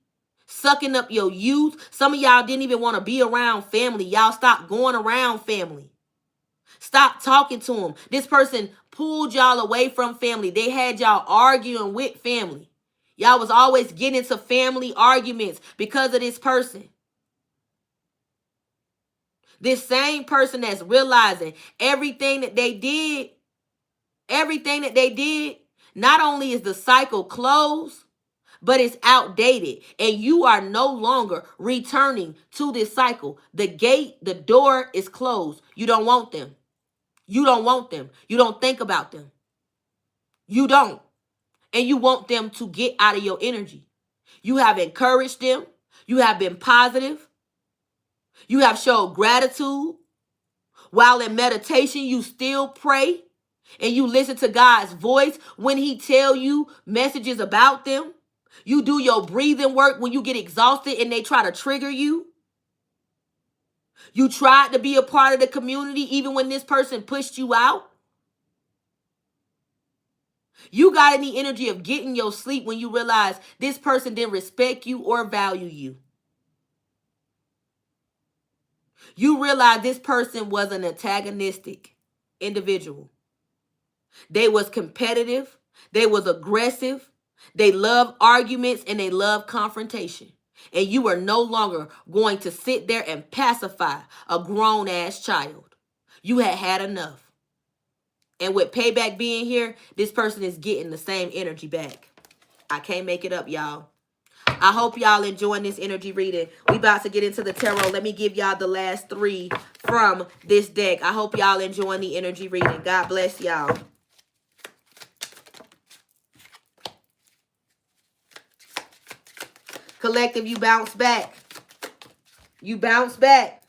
sucking up your youth. Some of y'all didn't even want to be around family. Y'all stopped going around family. Stop talking to them. This person pulled y'all away from family. They had y'all arguing with family. Y'all was always getting into family arguments because of this person. This same person that's realizing everything that they did, not only is the cycle closed, but it's outdated. And you are no longer returning to this cycle. The gate, the door is closed. You don't want them. You don't want them. You don't think about them. You don't. And you want them to get out of your energy. You have encouraged them. You have been positive. You have showed gratitude. While in meditation, you still pray and you listen to God's voice when he tell you messages about them. You do your breathing work when you get exhausted and they try to trigger you. You tried to be a part of the community even when this person pushed you out. You got in the energy of getting your sleep when you realize this person didn't respect you or value you. You realize this person was an antagonistic individual. They was competitive. They was aggressive. They love arguments and they love confrontation. And you are no longer going to sit there and pacify a grown-ass child. You had had enough. And with payback being here, this person is getting the same energy back. I can't make it up, y'all. I hope y'all enjoying this energy reading. We about to get into the tarot. Let me give y'all the last 3 from this deck. I hope y'all enjoying the energy reading. God bless y'all. Collective, you bounce back. You bounce back.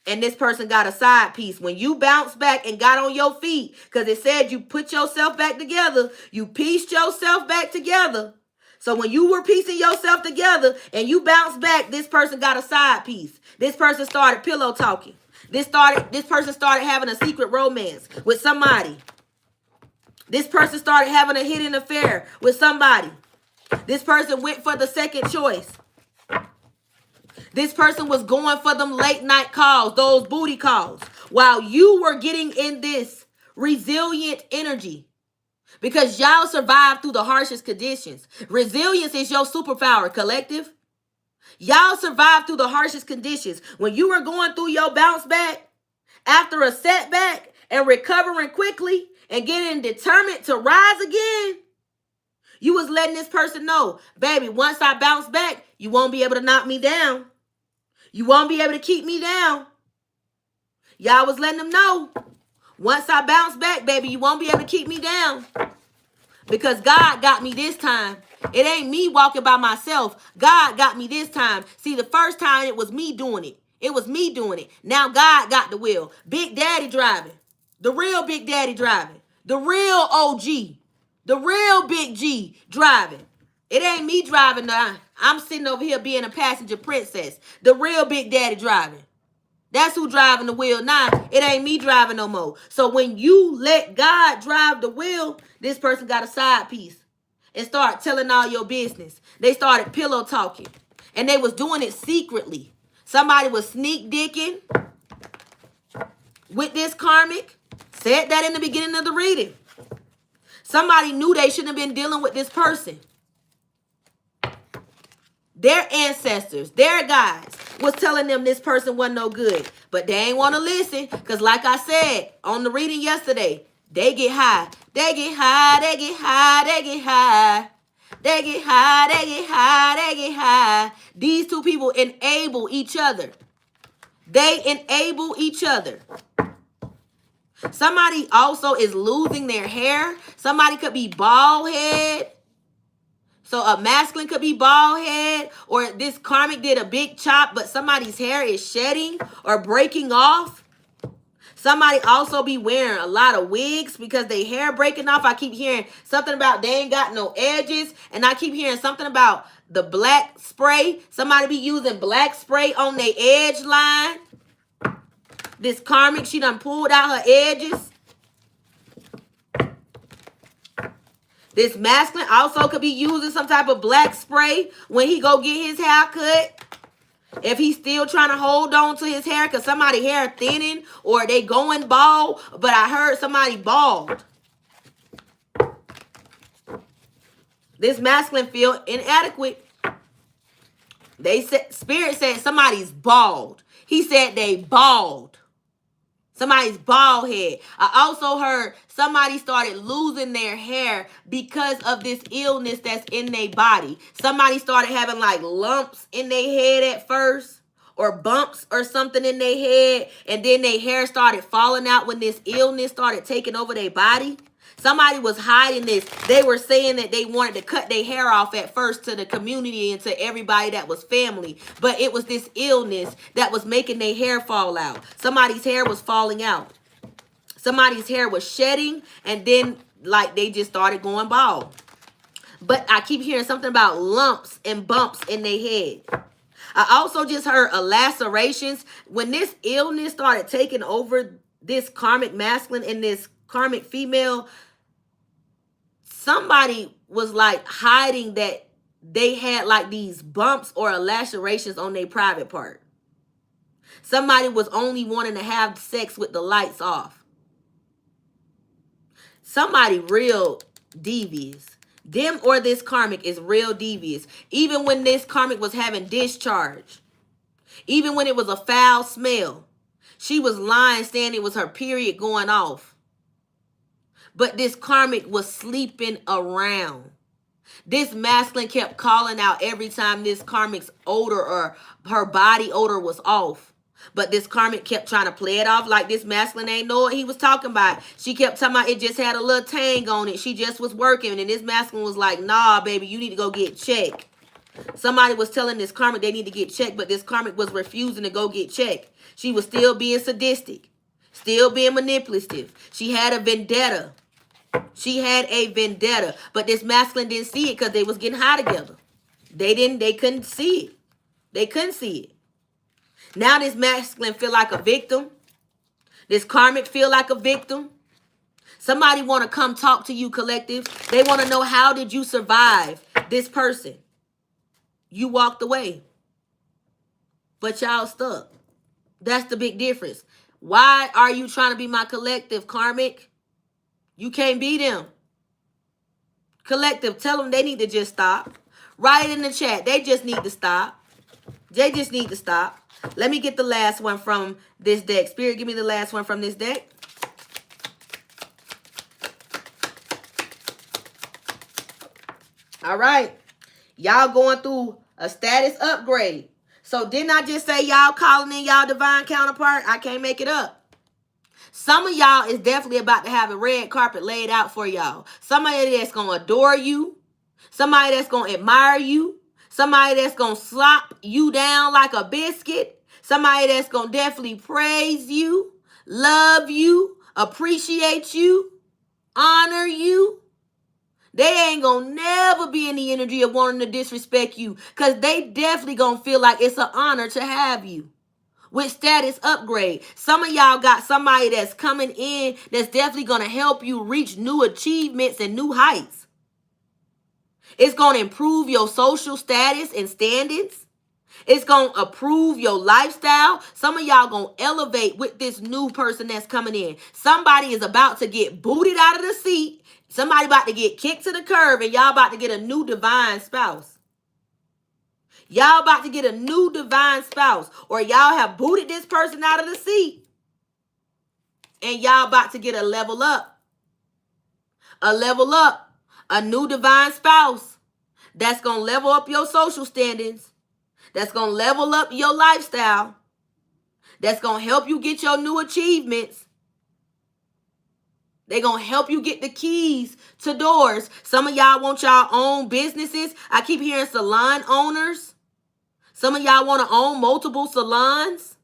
And this person got a side piece. When you bounce back and got on your feet, because it said you put yourself back together, you pieced yourself back together. So when you were piecing yourself together and you bounced back, this person got a side piece. This person started pillow talking. This person started having a secret romance with somebody. This person started having a hidden affair with somebody. This person went for the second choice. This person was going for them late night calls, those booty calls, while you were getting in this resilient energy. Because y'all survived through the harshest conditions. Resilience is your superpower, collective. Y'all survived through the harshest conditions. When you were going through your bounce back after a setback and recovering quickly and getting determined to rise again, you was letting this person know, baby, once I bounce back, you won't be able to knock me down. You won't be able to keep me down. Y'all was letting them know, once I bounce back, baby, you won't be able to keep me down. Because God got me this time. It ain't me walking by myself. God got me this time. See, the first time it was me doing it. It was me doing it. Now God got the wheel. Big Daddy driving. The real Big Daddy driving. The real OG. The real Big G driving. It ain't me driving now. I'm sitting over here being a passenger princess. The real Big Daddy driving. That's who driving the wheel now. It ain't me driving no more. So when you let God drive the wheel, this person got a side piece and start telling all your business. They started pillow talking and they was doing it secretly. Somebody was sneak dicking with this karmic. Said that in the beginning of the reading. Somebody knew they shouldn't have been dealing with this person. Their ancestors, their guides, was telling them this person wasn't no good. But they ain't want to listen. Because like I said on the reading yesterday, they get high. They get high, they get high, they get high. They get high, they get high, they get high. These two people enable each other. They enable each other. Somebody also is losing their hair. Somebody could be bald head. So a masculine could be bald head, or this karmic did a big chop, but somebody's hair is shedding or breaking off. Somebody also be wearing a lot of wigs because their hair breaking off. I keep hearing something about they ain't got no edges, and I keep hearing something about the black spray. Somebody be using black spray on their edge line. This karmic, she done pulled out her edges. This masculine also could be using some type of black spray when he go get his hair cut. If he's still trying to hold on to his hair because somebody hair thinning or they going bald. But I heard somebody bald. This masculine feel inadequate. They said, Spirit said somebody's bald. He said they bald. Somebody's bald head. I also heard somebody started losing their hair because of this illness that's in their body. Somebody started having like lumps in their head at first, or bumps or something in their head, and then their hair started falling out when this illness started taking over their body. Somebody was hiding this. They were saying that they wanted to cut their hair off at first to the community and to everybody that was family. But it was this illness that was making their hair fall out. Somebody's hair was falling out. Somebody's hair was shedding, and then like they just started going bald. But I keep hearing something about lumps and bumps in their head. I also just heard lacerations. When this illness started taking over this karmic masculine and this karmic female, somebody was like hiding that they had like these bumps or lacerations on their private part. Somebody was only wanting to have sex with the lights off. Somebody real devious. Them or this karmic is real devious. Even when this karmic was having discharge. Even when it was a foul smell. She was lying saying it was her period going off. But this karmic was sleeping around. This masculine kept calling out every time this karmic's odor or her body odor was off. But this karmic kept trying to play it off like this masculine ain't know what he was talking about. She kept talking about it just had a little tang on it. She just was working. And this masculine was like, nah, baby, you need to go get checked. Somebody was telling this karmic they need to get checked, but this karmic was refusing to go get checked. She was still being sadistic, still being manipulative. She had a vendetta. She had a vendetta, but this masculine didn't see it because they was getting high together. They couldn't see it. They couldn't see it. Now this masculine feel like a victim. This karmic feel like a victim. Somebody want to come talk to you, collective. They want to know, how did you survive this person? You walked away, but y'all stuck. That's the big difference. Why are you trying to be my collective, Karmic? You can't be them. Collective, tell them they need to just stop. Write in the chat. They just need to stop. They just need to stop. Let me get the last one from this deck. Spirit, give me the last one from this deck. All right. Y'all going through a status upgrade. So didn't I just say y'all calling in y'all divine counterpart? I can't make it up. Some of y'all is definitely about to have a red carpet laid out for y'all. Somebody that's going to adore you. Somebody that's going to admire you. Somebody that's going to slop you down like a biscuit. Somebody that's going to definitely praise you, love you, appreciate you, honor you. They ain't going to never be in the energy of wanting to disrespect you, because they definitely going to feel like it's an honor to have you. With status upgrade, some of y'all got somebody that's coming in that's definitely going to help you reach new achievements and new heights. It's going to improve your social status and standings. It's going to improve your lifestyle. Some of y'all going to elevate with this new person that's coming in. Somebody is about to get booted out of the seat. Somebody about to get kicked to the curb, and y'all about to get a new divine spouse. Y'all about to get a new divine spouse, or y'all have booted this person out of the seat, and y'all about to get a level up. A level up. A new divine spouse that's going to level up your social standings, that's going to level up your lifestyle, that's going to help you get your new achievements. They're going to help you get the keys to doors. Some of y'all want y'all own businesses. I keep hearing salon owners. Some of y'all want to own multiple salons.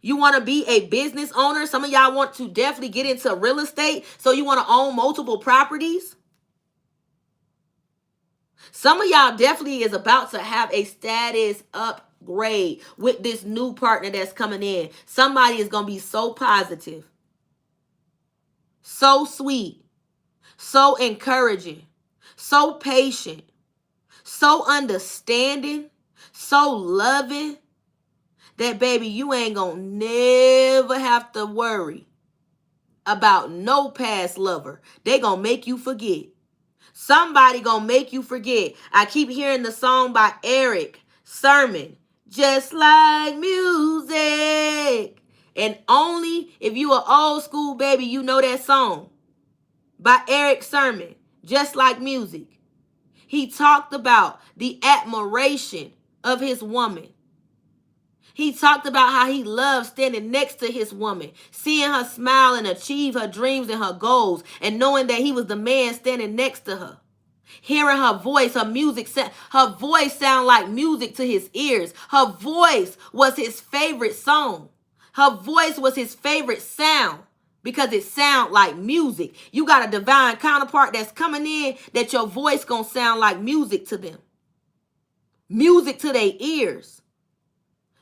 You want to be a business owner. Some of y'all want to definitely get into real estate, so you want to own multiple properties. Some of y'all definitely is about to have a status upgrade with this new partner that's coming in. Somebody is going to be so positive, so sweet, so encouraging, so patient, so understanding, so loving, that baby, you ain't gonna never have to worry about no past lover. They gonna make you forget. Somebody gonna make you forget. I keep hearing the song by Eric Sermon, Just Like Music. And only if you an old school baby, you know that song by Eric Sermon, Just Like Music. He talked about the admiration of his woman. He talked about how he loved standing next to his woman, seeing her smile and achieve her dreams and her goals, and knowing that he was the man standing next to her. Hearing her voice, her music, her voice sound like music to his ears. Her voice was his favorite song. Her voice was his favorite sound, because it sound like music. You got a divine counterpart that's coming in that your voice gonna sound like music to them. Music to their ears.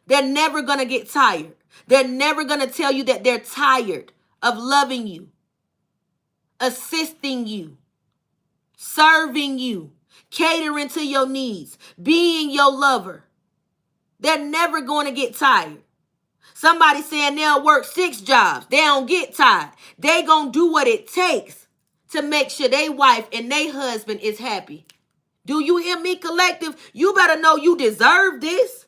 They're never gonna get tired. They're never gonna tell you that they're tired of loving you, assisting you, serving you, catering to your needs, being your lover. They're never going to get tired. Somebody saying they'll work 6 jobs. They don't get tired. They gonna do what it takes to make sure their wife and their husband is happy. Do you hear me, collective? You better know you deserve this.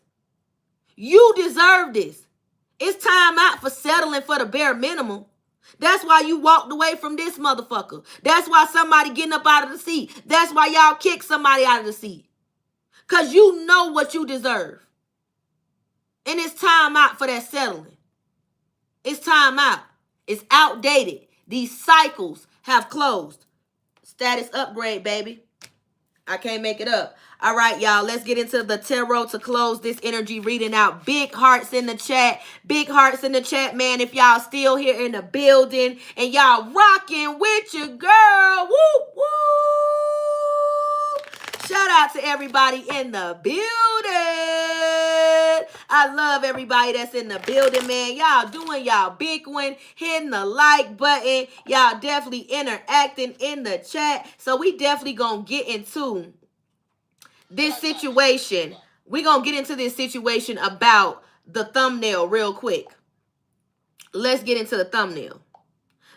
You deserve this. It's time out for settling for the bare minimum. That's why you walked away from this motherfucker. That's why somebody getting up out of the seat. That's why y'all kick somebody out of the seat. Because you know what you deserve. And it's time out for that settling. It's time out. It's outdated. These cycles have closed. Status upgrade, baby. I can't make it up. All right, y'all, let's get into the tarot to close this energy reading out. Big hearts in the chat. Big hearts in the chat, man. If y'all still here in the building and y'all rocking with your girl. Woo, woo. Shout out to everybody in the building. I love everybody that's in the building, man. Y'all doing y'all big one, hitting the like button. Y'all definitely interacting in the chat. So we definitely gonna get into this situation. We're gonna get into this situation about the thumbnail real quick. Let's get into the thumbnail.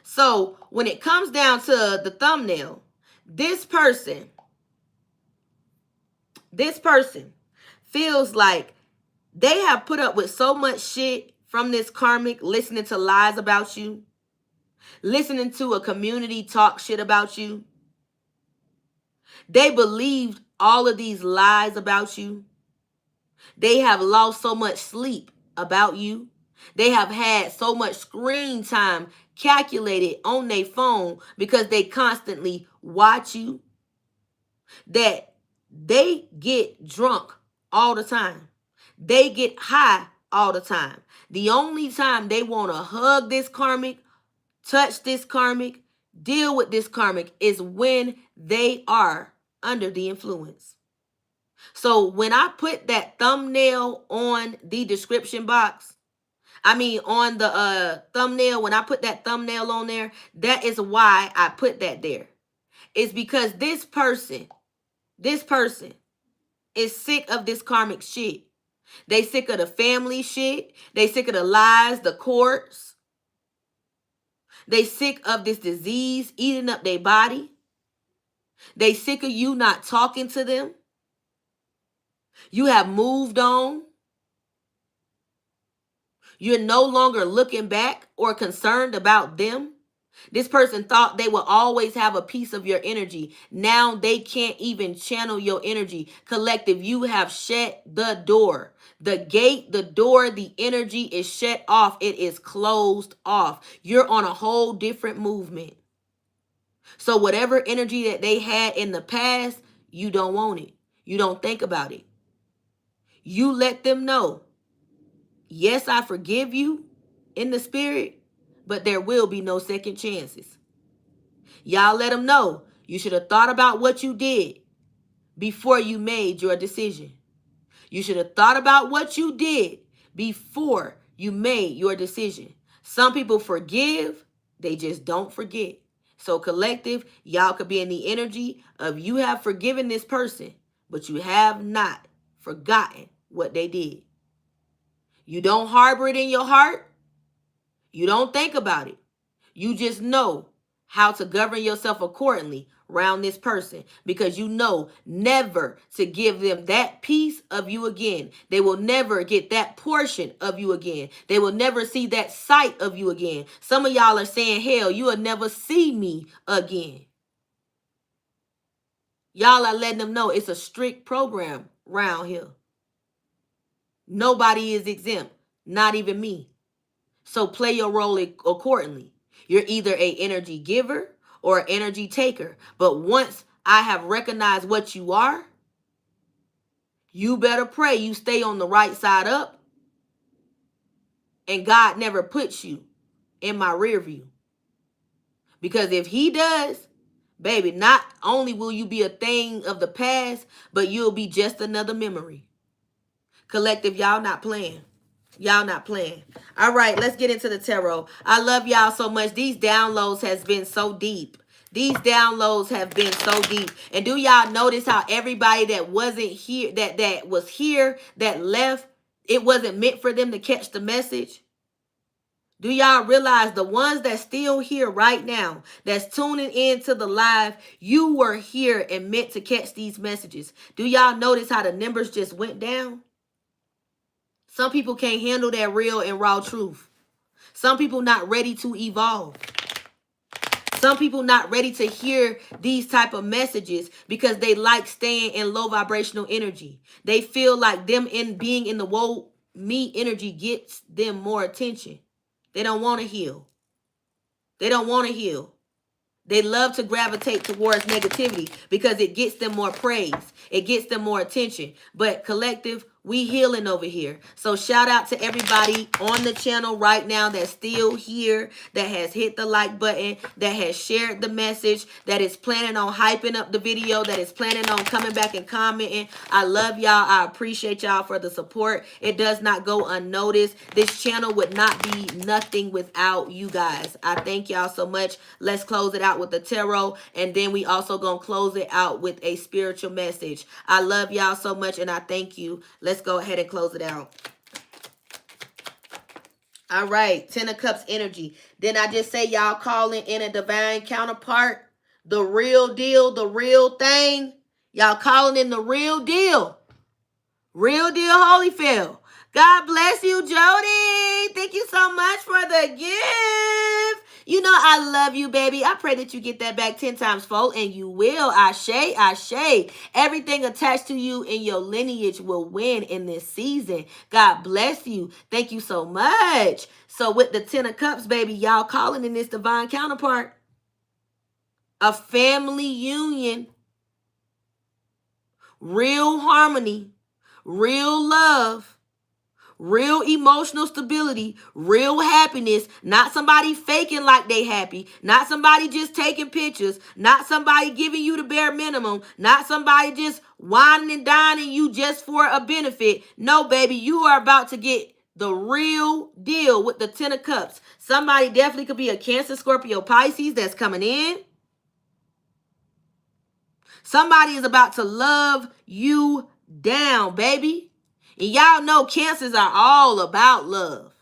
So when it comes down to the thumbnail, this person feels like they have put up with so much shit from this karmic, listening to lies about you, listening to a community talk shit about you. They believed all of these lies about you. They have lost so much sleep about you. They have had so much screen time calculated on their phone because they constantly watch you, that they get drunk all the time. They get high all the time. The only time they want to hug this karmic, touch this karmic, deal with this karmic is when they are under the influence. So when I put that thumbnail on the description box, on the thumbnail, when I put that thumbnail on there, that is why I put that there. It's because this person is sick of this karmic shit. They sick of the family shit. They sick of the lies, the courts. They sick of this disease eating up their body. They sick of you not talking to them. You have moved on. You're no longer looking back or concerned about them. This person thought they will always have a piece of your energy. Now they can't even channel your energy. Collective, you have shut the door. The gate, the door, the energy is shut off. It is closed off. You're on a whole different movement. So whatever energy that they had in the past, you don't want it. You don't think about it. You let them know, yes, I forgive you in the spirit, but there will be no second chances. Y'all let them know you should have thought about what you did before you made your decision. You should have thought about what you did before you made your decision. Some people forgive, they just don't forget. So collective, y'all could be in the energy of you have forgiven this person, but you have not forgotten what they did. You don't harbor it in your heart. You don't think about it. You just know how to govern yourself accordingly around this person, because you know never to give them that piece of you again. They will never get that portion of you again. They will never see that sight of you again. Some of y'all are saying, hell, you will never see me again. Y'all are letting them know it's a strict program around here. Nobody is exempt, not even me. So play your role accordingly. You're either an energy giver or an energy taker. But once I have recognized what you are, you better pray you stay on the right side up, and God never puts you in my rear view. Because if he does, baby, not only will you be a thing of the past, but you'll be just another memory. Collective, y'all not playing. Y'all not playing. All right, let's get into the tarot. I love y'all so much. These downloads has been so deep. These downloads have been so deep. And do y'all notice how everybody that wasn't here, that was here, that left, it wasn't meant for them to catch the message? Do y'all realize the ones that's still here right now, that's tuning into the live, you were here and meant to catch these messages? Do y'all notice how the numbers just went down? Some people can't handle that real and raw truth. Some people not ready to evolve. Some people not ready to hear these type of messages because they like staying in low vibrational energy. They feel like them in being in the woe me energy gets them more attention. They don't want to heal. They don't want to heal. They love to gravitate towards negativity because it gets them more praise. It gets them more attention. But collective, We healing over here. So shout out to everybody on the channel right now that's still here, that has hit the like button, that has shared the message, that is planning on hyping up the video, that is planning on coming back and commenting. I love y'all. I appreciate y'all for the support. It does not go unnoticed. This channel would not be nothing without you guys. I thank y'all so much. Let's close it out with the tarot, and then we also gonna close it out with a spiritual message. I love y'all so much, and I thank you. Let's go ahead and close it out. All right, Ten of Cups energy. Then I just say y'all calling in a divine counterpart, the real deal, the real thing. Y'all calling in the real deal. Real deal Holyfield. God bless you, Jody. Thank you so much for the gift. You know I love you, baby. I pray that you get that back 10 times fold, and you will. Ashe, ashe. Everything attached to you in your lineage will win in this season. God bless you. Thank you so much. So with the 10 of Cups, baby, y'all calling in this divine counterpart. A family union. Real harmony. Real love. Real emotional stability, real happiness, not somebody faking like they happy, not somebody just taking pictures, not somebody giving you the bare minimum, not somebody just whining and dining you just for a benefit. No, baby, you are about to get the real deal with the 10 of Cups. Somebody definitely could be a Cancer, Scorpio, Pisces that's coming in. Somebody is about to love you down, baby. And y'all know Cancers are all about love.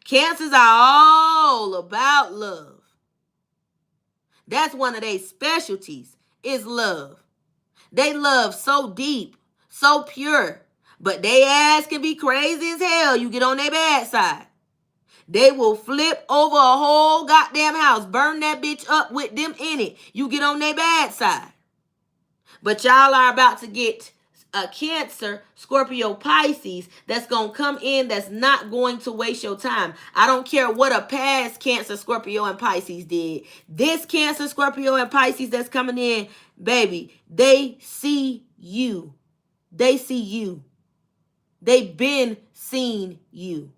Cancers are all about love. That's one of their specialties, is love. They love so deep, so pure, but they ass can be crazy as hell. You get on their bad side. They will flip over a whole goddamn house, burn that bitch up with them in it. You get on their bad side. But y'all are about to get a Cancer, Scorpio, Pisces that's going to come in, that's not going to waste your time. I don't care what a past Cancer, Scorpio, and Pisces did. This Cancer, Scorpio, and Pisces that's coming in, baby, they see you. They see you. They've been seeing you.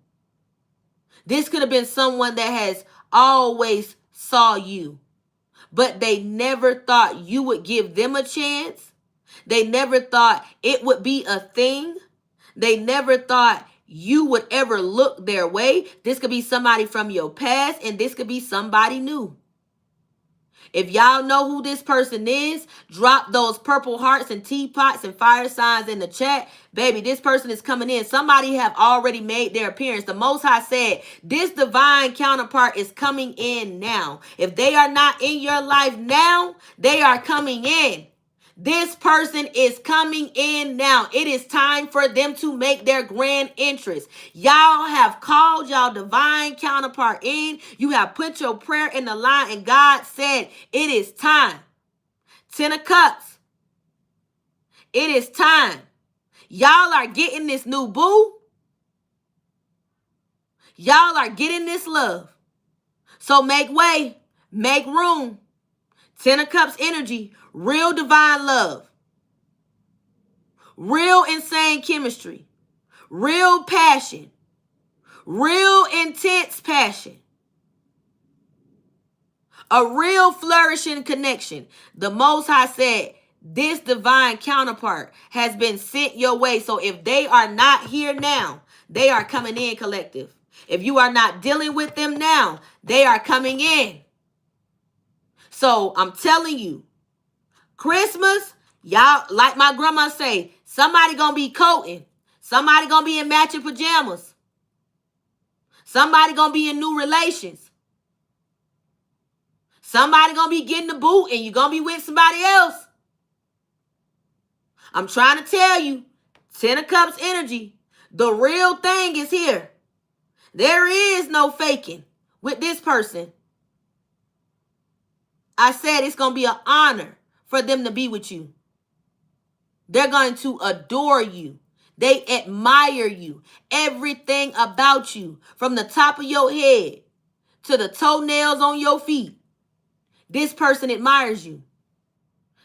This could have been someone that has always saw you, but they never thought you would give them a chance. They never thought it would be a thing. They never thought you would ever look their way. This could be somebody from your past, and this could be somebody new. If y'all know who this person is, drop those purple hearts and teapots and fire signs in the chat. Baby, this person is coming in. Somebody have already made their appearance. The Most High said, this divine counterpart is coming in now. If they are not in your life now, they are coming in. This person is coming in now. It is time for them to make their grand entrance. Y'all have called y'all divine counterpart in. You have put your prayer in the line, and God said, it is time. 10 of Cups. It is time. Y'all are getting this new boo. Y'all are getting this love. So make way. Make room. 10 of Cups energy. Real divine love. Real insane chemistry. Real passion. Real intense passion. A real flourishing connection. The Most High said, this divine counterpart has been sent your way. So if they are not here now, they are coming in, collective. If you are not dealing with them now, they are coming in. So I'm telling you, Christmas, y'all, like my grandma say, somebody gonna be coating. Somebody gonna be in matching pajamas. Somebody gonna be in new relations. Somebody gonna be getting the boot, and you gonna be with somebody else. I'm trying to tell you, 10 of Cups energy, the real thing is here. There is no faking with this person. I said it's gonna be an honor for them to be with you. They're going to adore you. They admire you. Everything about you, from the top of your head to the toenails on your feet. This person admires you.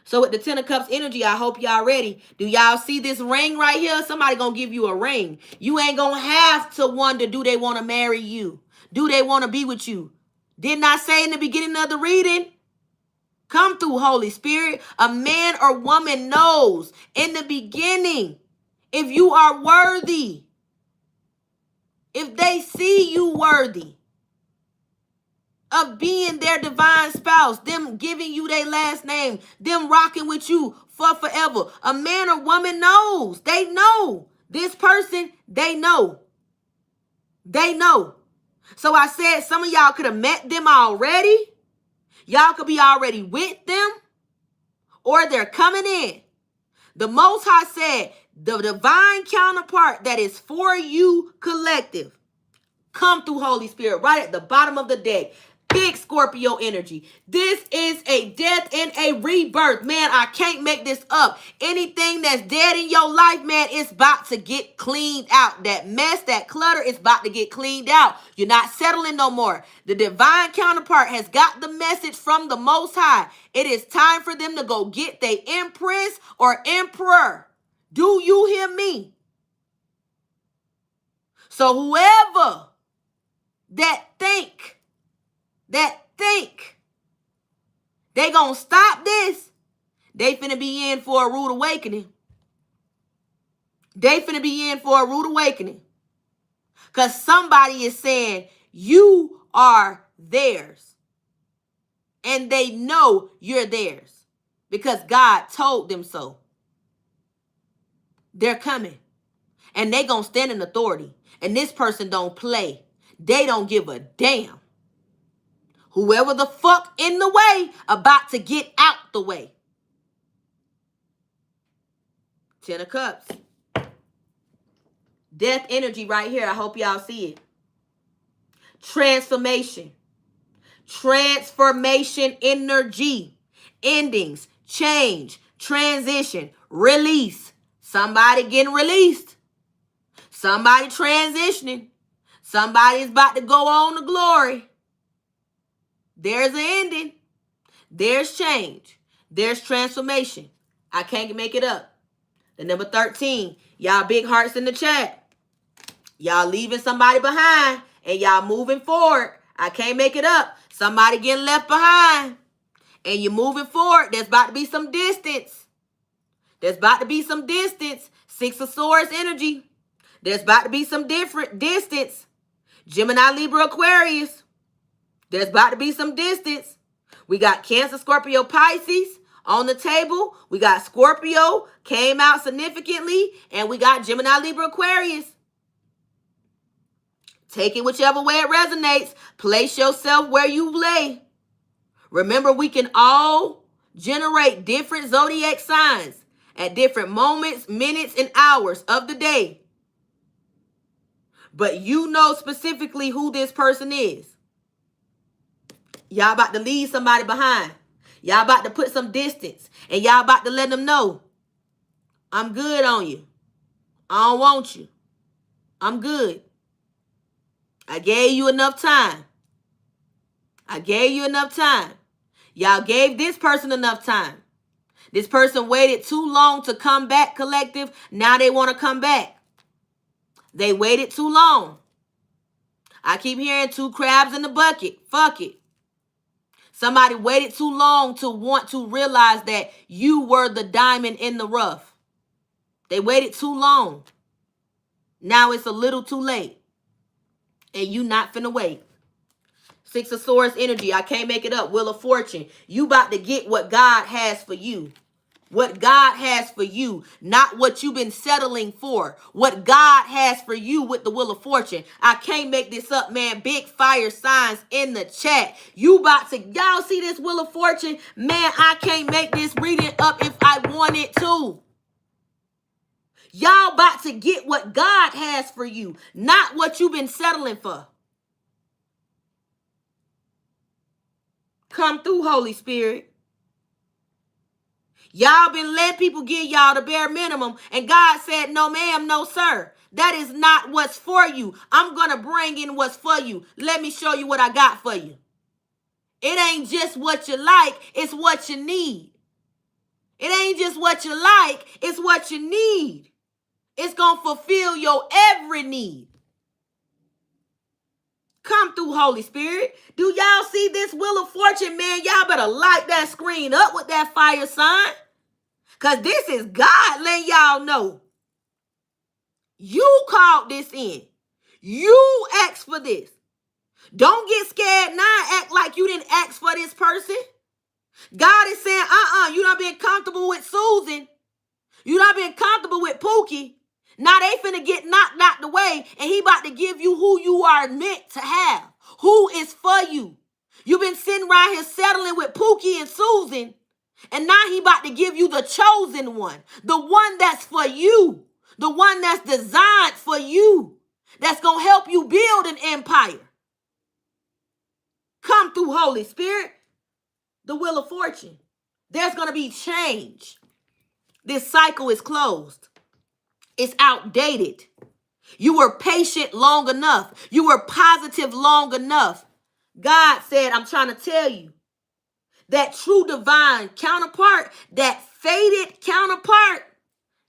So with the Ten of Cups energy, I hope y'all ready. Do y'all see this ring right here? Somebody gonna give you a ring. You ain't gonna have to wonder, do they want to marry you? Do they want to be with you? Didn't I say in the beginning of the reading? Come through, Holy Spirit. A man or woman knows in the beginning if you are worthy. If they see you worthy of being their divine spouse, them giving you their last name, them rocking with you for forever. A man or woman knows. They know. This person, they know. They know. So I said some of y'all could have met them already. Y'all could be already with them. Or they're coming in. The Most High said, the divine counterpart that is for you, collective, come through, Holy Spirit, right at the bottom of the deck. Big Scorpio energy. This is a death and a rebirth. Man, I can't make this up. Anything that's dead in your life, man, it's about to get cleaned out. That mess, that clutter is about to get cleaned out. You're not settling no more. The divine counterpart has got the message from the Most High. It is time for them to go get their empress or emperor. Do you hear me? So whoever that think they gonna stop this, they finna be in for a rude awakening. They finna be in for a rude awakening. Because somebody is saying you are theirs. And they know you're theirs. Because God told them so. They're coming. And they gonna stand in authority. And this person don't play. They don't give a damn. Whoever the fuck in the way, about to get out the way. Ten of Cups. Death energy right here. I hope y'all see it. Transformation. Transformation energy. Endings. Change. Transition. Release. Somebody getting released. Somebody transitioning. Somebody's about to go on to glory. There's an ending. There's change. There's transformation. I can't make it up. The number 13. Y'all big hearts in the chat. Y'all leaving somebody behind and y'all moving forward. I can't make it up. Somebody getting left behind and you're moving forward. There's about to be some distance. There's about to be some distance. Six of Swords energy. There's about to be some different distance. Gemini, Libra, Aquarius. There's about to be some distance. We got Cancer, Scorpio, Pisces on the table. We got Scorpio came out significantly. And we got Gemini, Libra, Aquarius. Take it whichever way it resonates. Place yourself where you lay. Remember, we can all generate different zodiac signs at different moments, minutes, and hours of the day. But you know specifically who this person is. Y'all about to leave somebody behind. Y'all about to put some distance. And y'all about to let them know, I'm good on you. I don't want you. I'm good. I gave you enough time. I gave you enough time. Y'all gave this person enough time. This person waited too long to come back, collective. Now they want to come back. They waited too long. I keep hearing two crabs in the bucket. Fuck it. Somebody waited too long to want to realize that you were the diamond in the rough. They waited too long. Now it's a little too late. And you not finna wait. Six of Swords energy. I can't make it up. Wheel of Fortune. You about to get what God has for you. What God has for you, not what you've been settling for. What God has for you with the Wheel of Fortune. I can't make this up, man. Big fire signs in the chat. You about to, y'all see this Wheel of Fortune? Man, I can't make this reading up if I wanted to. Y'all about to get what God has for you, not what you've been settling for. Come through, Holy Spirit. Y'all been letting people give y'all the bare minimum. And God said, no, ma'am, no, sir. That is not what's for you. I'm going to bring in what's for you. Let me show you what I got for you. It ain't just what you like. It's what you need. It ain't just what you like, it's what you need. It's going to fulfill your every need. Come through, Holy Spirit. Do y'all see this Wheel of Fortune, man? Y'all better light that screen up with that fire sign. Because this is God letting y'all know. You called this in. You asked for this. Don't get scared now. Act like you didn't ask for this person. God is saying, you not been comfortable with Susan. You not been comfortable with Pookie. Now they finna get knocked out the way, and he about to give you who you are meant to have. Who is for you. You've been sitting around here settling with Pookie and Susan, and now he about to give you the chosen one. The one that's for you. The one that's designed for you. That's going to help you build an empire. Come through, Holy Spirit. The Wheel of Fortune. There's going to be change. This cycle is closed. It's outdated. You were patient long enough. You were positive long enough. God said, I'm trying to tell you, that true divine counterpart, that faded counterpart,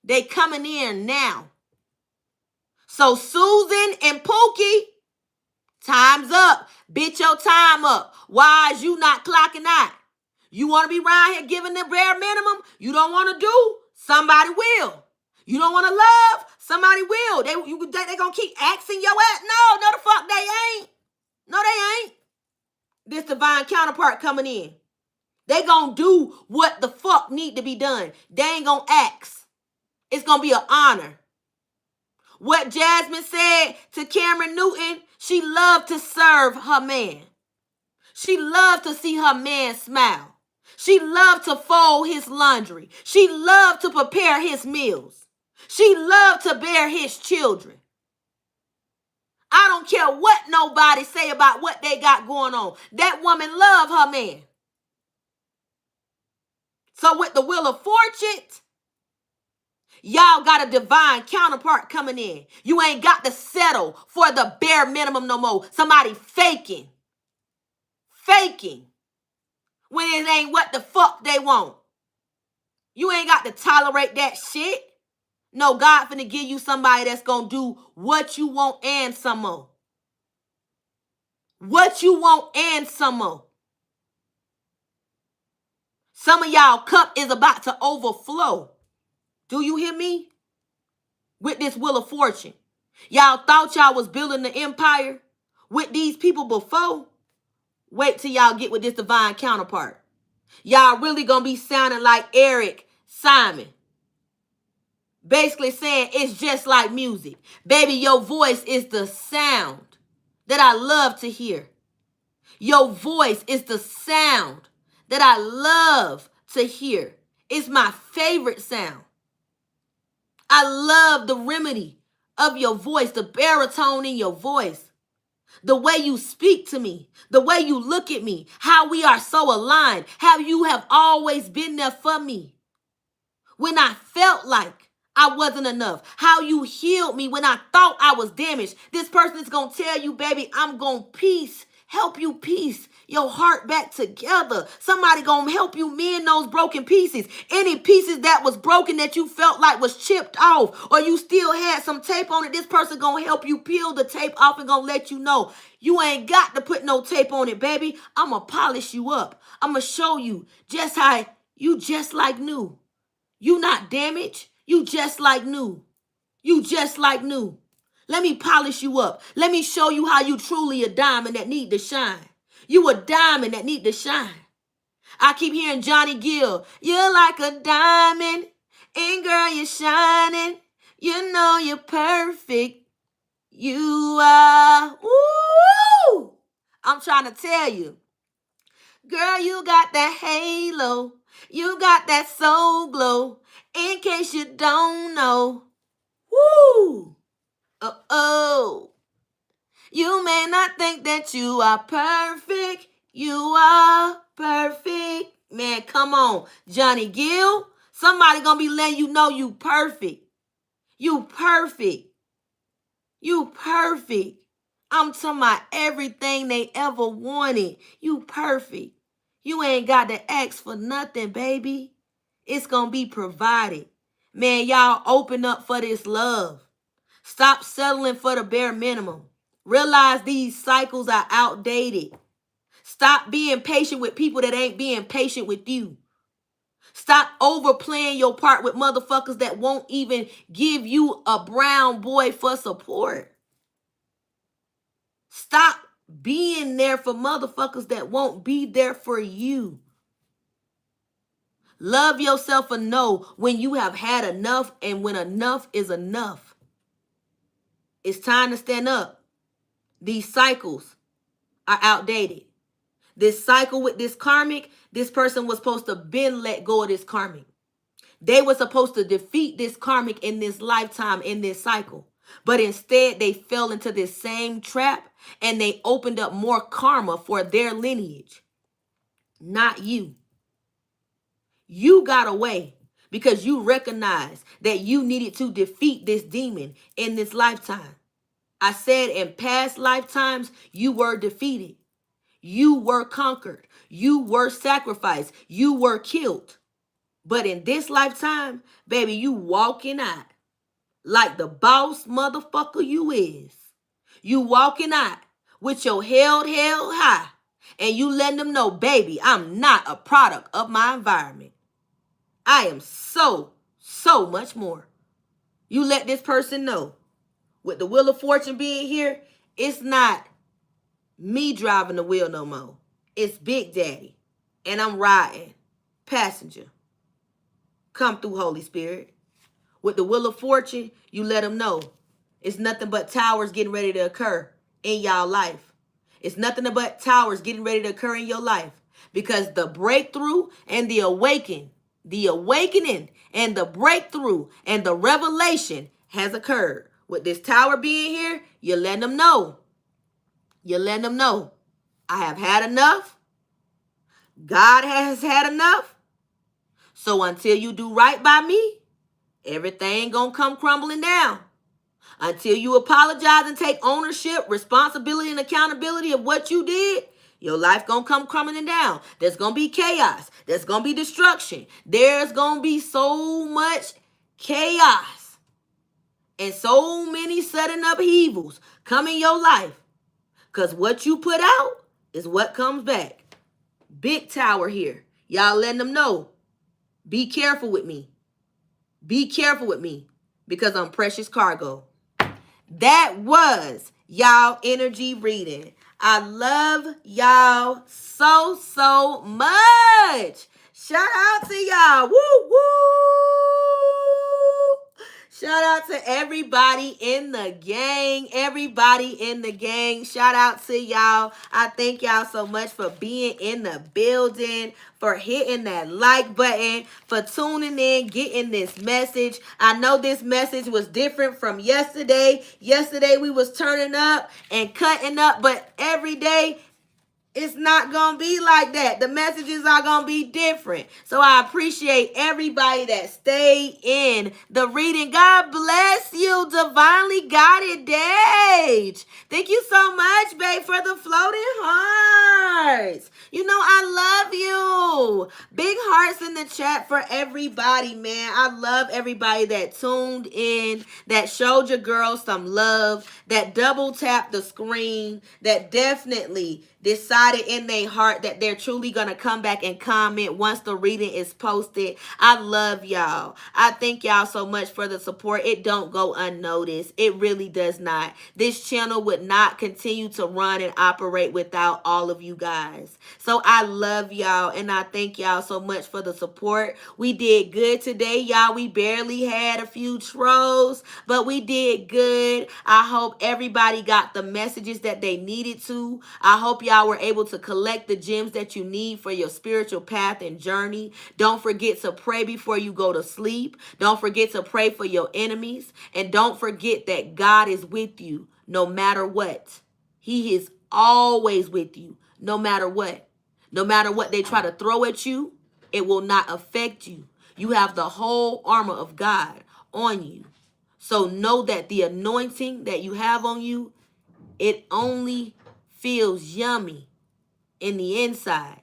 they coming in now. So Susan and Pookie, time's up. Bitch, your time up. Why is you not clocking out? You want to be around here giving the bare minimum? You don't want to do? Somebody will. You don't want to love? Somebody will. They going to keep asking your ass? No, the fuck they ain't. No, they ain't. This divine counterpart coming in. They going to do what the fuck need to be done. They ain't going to ask. It's going to be an honor. What Jasmine said to Cameron Newton, she loved to serve her man. She loved to see her man smile. She loved to fold his laundry. She loved to prepare his meals. She loved to bear his children. I don't care what nobody say about what they got going on. That woman loved her man. So with the Wheel of Fortune, y'all got a divine counterpart coming in. You ain't got to settle for the bare minimum no more. Somebody faking. Faking. When it ain't what the fuck they want. You ain't got to tolerate that shit. No, God finna give you somebody that's gonna do what you want and some more. What you want and some more. Some of y'all cup is about to overflow. Do you hear me? With this Wheel of Fortune. Y'all thought y'all was building the empire with these people before? Wait till y'all get with this divine counterpart. Y'all really gonna be sounding like Eric Simon. Basically saying it's just like music. Baby, your voice is the sound that I love to hear. Your voice is the sound that I love to hear. It's my favorite sound. I love the remedy of your voice, the baritone in your voice. The way you speak to me, the way you look at me, how we are so aligned, how you have always been there for me. When I felt like I wasn't enough, how you healed me when I thought I was damaged. This person is going to tell you, baby, I'm going to help you piece your heart back together. Somebody going to help you mend those broken pieces. Any pieces that was broken that you felt like was chipped off or you still had some tape on it, this person going to help you peel the tape off and going to let you know you ain't got to put no tape on it, baby. I'm going to polish you up. I'm going to show you just how you just like new. You not damaged. You just like new. You just like new. Let me polish you up. Let me show you how you truly a diamond that need to shine. You a diamond that need to shine. I keep hearing Johnny Gill. You're like a diamond. And girl, you're shining. You know you're perfect. You are. Woo! I'm trying to tell you. Girl, you got that halo. You got that soul glow. In case you don't know. Woo! Oh. You may not think that you are perfect. You are perfect. Man, come on. Johnny Gill. Somebody gonna be letting you know you perfect. You perfect. You perfect. I'm talking about everything they ever wanted. You perfect. You ain't got to ask for nothing, baby. It's going to be provided. Man, y'all open up for this love. Stop settling for the bare minimum. Realize these cycles are outdated. Stop being patient with people that ain't being patient with you. Stop overplaying your part with motherfuckers that won't even give you a brown boy for support. Stop being there for motherfuckers that won't be there for you. Love yourself and know when you have had enough and when enough is enough. It's time to stand up. These cycles are outdated. This cycle with this karmic, this person was supposed to been let go of this karmic. They were supposed to defeat this karmic in this lifetime, in this cycle. But instead, they fell into this same trap and they opened up more karma for their lineage. Not you. You got away because you recognized that you needed to defeat this demon in this lifetime. I said in past lifetimes, you were defeated. You were conquered. You were sacrificed. You were killed. But in this lifetime, baby, you walking out like the boss motherfucker you is. You walking out with your head held high. And you letting them know, baby, I'm not a product of my environment. I am so much more. You let this person know. With the Wheel of Fortune being here, it's not me driving the wheel no more. It's Big Daddy. And I'm riding. Passenger. Come through, Holy Spirit. With the Wheel of Fortune, you let them know. It's nothing but towers getting ready to occur in y'all life. It's nothing but towers getting ready to occur in your life. Because the breakthrough and the awakening and the breakthrough and the revelation has occurred. With this tower being here, you're letting them know. You're letting them know. I have had enough. God has had enough. So until you do right by me, everything gonna come crumbling down. Until you apologize and take ownership, responsibility, and accountability of what you did, your life gonna come crumbling down. There's gonna be chaos. There's gonna be destruction. There's gonna be so much chaos and so many sudden upheavals come in your life. Because what you put out is what comes back. Big tower here. Y'all letting them know. Be careful with me. Be careful with me because I'm precious cargo. That was y'all energy reading. I love y'all so much. Shout out to y'all. Woo, woo. Shout out to everybody in the gang. Everybody in the gang. Shout out to y'all. I thank y'all so much for being in the building, for hitting that like button, for tuning in, getting this message. I know this message was different from yesterday. Yesterday we was turning up and cutting up, but every day it's not going to be like that. The messages are going to be different. So I appreciate everybody that stayed in the reading. God bless you, Divinely Guided Dage. Thank you so much, babe, for the floating hearts. You know, I love you. Big hearts in the chat for everybody, man. I love everybody that tuned in, that showed your girl some love, that double tapped the screen, that definitely decided in their heart that they're truly going to come back and comment once the reading is posted. I love y'all. I thank y'all so much for the support. It don't go unnoticed. It really does not. This channel would not continue to run and operate without all of you guys. So I love y'all and I thank y'all so much for the support. We did good today, y'all. We barely had a few trolls, but we did good. I hope everybody got the messages that they needed to. I hope y'all were able to collect the gems that you need for your spiritual path and journey. Don't forget to pray before you go to sleep. Don't forget to pray for your enemies. And don't forget that God is with you no matter what. He is always with you no matter what. No matter what they try to throw at you, it will not affect you. You have the whole armor of God on you. So know that the anointing that you have on you, it only feels yummy in the inside,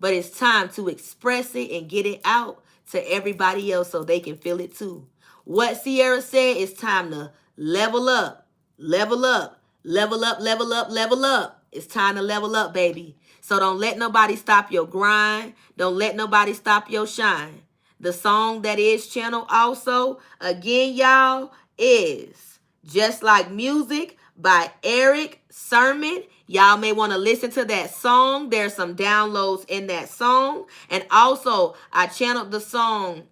but it's time to express it and get it out to everybody else so they can feel it too. What Sierra said, is time to level up, level up, level up, level up, level up. It's time to level up, baby. So don't let nobody stop your grind. Don't let nobody stop your shine. The song that is channeled also, again, y'all, is Just Like Music by Eric Sermon. Y'all may want to listen to that song. There's some downloads in that song. And also, I channeled the song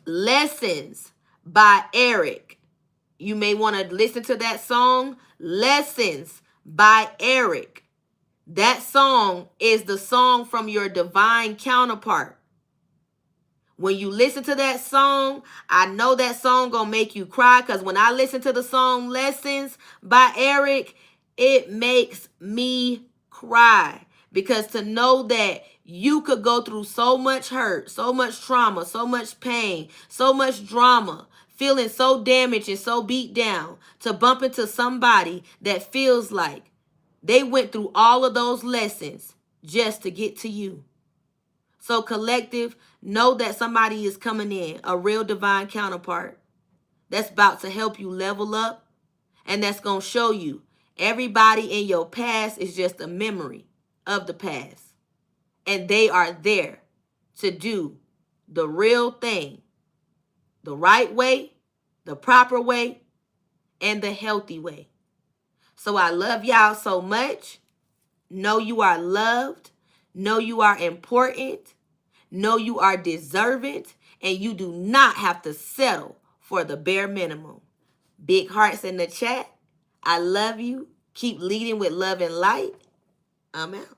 Lessons by Eric. You may want to listen to that song, Lessons by Eric. That song is the song from your divine counterpart. When you listen to that song, I know that song gonna make you cry, because when I listen to the song Lessons by Eric, it makes me cry. Because to know that you could go through so much hurt, so much trauma, so much pain, so much drama, feeling so damaged and so beat down, to bump into somebody that feels like they went through all of those lessons just to get to you. So collective, know that somebody is coming in, a real divine counterpart that's about to help you level up, and that's going to show you everybody in your past is just a memory of the past. And they are there to do the real thing, the right way, the proper way, and the healthy way. So I love y'all so much. Know you are loved. Know you are important. Know you are deserving. And you do not have to settle for the bare minimum. Big hearts in the chat. I love you. Keep leading with love and light. I'm out.